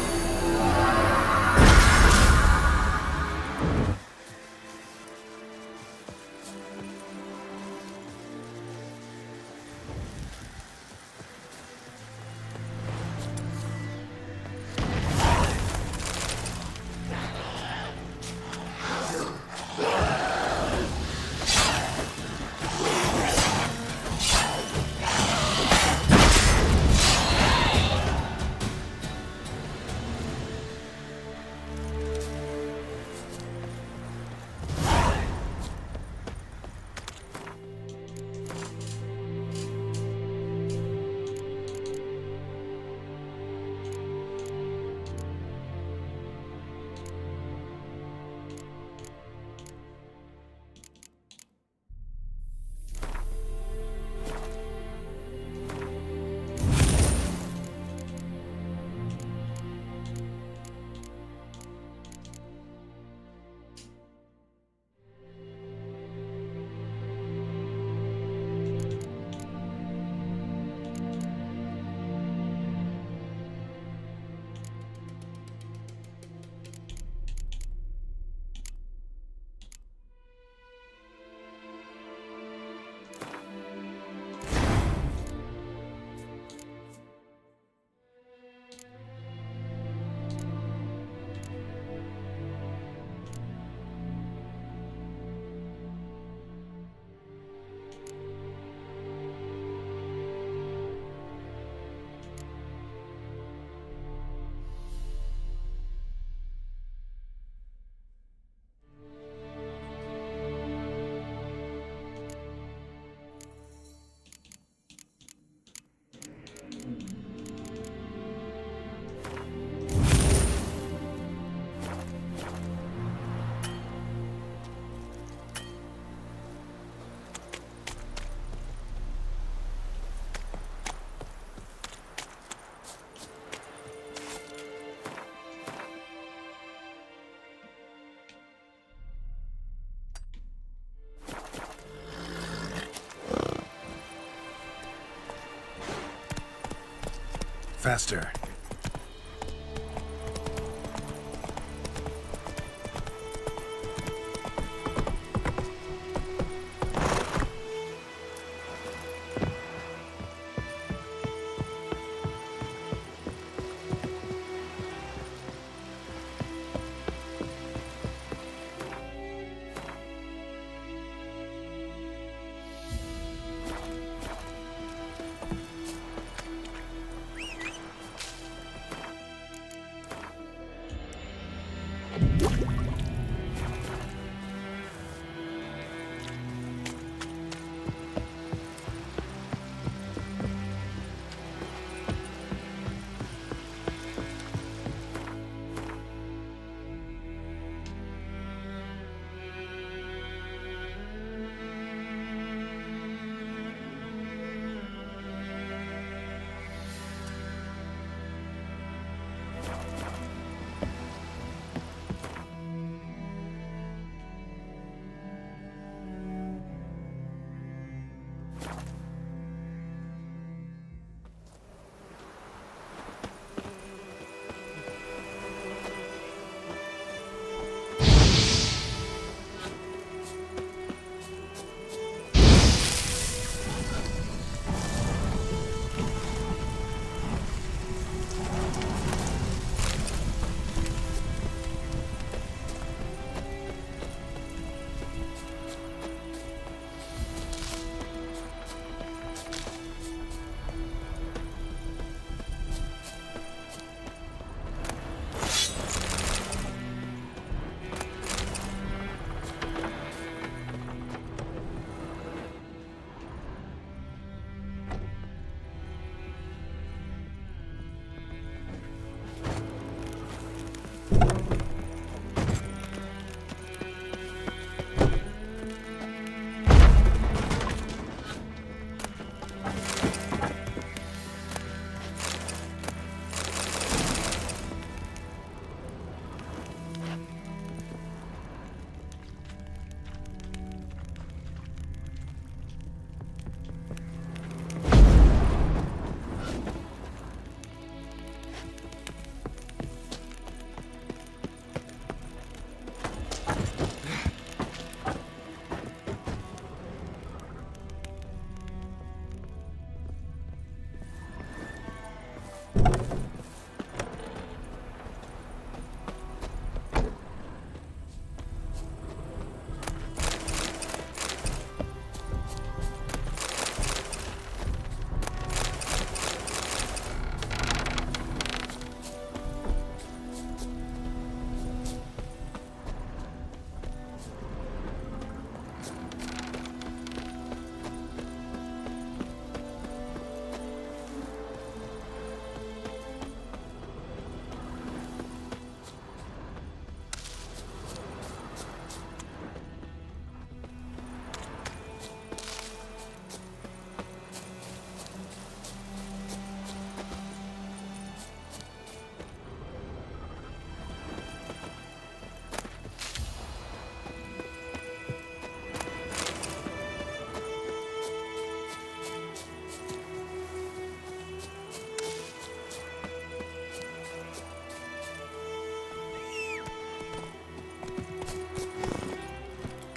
Faster.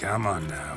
Come on now.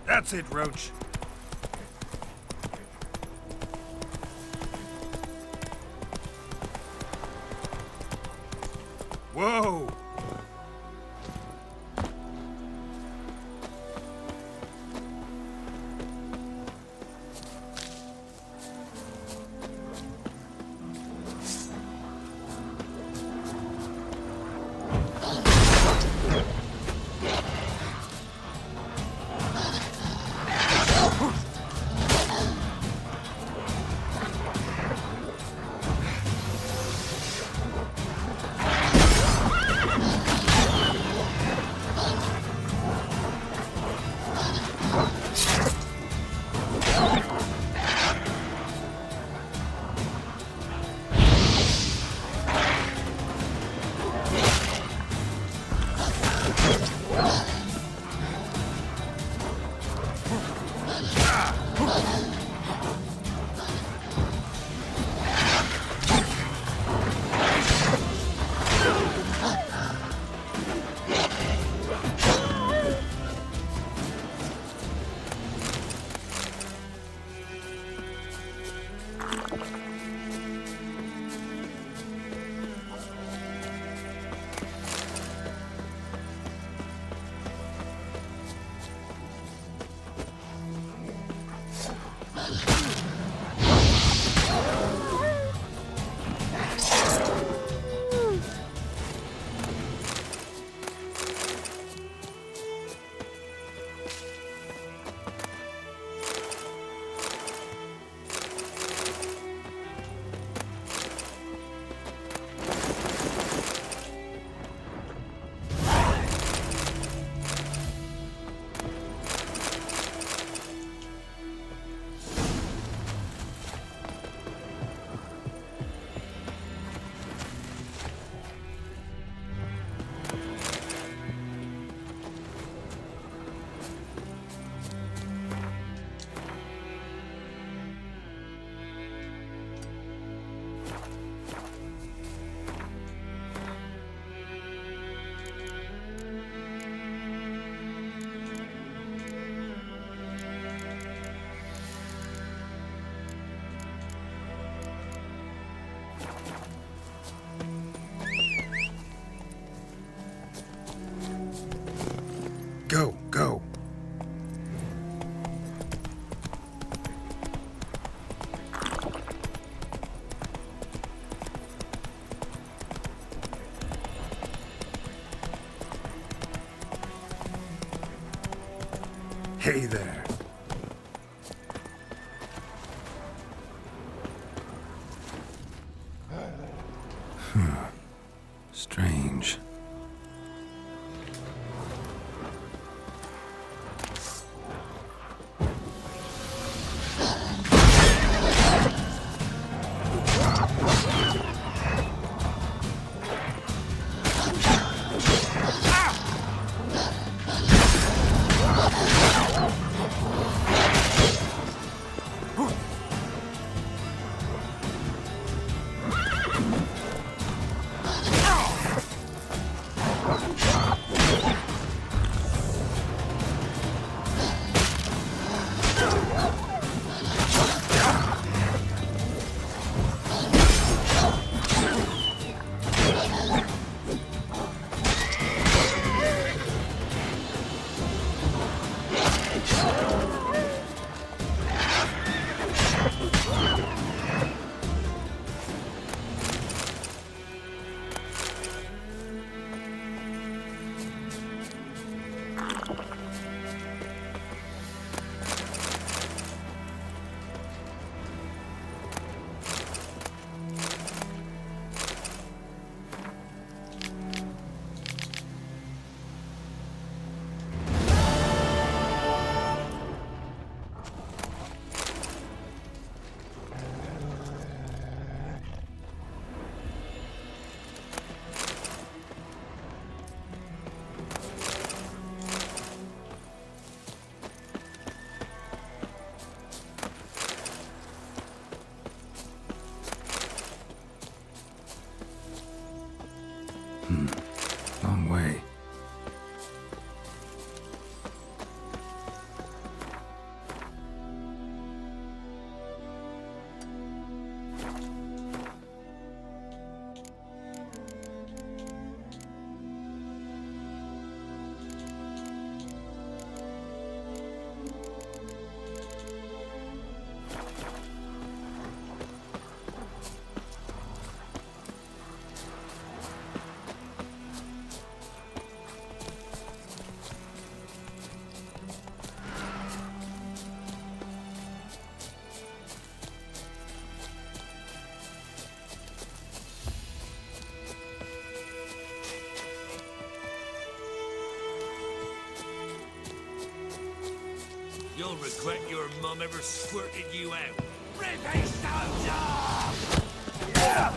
That's it, Roach. Whoa! Go, go. Hey there. Strange. You'll regret your mum ever squirted you out. Rip his stones off! Yeah!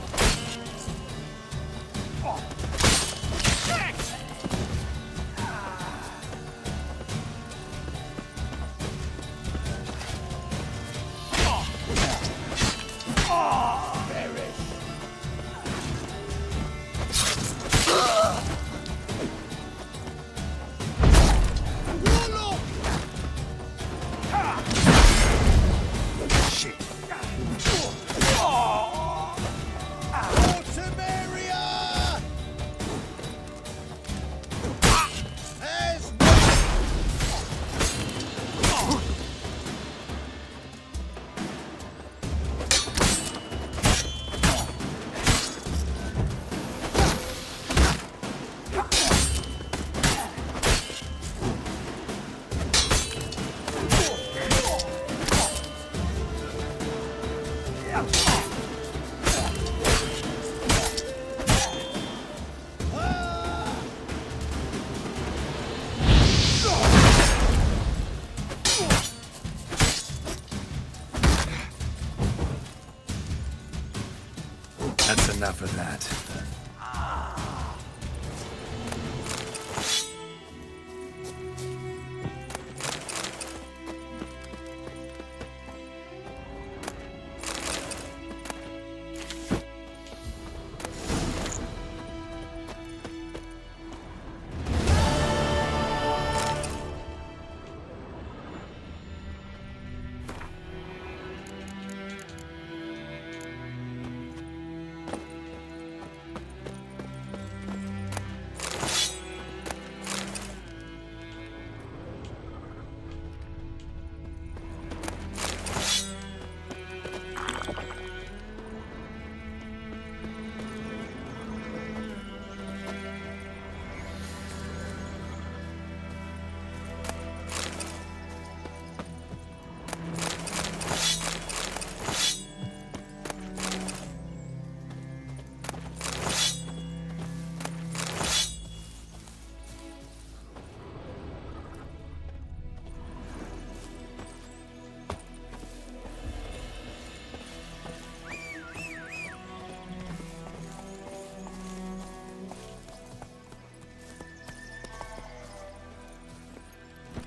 That's enough of that.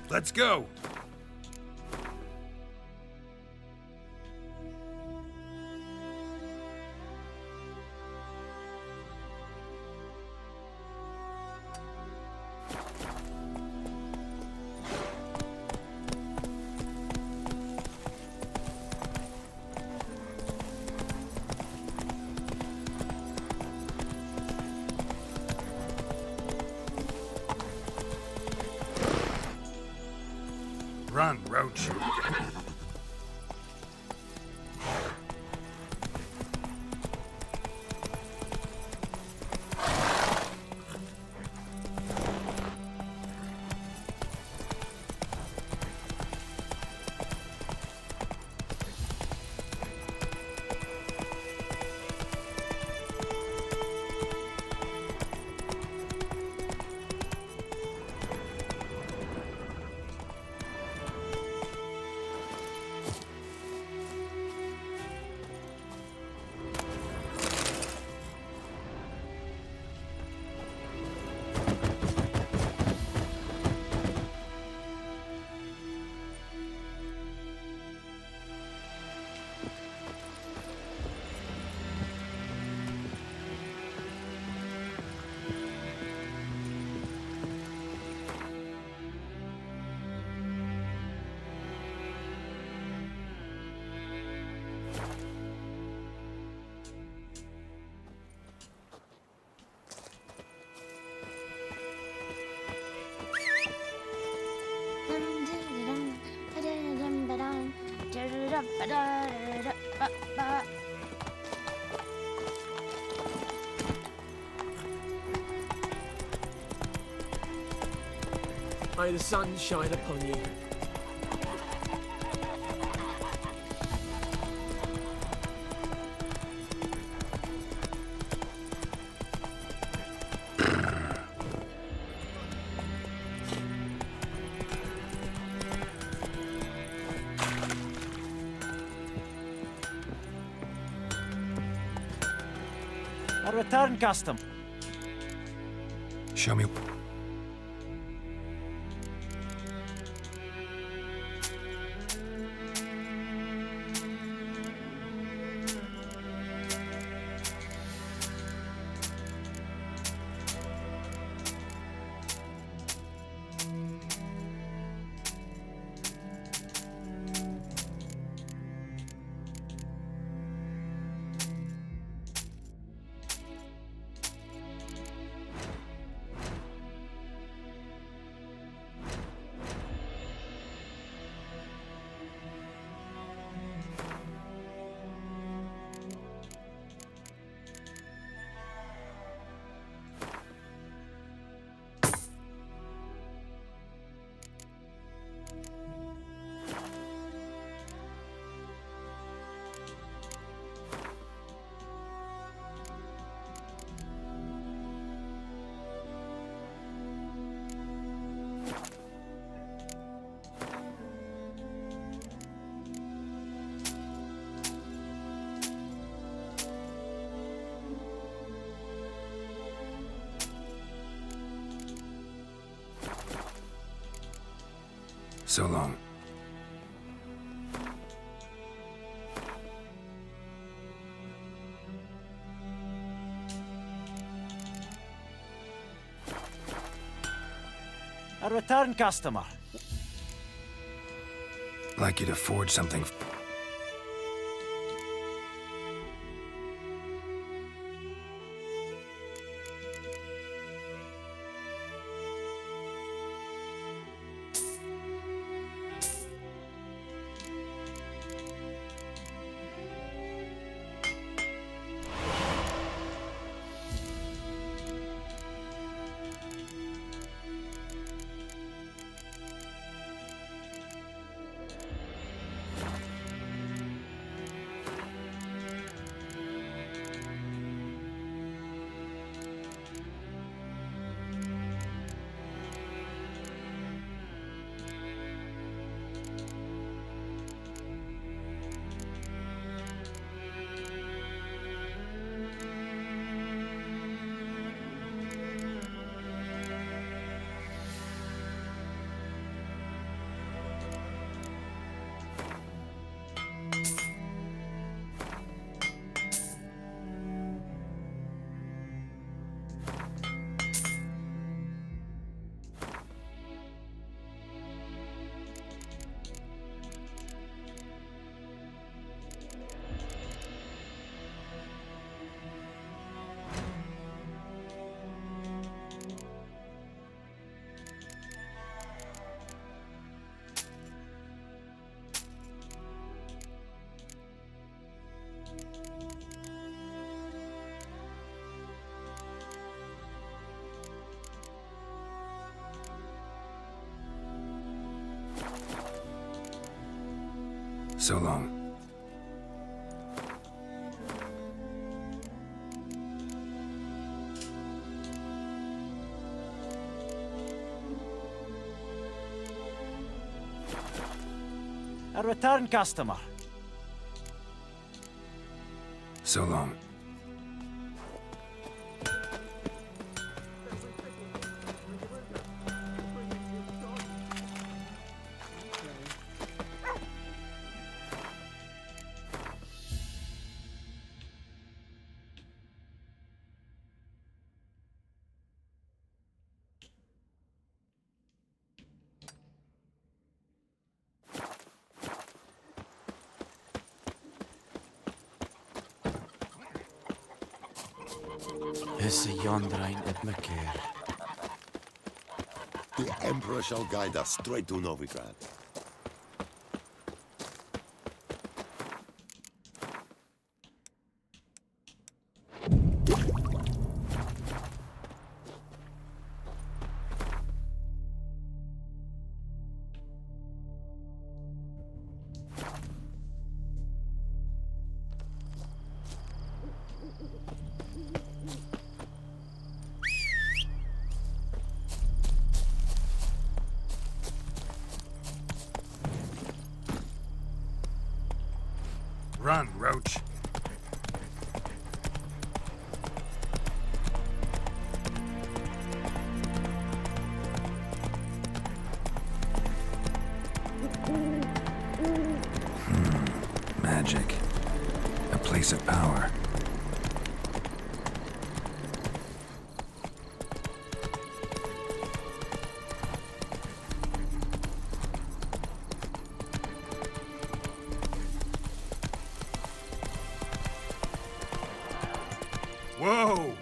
Let's go! Run, Roach. May the sun shine upon you. return custom. Show me. So long. A return customer. Like you to forge something. So long. A return customer. So long. Is a yondrain at Macair. The Emperor shall guide us straight to Novigrad. Run, Roach. magic. A place of power. Whoa!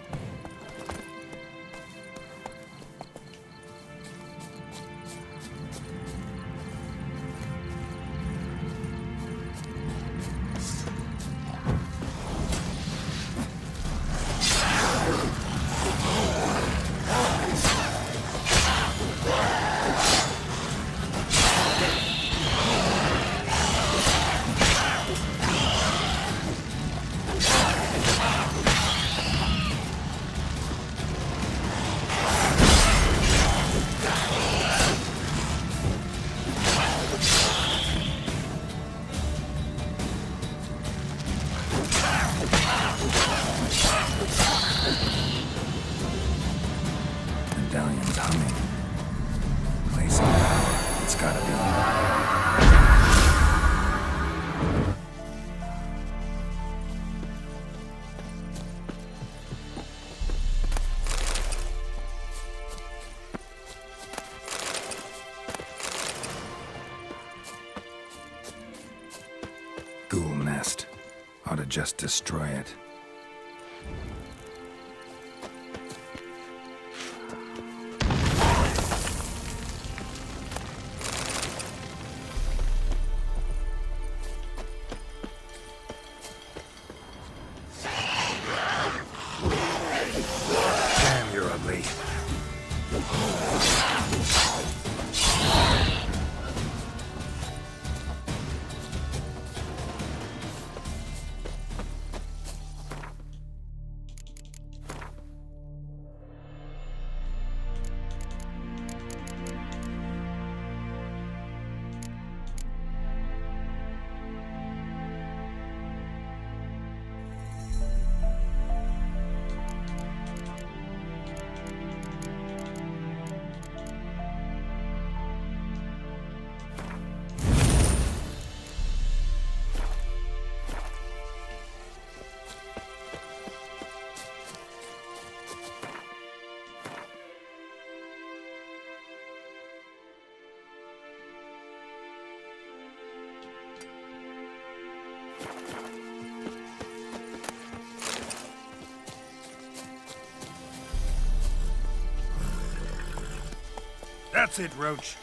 Medallion's humming. Place of power. It's gotta be on. Ghoul nest. Ought to just destroy it. Damn, you're ugly. That's it, Roach.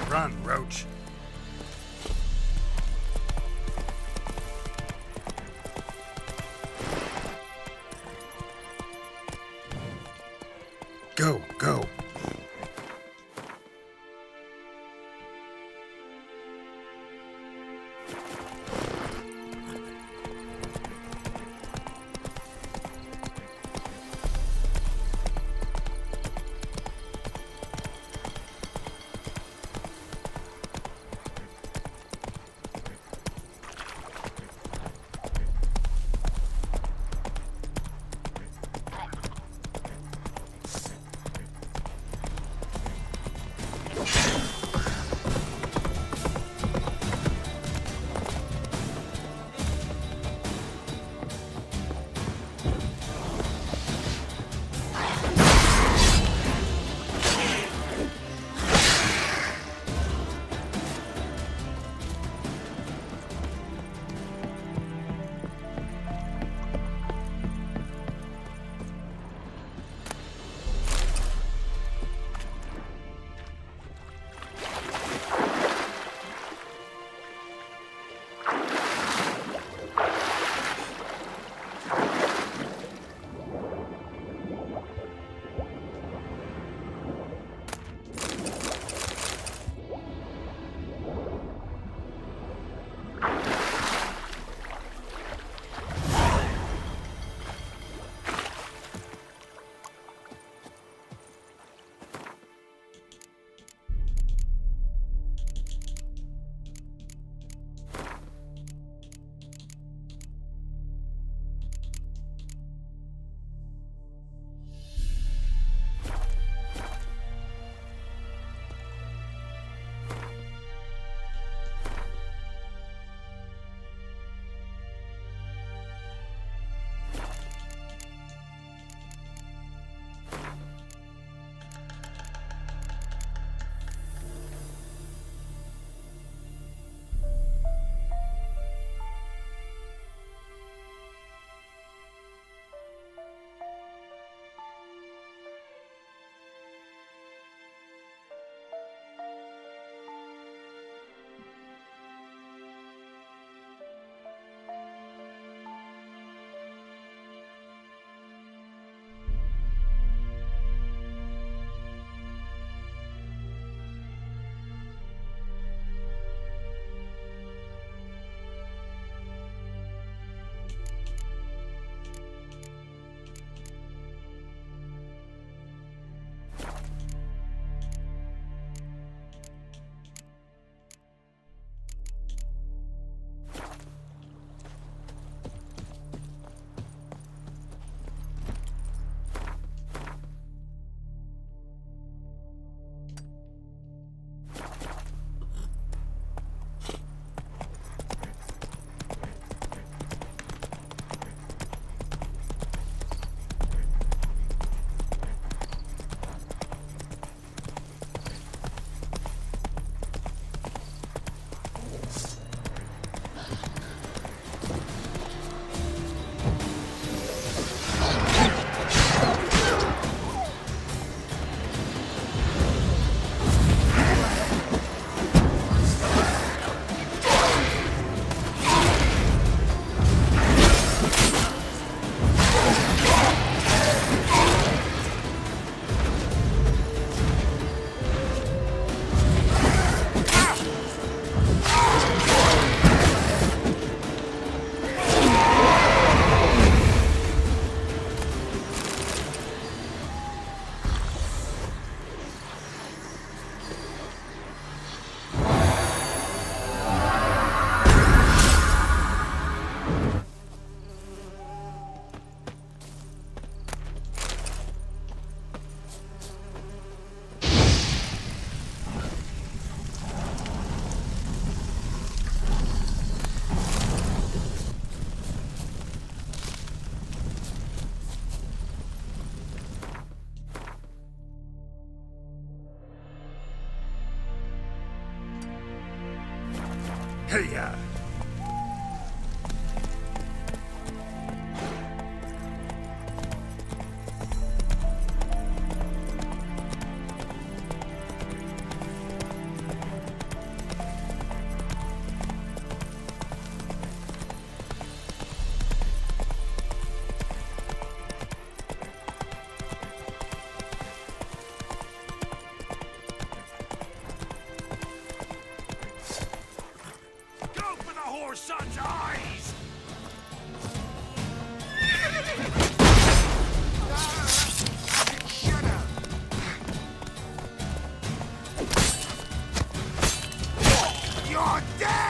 Run, Roach. Go, go. Hiya! Son's eyes! You're dead!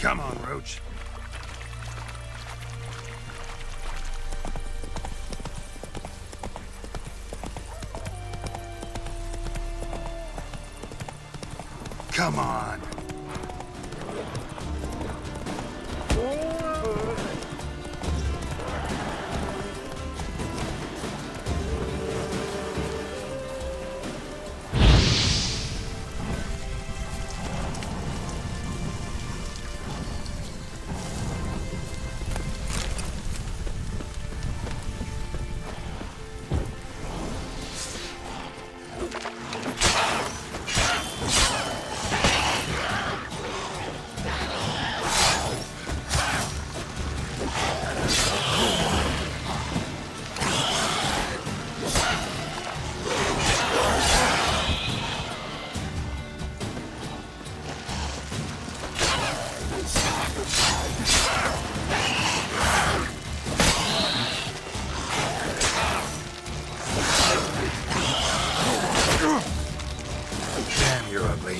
Come on, Roach. Come on. Damn, you're ugly.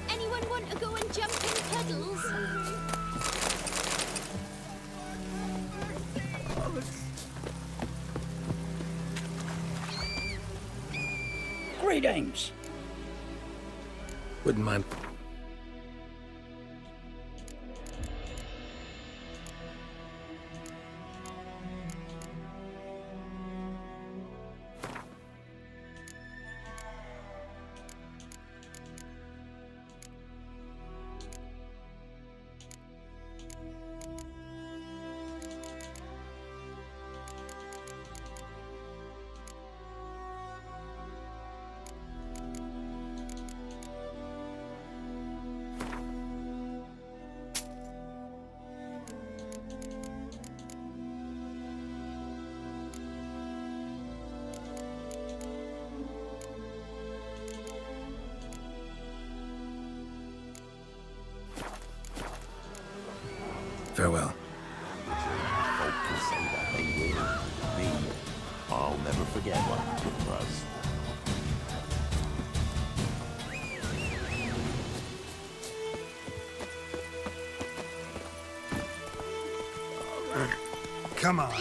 Anyone want to go and jump in puddles? Greetings. Wouldn't mind. Farewell. Folk say that they will. Me, I'll never forget what happened to us. Come on.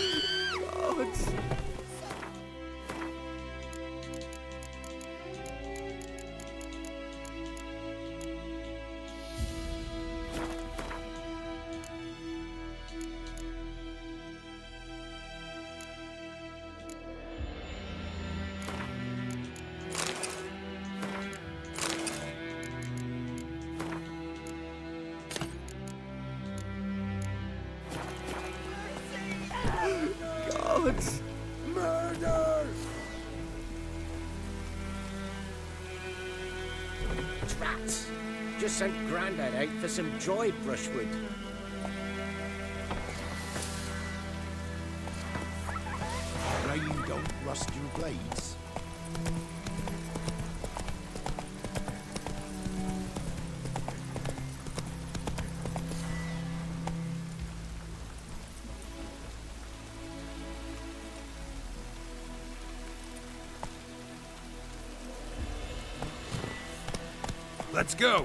Gods! Murder! Rats! Just sent Grandad out for some dry brushwood. Pray you don't rust your blades. Let's go.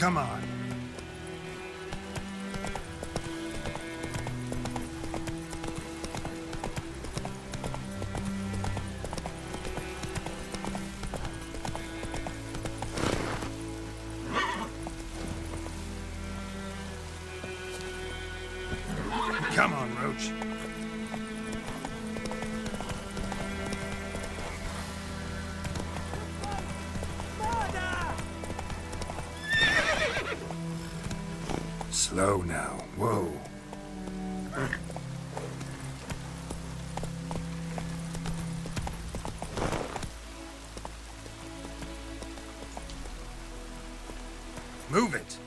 Come on. Come on, Roach. Slow now. Whoa. Move it.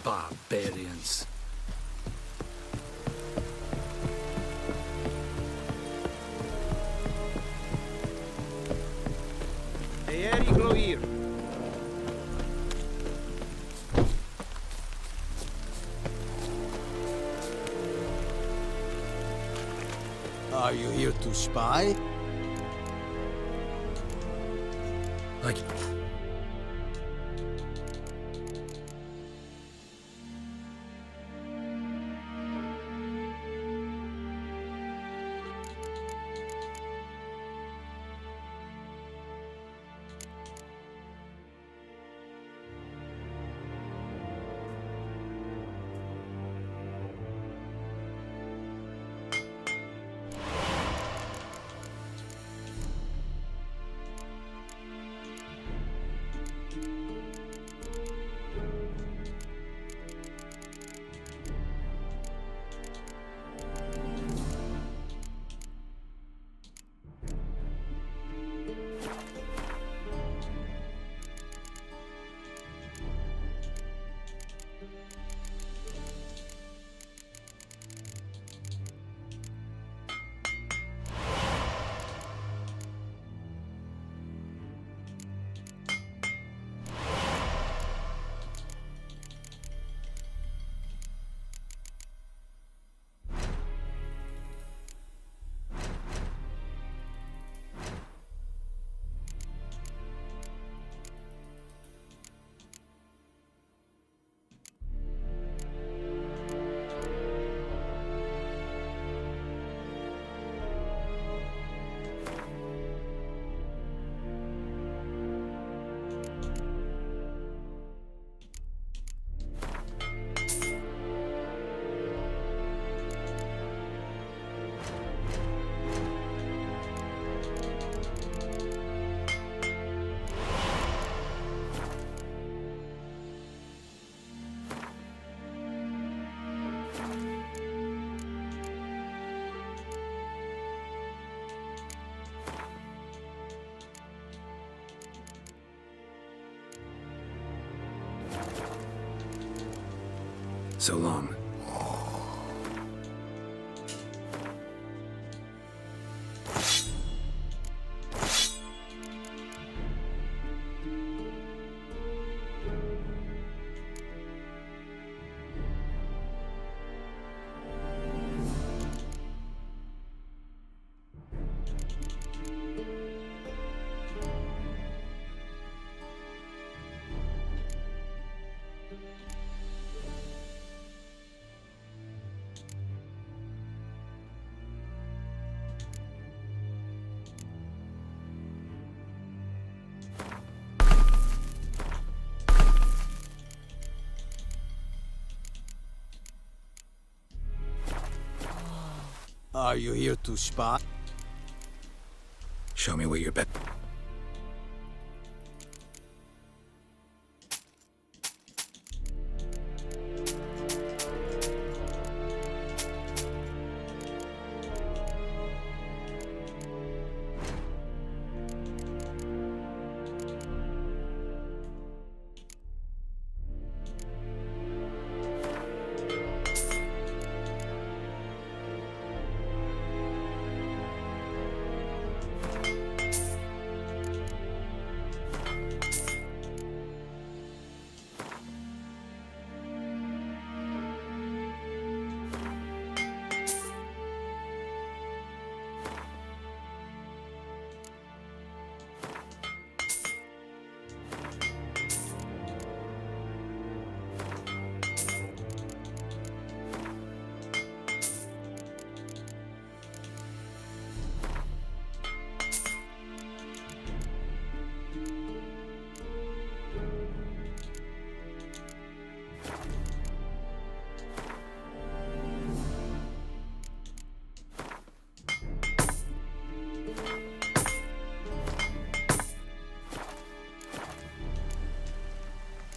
Barbarians. Ericlo here. Are you here to spy? So long. Are you here to spy? Show me what you're bet.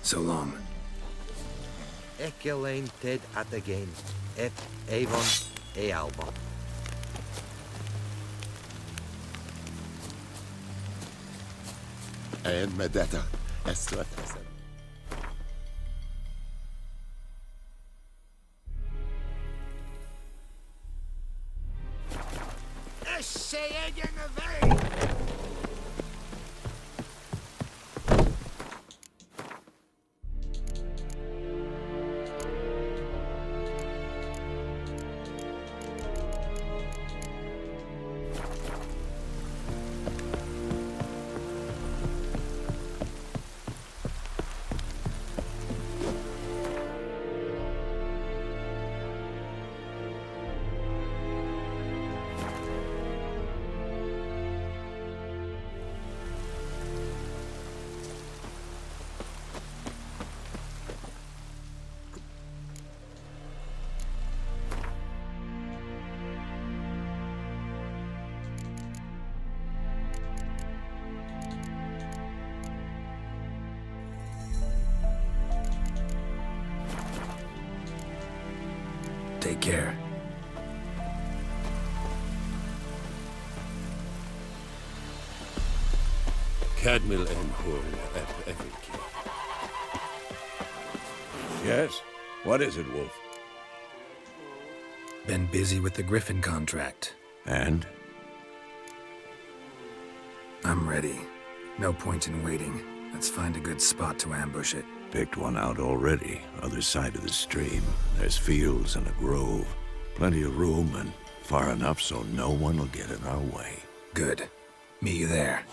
So long. Ecelain Ted at again. Et Avon e Alba. And Medetta. Esther. Take care. Cadmil en Hul ep Eviki. Yes? What is it, Wolf? Been busy with the Griffin contract. And? I'm ready. No point in waiting. Let's find a good spot to ambush it. Picked one out already, other side of the stream. There's fields and a grove. Plenty of room and far enough so no one will get in our way. Good. Meet you there.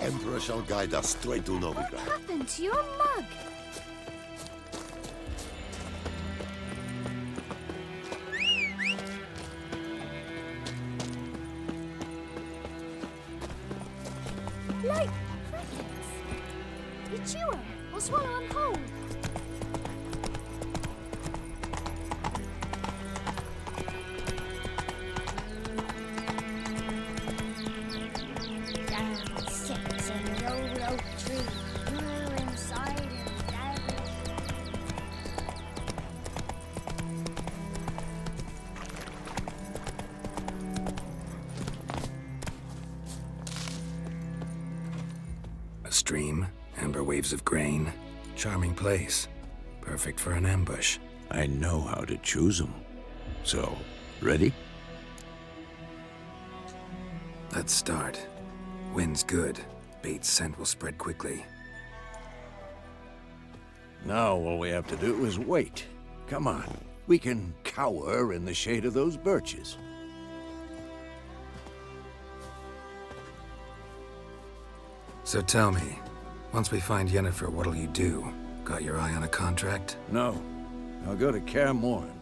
Emperor shall guide us straight to Novigrad. What happened to your mug? Like crickets. You chew 'em or swallow 'em whole. Down sits in the old oak tree, grew inside him devilish. A stream, amber waves of grain. Charming place. Perfect for an ambush. I know how to choose them. So, ready? Let's start. Wind's good. Bait's scent will spread quickly. Now all we have to do is wait. Come on. We can cower in the shade of those birches. So tell me, once we find Yennefer, what'll you do? Got your eye on a contract? No. I'll go to Kaer Morhen.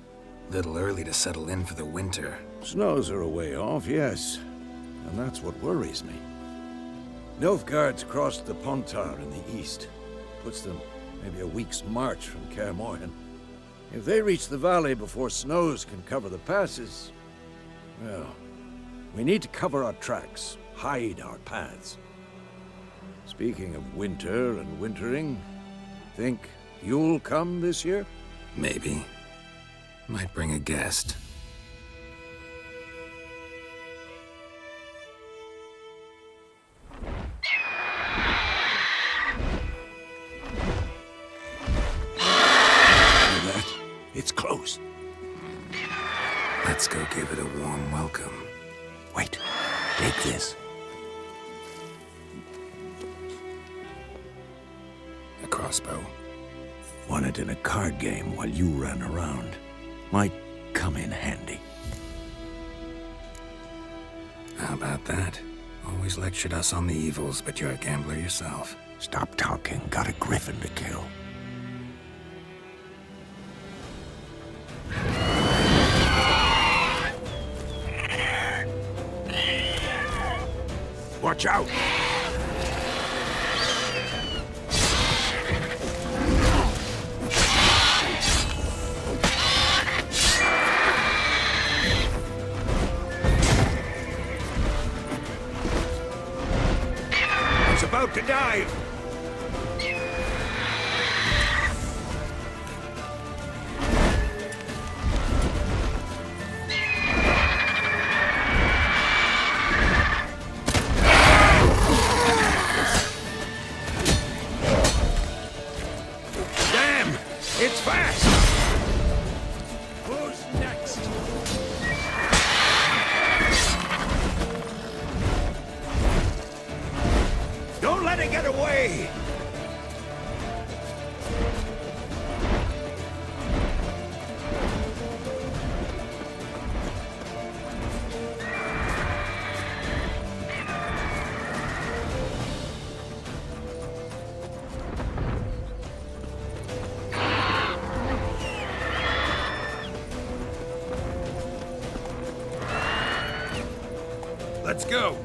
Little early to settle in for the winter. Snows are a way off, yes. And that's what worries me. Nilfgaard's crossed the Pontar in the east. Puts them maybe a week's march from Kaer Morhen. If they reach the valley before snows can cover the passes, well, we need to cover our tracks, hide our paths. Speaking of winter and wintering, think you'll come this year? Maybe. Might bring a guest. It's close. Let's go give it a warm welcome. Wait, take this. A crossbow. Won it in a card game while you ran around. Might come in handy. How about that? Always lectured us on the evils, but you're a gambler yourself. Stop talking. Got a griffin to kill. Watch out! It's about to dive! It's fast! Who's next? Don't let it get away! Let's go!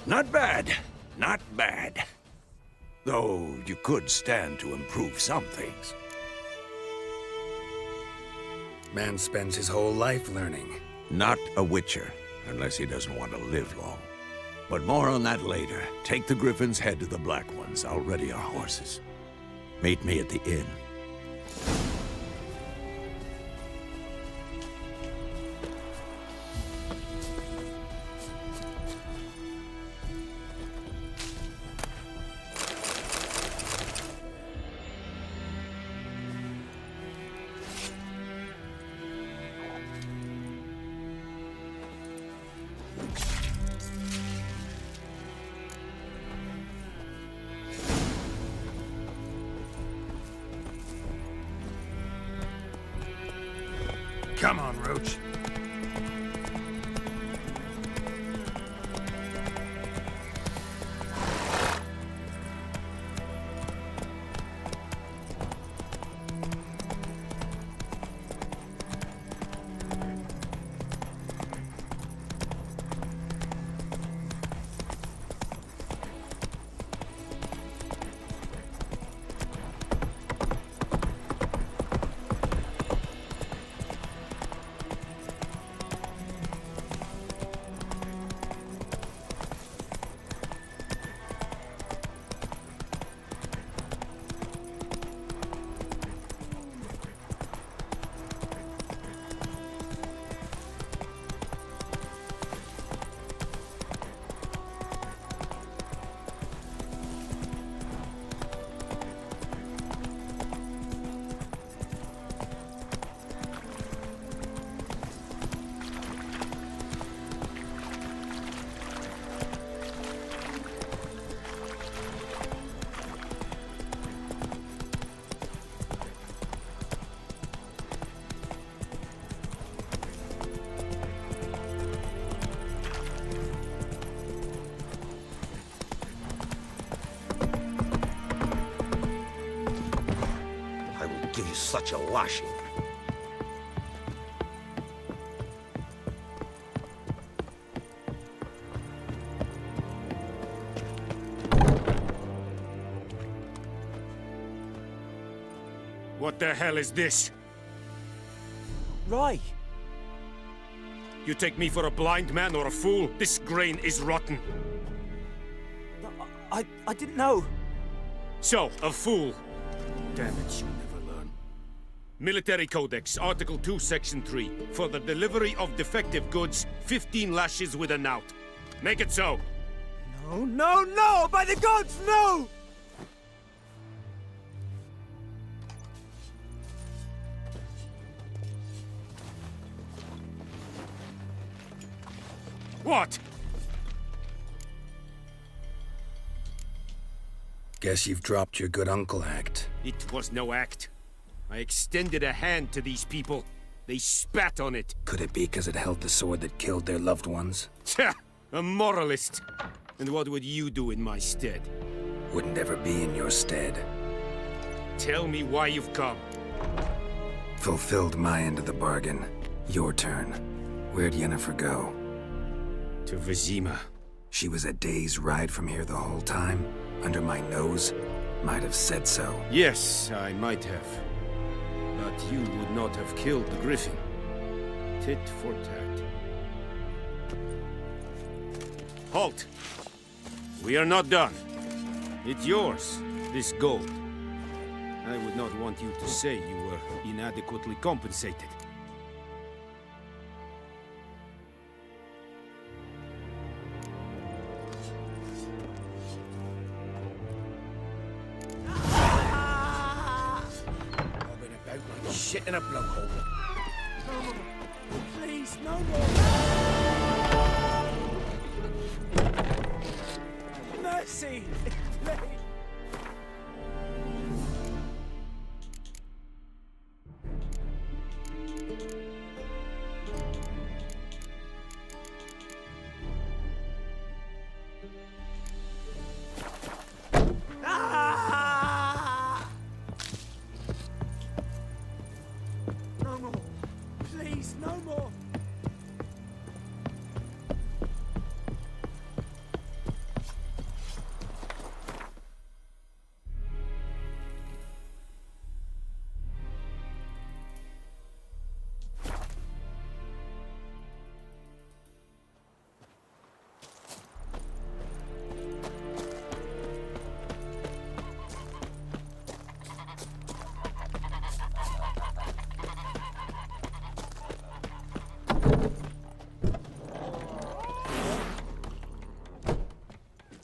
Not bad. Not bad. Though you could stand to improve some things. Man spends his whole life learning. Not a Witcher, unless he doesn't want to live long. But more on that later. Take the Griffin's head to the Black Ones. I'll ready our horses. Meet me at the inn. Come on, Roach. Give you such a lashing. What the hell is this? Roy! You take me for a blind man or a fool? This grain is rotten. I didn't know. So, a fool. Damn it, you never learn. Military Codex, Article 2, Section 3. For the delivery of defective goods, 15 lashes with a knout. Make it so. No, no, no! By the gods, no! What? Guess you've dropped your good uncle act. It was no act. I extended a hand to these people. They spat on it. Could it be because it held the sword that killed their loved ones? Tja! A moralist. And what would you do in my stead? Wouldn't ever be in your stead. Tell me why you've come. Fulfilled my end of the bargain. Your turn. Where'd Yennefer go? To Vizima. She was a day's ride from here the whole time? Under my nose? Might have said so. Yes, I might have. But you would not have killed the Griffin. Tit for tat. Halt! We are not done. It's yours, this gold. I would not want you to say you were inadequately compensated. Shit in a blowhole. No more. Please, no more. Mercy! Please. No more. Please, no more.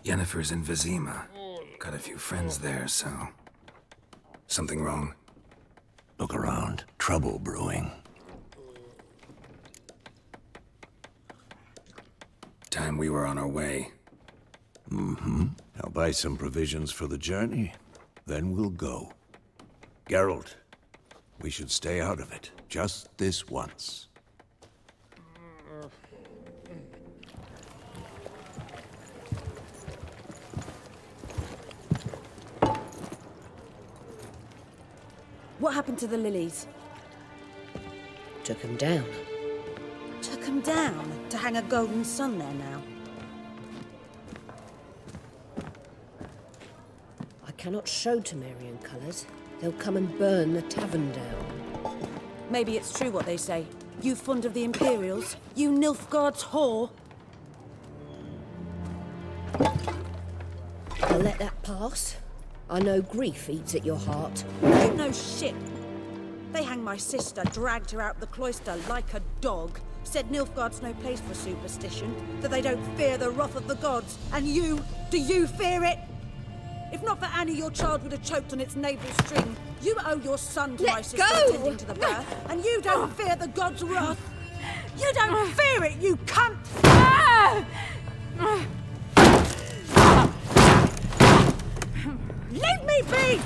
Yennefer's in Vizima. Got a few friends there, so... Something wrong? Look around. Trouble brewing. Time we were on our way. Mm-hmm. I'll buy some provisions for the journey. Then we'll go. Geralt, we should stay out of it. Just this once. What happened to the lilies? Took him down. Took him down to hang a golden sun there now. I cannot show Temerian colours. They'll come and burn the tavern down. Maybe it's true what they say. You fond of the Imperials? You Nilfgaard's whore? I'll let that pass. I know grief eats at your heart. You know shit. They hanged my sister, dragged her out the cloister like a dog. Said Nilfgaard's no place for superstition, that they don't fear the wrath of the gods. And you, do you fear it? If not for Annie, your child would have choked on its navel string. You owe your son to my sister attending to the birth, and you don't fear the gods' wrath. You don't fear it, you cunt! Leave me be!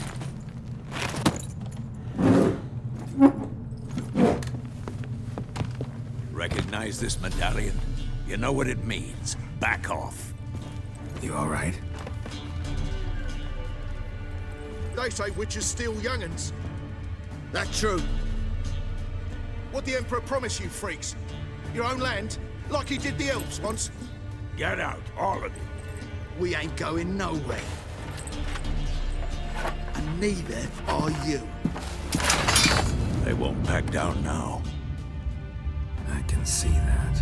Recognize this medallion? You know what it means. Back off. You all right? They say witches steal young'uns. That true? What the Emperor promised you freaks? Your own land? Like he did the elves once? Get out, all of you. We ain't going nowhere. And neither are you. They won't back down now. I can see that.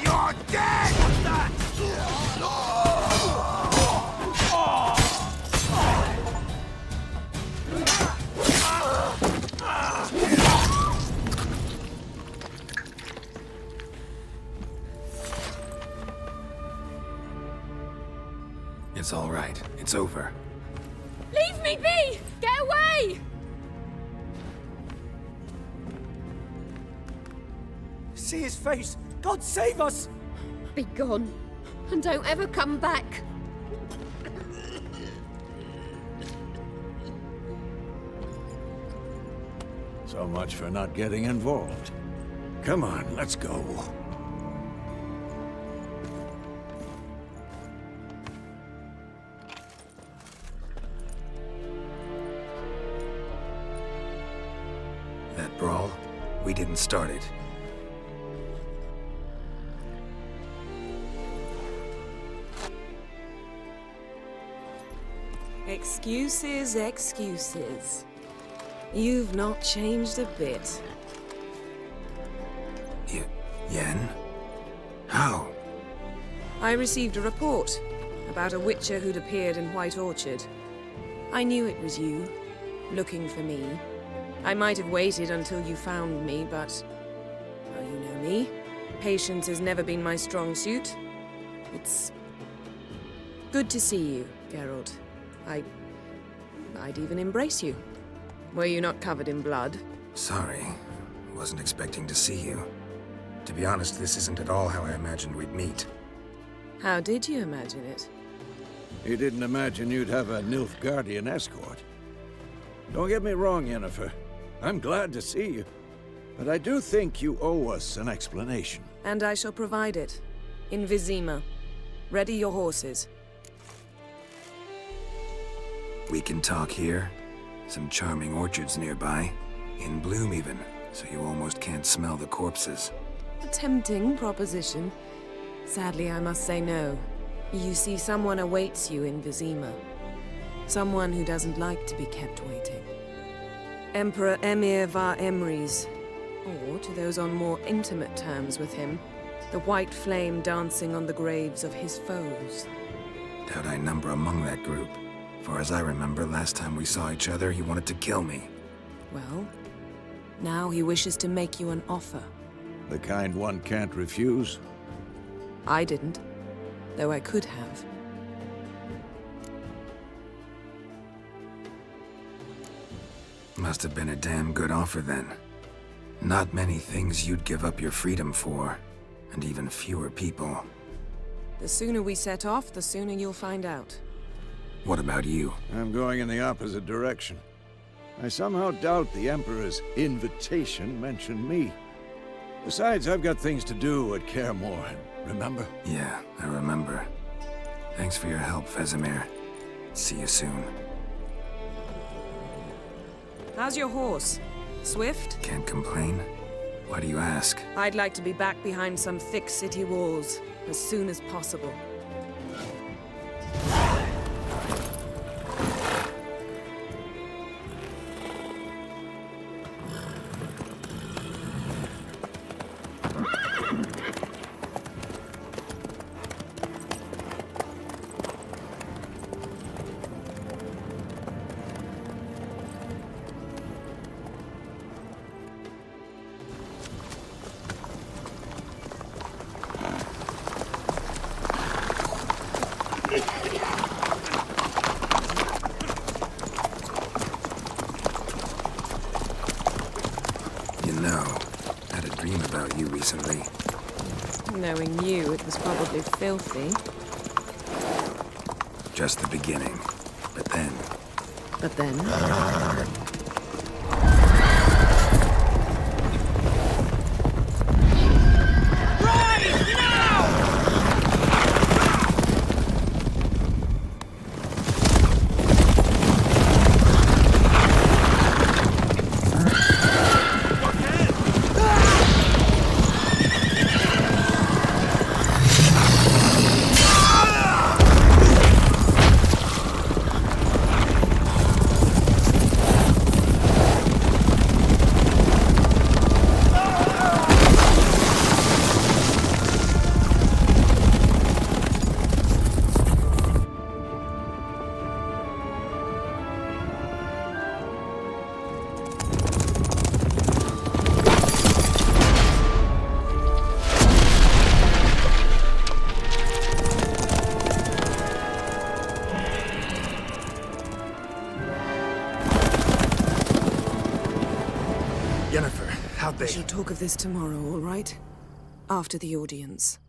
You're dead! It's all right. It's over. Leave me be! Get away! See his face! God save us! Be gone, and don't ever come back. So much for not getting involved. Come on, let's go. That brawl, we didn't start it. Excuses, excuses. You've not changed a bit. Yen? How? I received a report about a witcher who'd appeared in White Orchard. I knew it was you, looking for me. I might have waited until you found me, but... well, you know me. Patience has never been my strong suit. It's... good to see you, Geralt. I'd even embrace you. Were you not covered in blood? Sorry. Wasn't expecting to see you. To be honest, this isn't at all how I imagined we'd meet. How did you imagine it? You didn't imagine you'd have a Nilfgaardian escort. Don't get me wrong, Yennefer. I'm glad to see you. But I do think you owe us an explanation. And I shall provide it. In Vizima. Ready your horses. We can talk here. Some charming orchards nearby. In bloom even, so you almost can't smell the corpses. A tempting proposition. Sadly, I must say no. You see, someone awaits you in Vizima. Someone who doesn't like to be kept waiting. Emperor Emhyr var Emreis. Or, to those on more intimate terms with him, the white flame dancing on the graves of his foes. Doubt I number among that group. For as I remember, last time we saw each other, he wanted to kill me. Well, now he wishes to make you an offer. The kind one can't refuse? I didn't, though I could have. Must have been a damn good offer then. Not many things you'd give up your freedom for, and even fewer people. The sooner we set off, the sooner you'll find out. What about you? I'm going in the opposite direction. I somehow doubt the Emperor's invitation mentioned me. Besides, I've got things to do at Kaer Morhen, remember? Yeah, I remember. Thanks for your help, Vesemir. See you soon. How's your horse? Swift? Can't complain. Why do you ask? I'd like to be back behind some thick city walls as soon as possible. Recently. Knowing you, it was probably filthy. Just the beginning. But then... But then? How'd they? We shall talk of this tomorrow, all right? After the audience.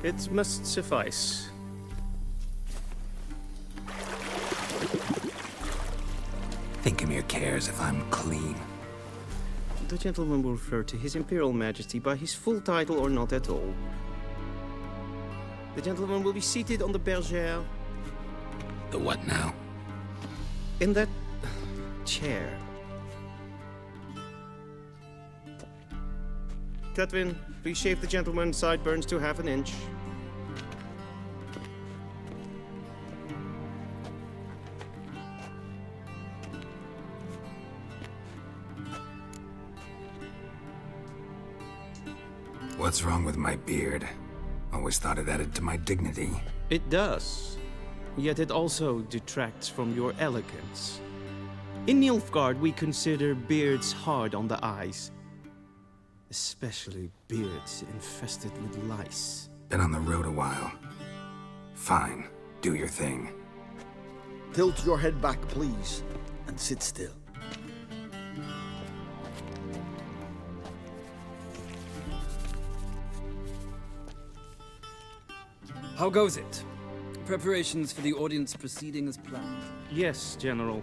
It must suffice. Thingimir cares if I'm clean. The gentleman will refer to His Imperial Majesty by his full title or not at all. The gentleman will be seated on the bergère. The what now? In that chair. Cletwin, please shave the gentleman's sideburns to half an inch. What's wrong with my beard? Always thought it added to my dignity. It does. Yet it also detracts from your elegance. In Nilfgaard, we consider beards hard on the eyes. Especially beards infested with lice. Been on the road a while. Fine. Do your thing. Tilt your head back, please, and sit still. How goes it? Preparations for the audience proceeding as planned? Yes, General.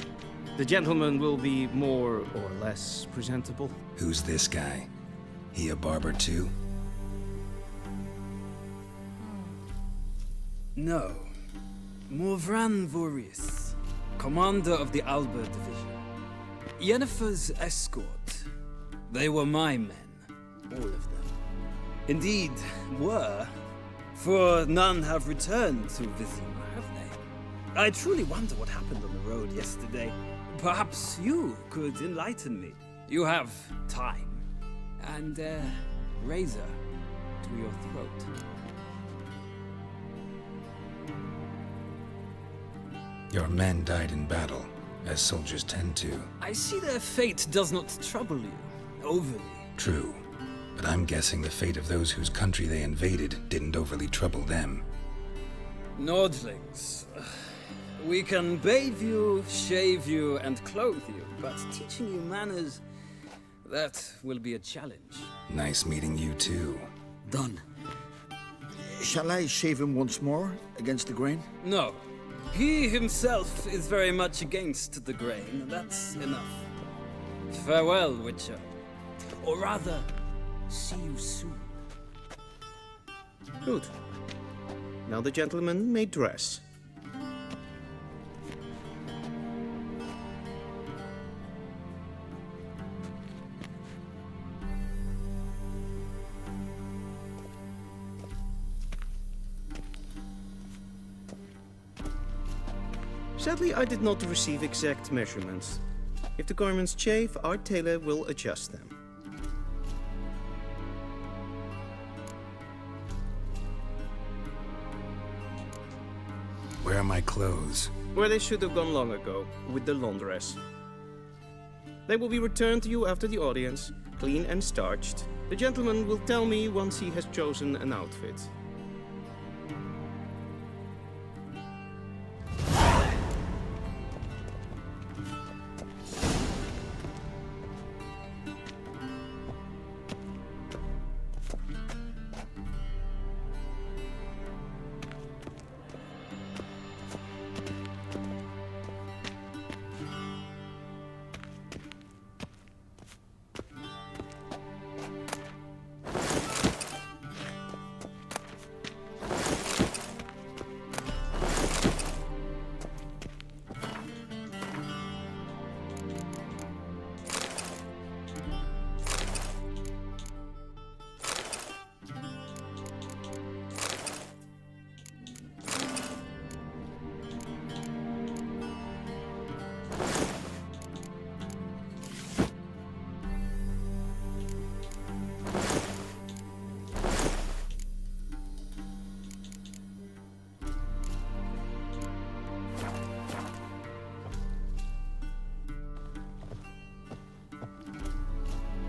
The gentleman will be more or less presentable. Who's this guy? He a barber too? No. Morvran Voris, commander of the Alba Division. Yennefer's escort. They were my men, all of them. Indeed, were. For none have returned to Vizima, have they? I truly wonder what happened on the road yesterday. Perhaps you could enlighten me. You have time. And a razor to your throat. Your men died in battle, as soldiers tend to. I see their fate does not trouble you overly. True, but I'm guessing the fate of those whose country they invaded didn't overly trouble them. Nordlings. We can bathe you, shave you, and clothe you, but teaching you manners, that will be a challenge. Nice meeting you too. Done. Shall I shave him once more against the grain? No. He himself is very much against the grain. That's enough. Farewell, Witcher. Or rather, see you soon. Good. Now the gentleman may dress. Sadly, I did not receive exact measurements. If the garments chafe, our tailor will adjust them. Where are my clothes? Where they should have gone long ago, with the laundress. They will be returned to you after the audience, clean and starched. The gentleman will tell me once he has chosen an outfit.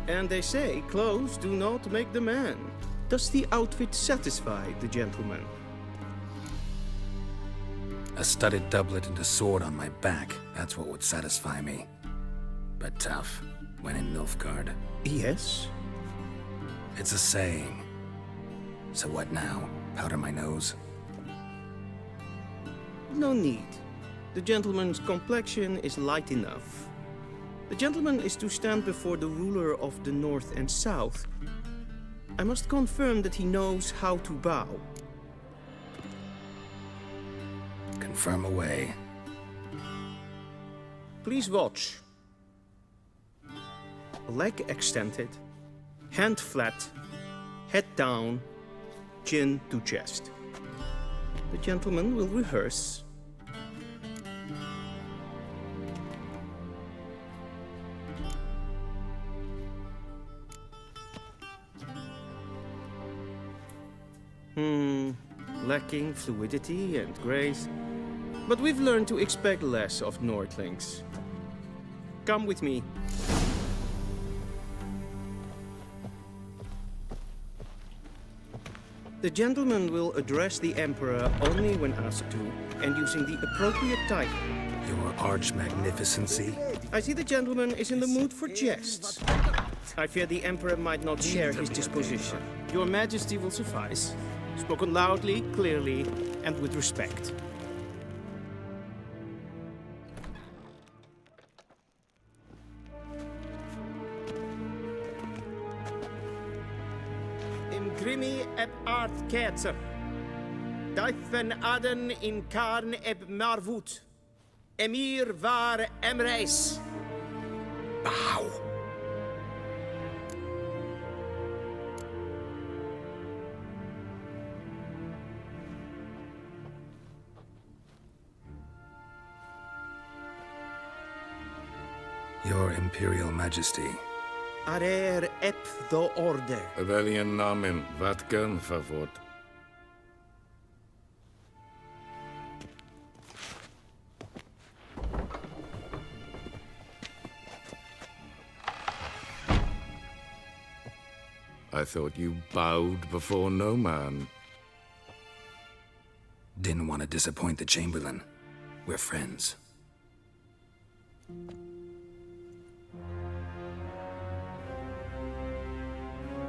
And they say clothes do not make the man. Does the outfit satisfy the gentleman? A studded doublet and a sword on my back, that's what would satisfy me. But tough, when in Nilfgaard. Yes? It's a saying. So what now? Powder my nose? No need. The gentleman's complexion is light enough. The gentleman is to stand before the ruler of the North and South. I must confirm that he knows how to bow. Confirm away. Please watch. Leg extended, hand flat, head down, chin to chest. The gentleman will rehearse. Lacking fluidity and grace. But we've learned to expect less of Nordlings. Come with me. The gentleman will address the Emperor only when asked to, and using the appropriate title. Your Arch-Magnificency? I see the gentleman is in the mood for jests. I fear the Emperor might not share his disposition. Your Majesty will suffice. Spoken loudly, clearly, and with respect. Imgrimi et art ketzer. Daithen Aden in Karn eb Marvut. Emir var Emreis. Bow. Your Imperial Majesty. Arer ep do orde. Welchen Namen? Wat gern favor? I thought you bowed before no man. Didn't want to disappoint the Chamberlain. We're friends.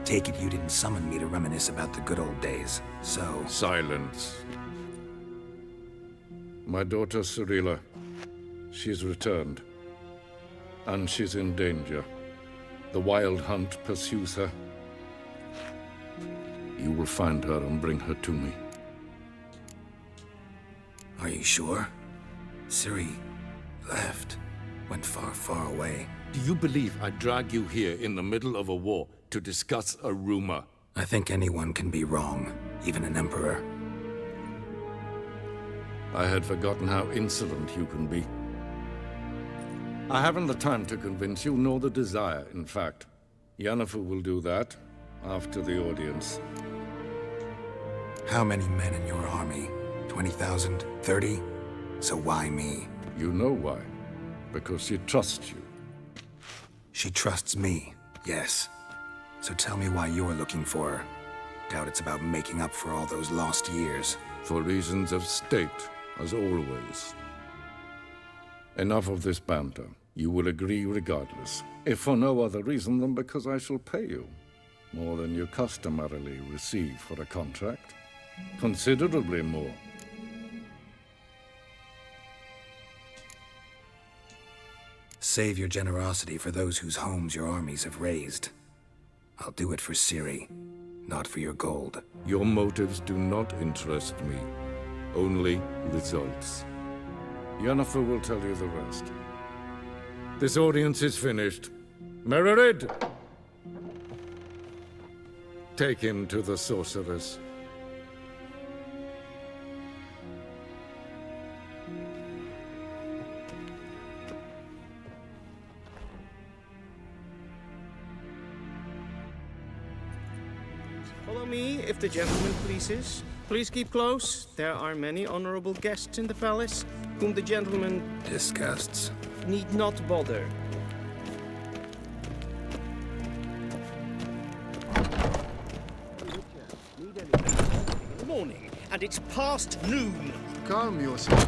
Take it you didn't summon me to reminisce about the good old days, so... Silence. My daughter Cirilla, she's returned. And she's in danger. The Wild Hunt pursues her. You will find her and bring her to me. Are you sure? Ciri left. Went far, far away. Do you believe I drag you here in the middle of a war to discuss a rumor? I think anyone can be wrong, even an emperor. I had forgotten how insolent you can be. I haven't the time to convince you, nor the desire, in fact. Yennefer will do that after the audience. How many men in your army? 20,000? 30? So why me? You know why. Because she trusts you. She trusts me, yes. So tell me why you're looking for her. Doubt it's about making up for all those lost years. For reasons of state, as always. Enough of this banter. You will agree regardless. If for no other reason than because I shall pay you. More than you customarily receive for a contract. Considerably more. Save your generosity for those whose homes your armies have razed. I'll do it for Ciri, not for your gold. Your motives do not interest me. Only results. Yennefer will tell you the rest. This audience is finished. Mererid! Take him to the sorceress. Follow me, if the gentleman pleases. Please keep close. There are many honorable guests in the palace, whom the gentleman disgusts. Need not bother. Morning, and it's past noon. Calm yourself.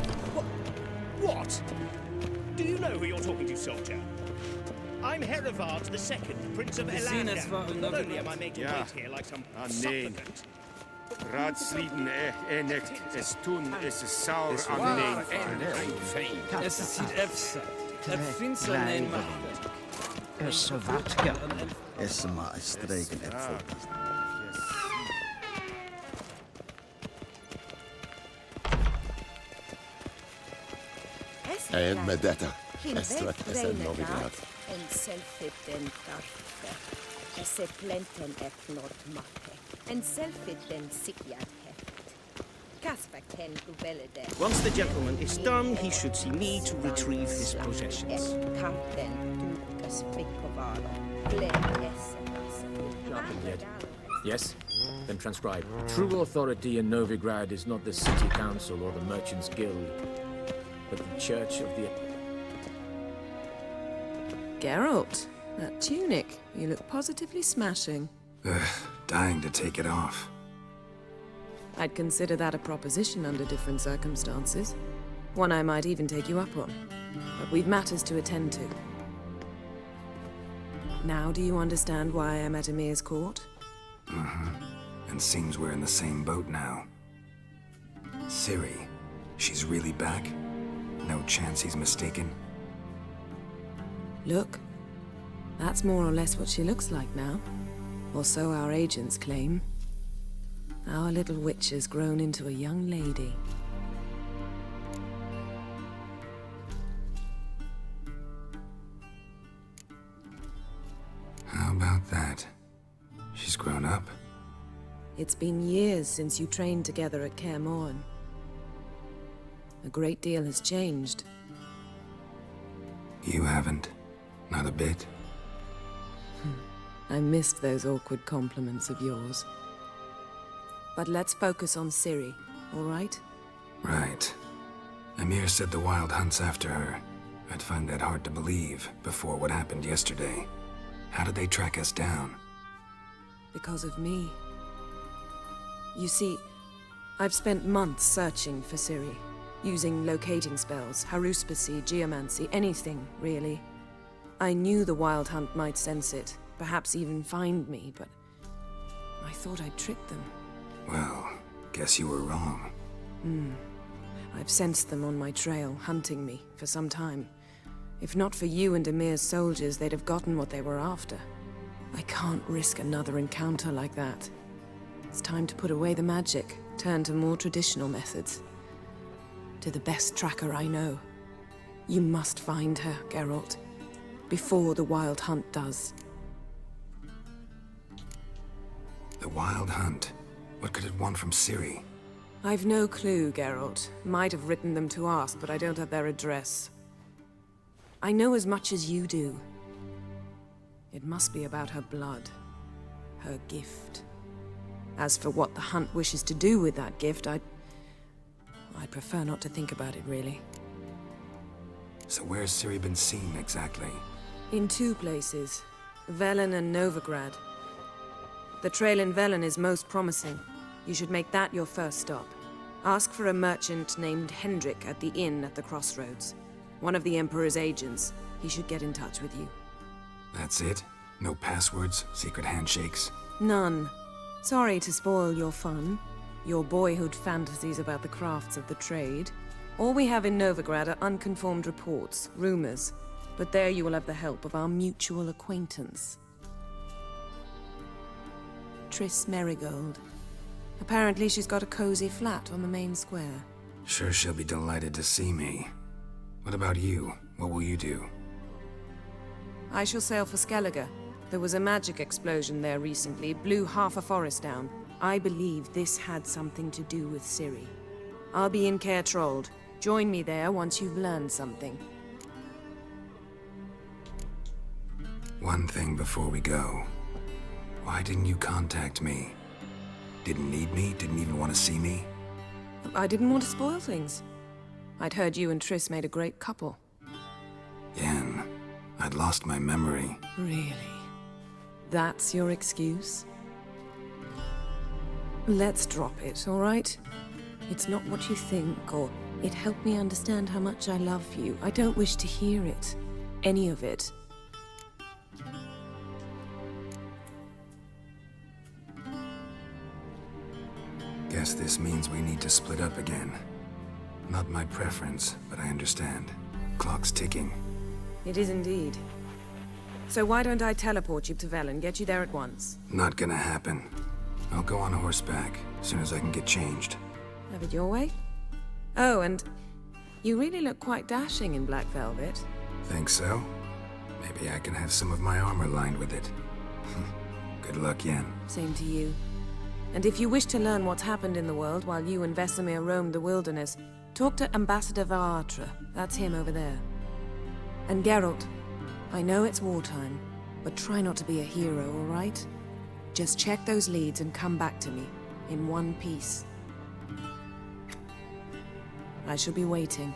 What? Do you know who you're talking to, soldier? I'm Herivard II, Prince of Elandia. Not only am I making wait here like some supplicant. Raadsliden echt es tun es saur am neem. Es is hier efsa. Finns een macht. Es vatka. Es ma stregen et Medetta. Estrat es el Novigrad. En selfie den darfe. Esse plenten et nord matte. En selfie den sigjat heft. Kasvaken uvelede. Once the gentleman is done, he should see me to retrieve his possessions. Kanten tukas pikovalo. Yes? Then transcribe. True authority in Novigrad is not the city council or the merchants' guild, but the church of the... Geralt, that tunic. You look positively smashing. Dying to take it off. I'd consider that a proposition under different circumstances. One I might even take you up on. But we've matters to attend to. Now do you understand why I'm at Emir's court? Mm-hmm. And seems we're in the same boat now. Ciri, she's really back? No chance he's mistaken? Look, that's more or less what she looks like now. Or so our agents claim. Our little witch has grown into a young lady. How about that? She's grown up? It's been years since you trained together at Kaer Morhen. A great deal has changed. You haven't. Not a bit. I missed those awkward compliments of yours. But let's focus on Ciri, all right? Right. Amir said the Wild Hunt's after her. I'd find that hard to believe before what happened yesterday. How did they track us down? Because of me. You see, I've spent months searching for Ciri, using locating spells, haruspicy, geomancy, anything, really. I knew the Wild Hunt might sense it, perhaps even find me, but I thought I'd tricked them. Well, guess you were wrong. I've sensed them on my trail, hunting me, for some time. If not for you and Amir's soldiers, they'd have gotten what they were after. I can't risk another encounter like that. It's time to put away the magic, turn to more traditional methods. To the best tracker I know. You must find her, Geralt, before the Wild Hunt does. The Wild Hunt? What could it want from Ciri? I've no clue, Geralt. Might have written them to ask, but I don't have their address. I know as much as you do. It must be about her blood. Her gift. As for what the Hunt wishes to do with that gift, I'd prefer not to think about it, really. So where's Ciri been seen, exactly? In two places. Velen and Novigrad. The trail in Velen is most promising. You should make that your first stop. Ask for a merchant named Hendrik at the inn at the crossroads. One of the Emperor's agents. He should get in touch with you. That's it? No passwords? Secret handshakes? None. Sorry to spoil your fun. Your boyhood fantasies about the crafts of the trade. All we have in Novigrad are unconfirmed reports, rumors. But there you will have the help of our mutual acquaintance. Triss Merigold. Apparently she's got a cozy flat on the main square. Sure she'll be delighted to see me. What about you? What will you do? I shall sail for Skellige. There was a magic explosion there recently, blew half a forest down. I believe this had something to do with Ciri. I'll be in Caer Trolde. Join me there once you've learned something. One thing before we go. Why didn't you contact me? Didn't need me? Didn't even want to see me? I didn't want to spoil things. I'd heard you and Triss made a great couple. Yen, I'd lost my memory. Really? That's your excuse? Let's drop it, all right? It's not what you think, or it helped me understand how much I love you. I don't wish to hear it. Any of it. Guess this means we need to split up again. Not my preference, but I understand. Clock's ticking. It is indeed. So why don't I teleport you to Velen, get you there at once? Not gonna happen. I'll go on horseback, as soon as I can get changed. Have it your way? Oh, and you really look quite dashing in black velvet. Think so? Maybe I can have some of my armor lined with it. Good luck, Yen. Same to you. And if you wish to learn what's happened in the world while you and Vesemir roamed the wilderness, talk to Ambassador Varatra. That's him over there. And Geralt, I know it's wartime, but try not to be a hero, all right? Just check those leads and come back to me, in one piece. I shall be waiting.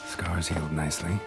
Scars healed nicely.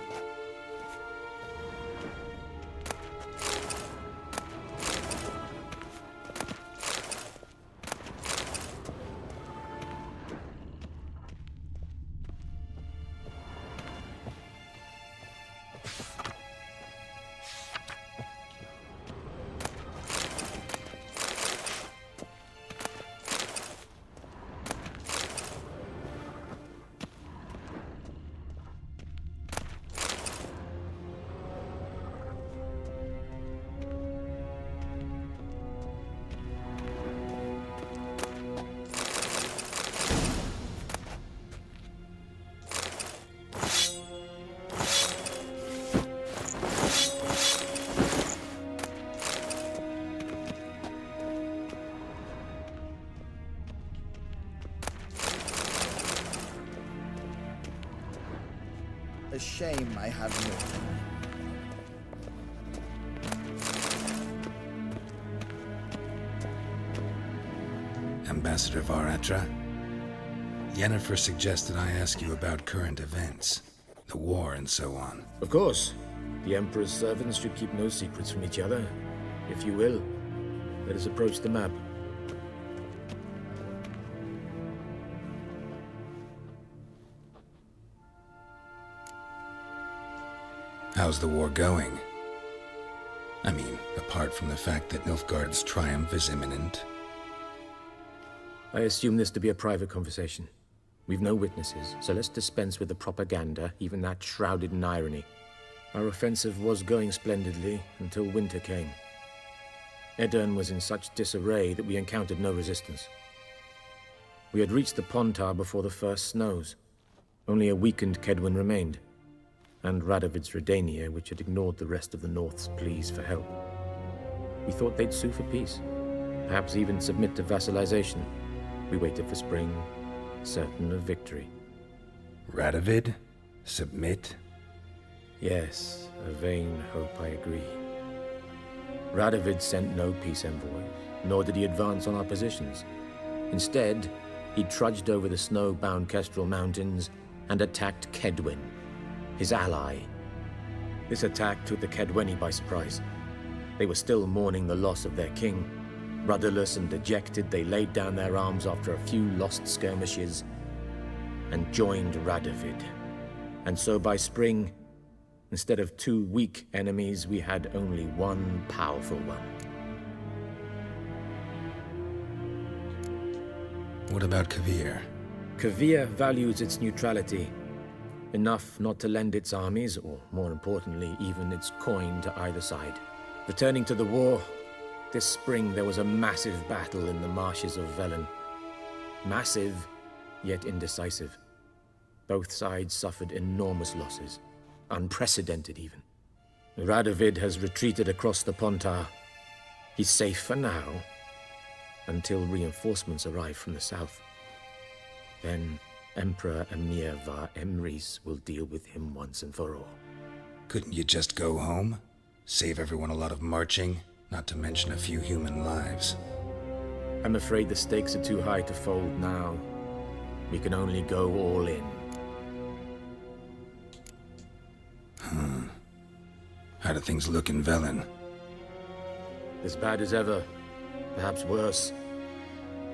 shame I have no time. Ambassador Varatra, Yennefer suggested I ask you about current events, the war and so on. Of course. The Emperor's servants should keep no secrets from each other. If you will, let us approach the map. How's the war going? I mean, apart from the fact that Nilfgaard's triumph is imminent. I assume this to be a private conversation. We've no witnesses, so let's dispense with the propaganda, even that shrouded in irony. Our offensive was going splendidly until winter came. Edirn was in such disarray that we encountered no resistance. We had reached the Pontar before the first snows. Only a weakened Kedwen remained, and Radovid's Redania, which had ignored the rest of the North's pleas for help. We thought they'd sue for peace, perhaps even submit to vassalization. We waited for spring, certain of victory. Radovid? Submit? Yes, a vain hope, I agree. Radovid sent no peace envoy, nor did he advance on our positions. Instead, he trudged over the snow-bound Kestrel Mountains and attacked Kedwen, his ally. This attack took the Kedweni by surprise. They were still mourning the loss of their king. Rudderless and dejected, they laid down their arms after a few lost skirmishes and joined Radovid. And so by spring, instead of 2 weak enemies, we had only one powerful one. What about Kovir? Kovir values its neutrality, enough not to lend its armies, or more importantly, even its coin to either side. Returning to the war, this spring there was a massive battle in the marshes of Velen. Massive, yet indecisive. Both sides suffered enormous losses, unprecedented even. Radovid has retreated across the Pontar. He's safe for now, until reinforcements arrive from the south. Then Emperor Emir var Emrys will deal with him once and for all. Couldn't you just go home? Save everyone a lot of marching, not to mention a few human lives. I'm afraid the stakes are too high to fold now. We can only go all in. How do things look in Velen? As bad as ever, perhaps worse.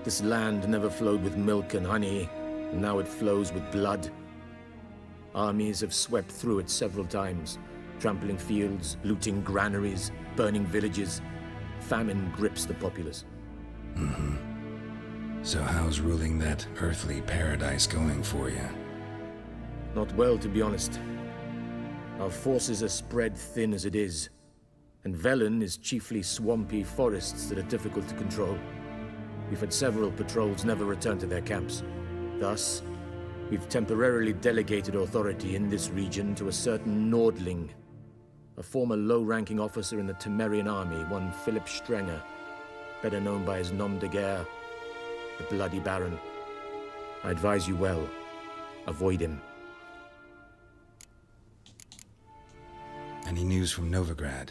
This land never flowed with milk and honey, and now it flows with blood. Armies have swept through it several times, trampling fields, looting granaries, burning villages. Famine grips the populace. So how's ruling that earthly paradise going for you? Not well, to be honest. Our forces are spread thin as it is, and Velen is chiefly swampy forests that are difficult to control. We've had several patrols never return to their camps. Thus, we've temporarily delegated authority in this region to a certain Nordling, a former low-ranking officer in the Temerian army, one Philip Strenger, better known by his nom de guerre, the Bloody Baron. I advise you well. Avoid him. Any news from Novigrad?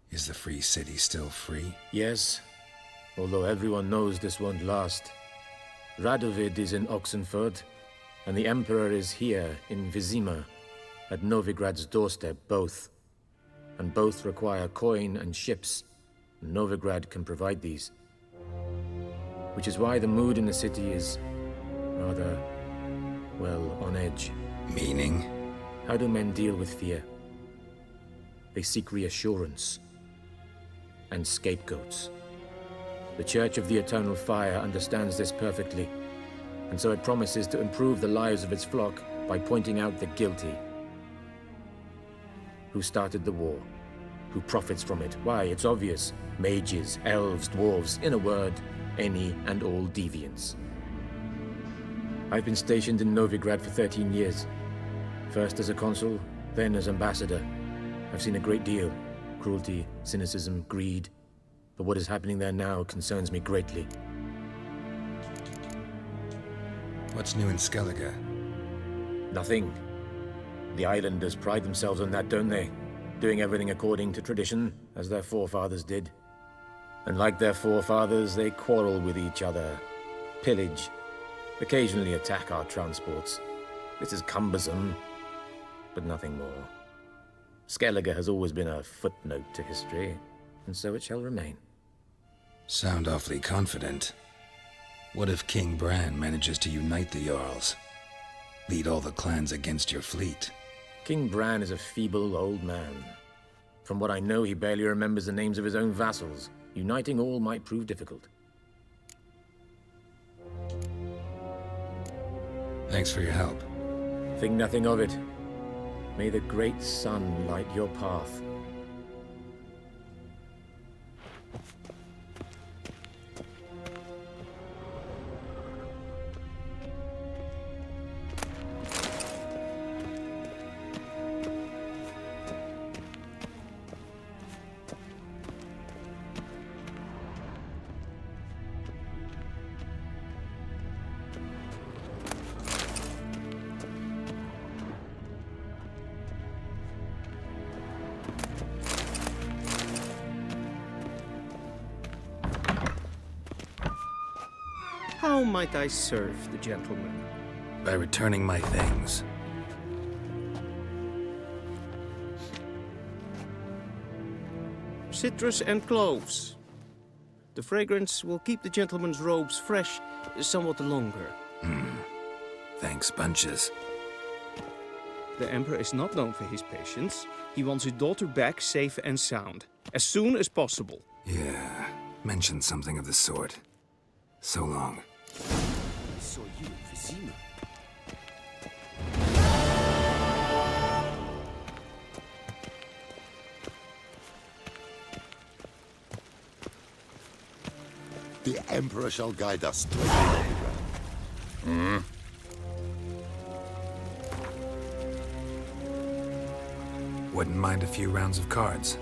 Is the free city still free? Yes, although everyone knows this won't last. Radovid is in Oxenford, and the Emperor is here in Vizima, at Novigrad's doorstep, both. And both require coin and ships, and Novigrad can provide these. Which is why the mood in the city is rather, well, on edge. Meaning? How do men deal with fear? They seek reassurance and scapegoats. The Church of the Eternal Fire understands this perfectly, and so it promises to improve the lives of its flock by pointing out the guilty. Who started the war? Who profits from it? Why, it's obvious. Mages, elves, dwarves, in a word, any and all deviants. I've been stationed in Novigrad for 13 years. First as a consul, then as ambassador. I've seen a great deal. Cruelty, cynicism, greed. But what is happening there now concerns me greatly. What's new in Skellige? Nothing. The islanders pride themselves on that, don't they? Doing everything according to tradition, as their forefathers did. And like their forefathers, they quarrel with each other, pillage, occasionally attack our transports. This is cumbersome, but nothing more. Skellige has always been a footnote to history, and so it shall remain. Sound awfully confident. What if King Bran manages to unite the Jarls? Lead all the clans against your fleet? King Bran is a feeble old man. From what I know, he barely remembers the names of his own vassals. Uniting all might prove difficult. Thanks for your help. Think nothing of it. May the great sun light your path. How might I serve the gentleman? By returning my things. Citrus and cloves. The fragrance will keep the gentleman's robes fresh somewhat longer. Thanks, bunches. The Emperor is not known for his patience. He wants his daughter back safe and sound, as soon as possible. Yeah, mentioned something of the sort. So long. I saw you in Vizima. The Emperor shall guide us to Wouldn't mind a few rounds of cards.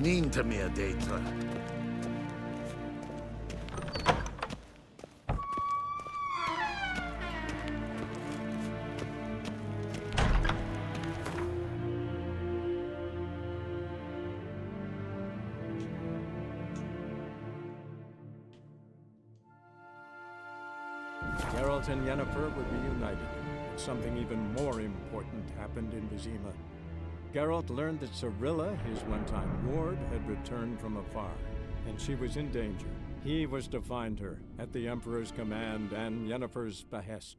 Nin to me a data. Geralt and Yennefer were reunited. Something even more important happened in Vizima. Geralt learned that Cirilla, his one-time ward, had returned from afar, and she was in danger. He was to find her, at the Emperor's command and Yennefer's behest.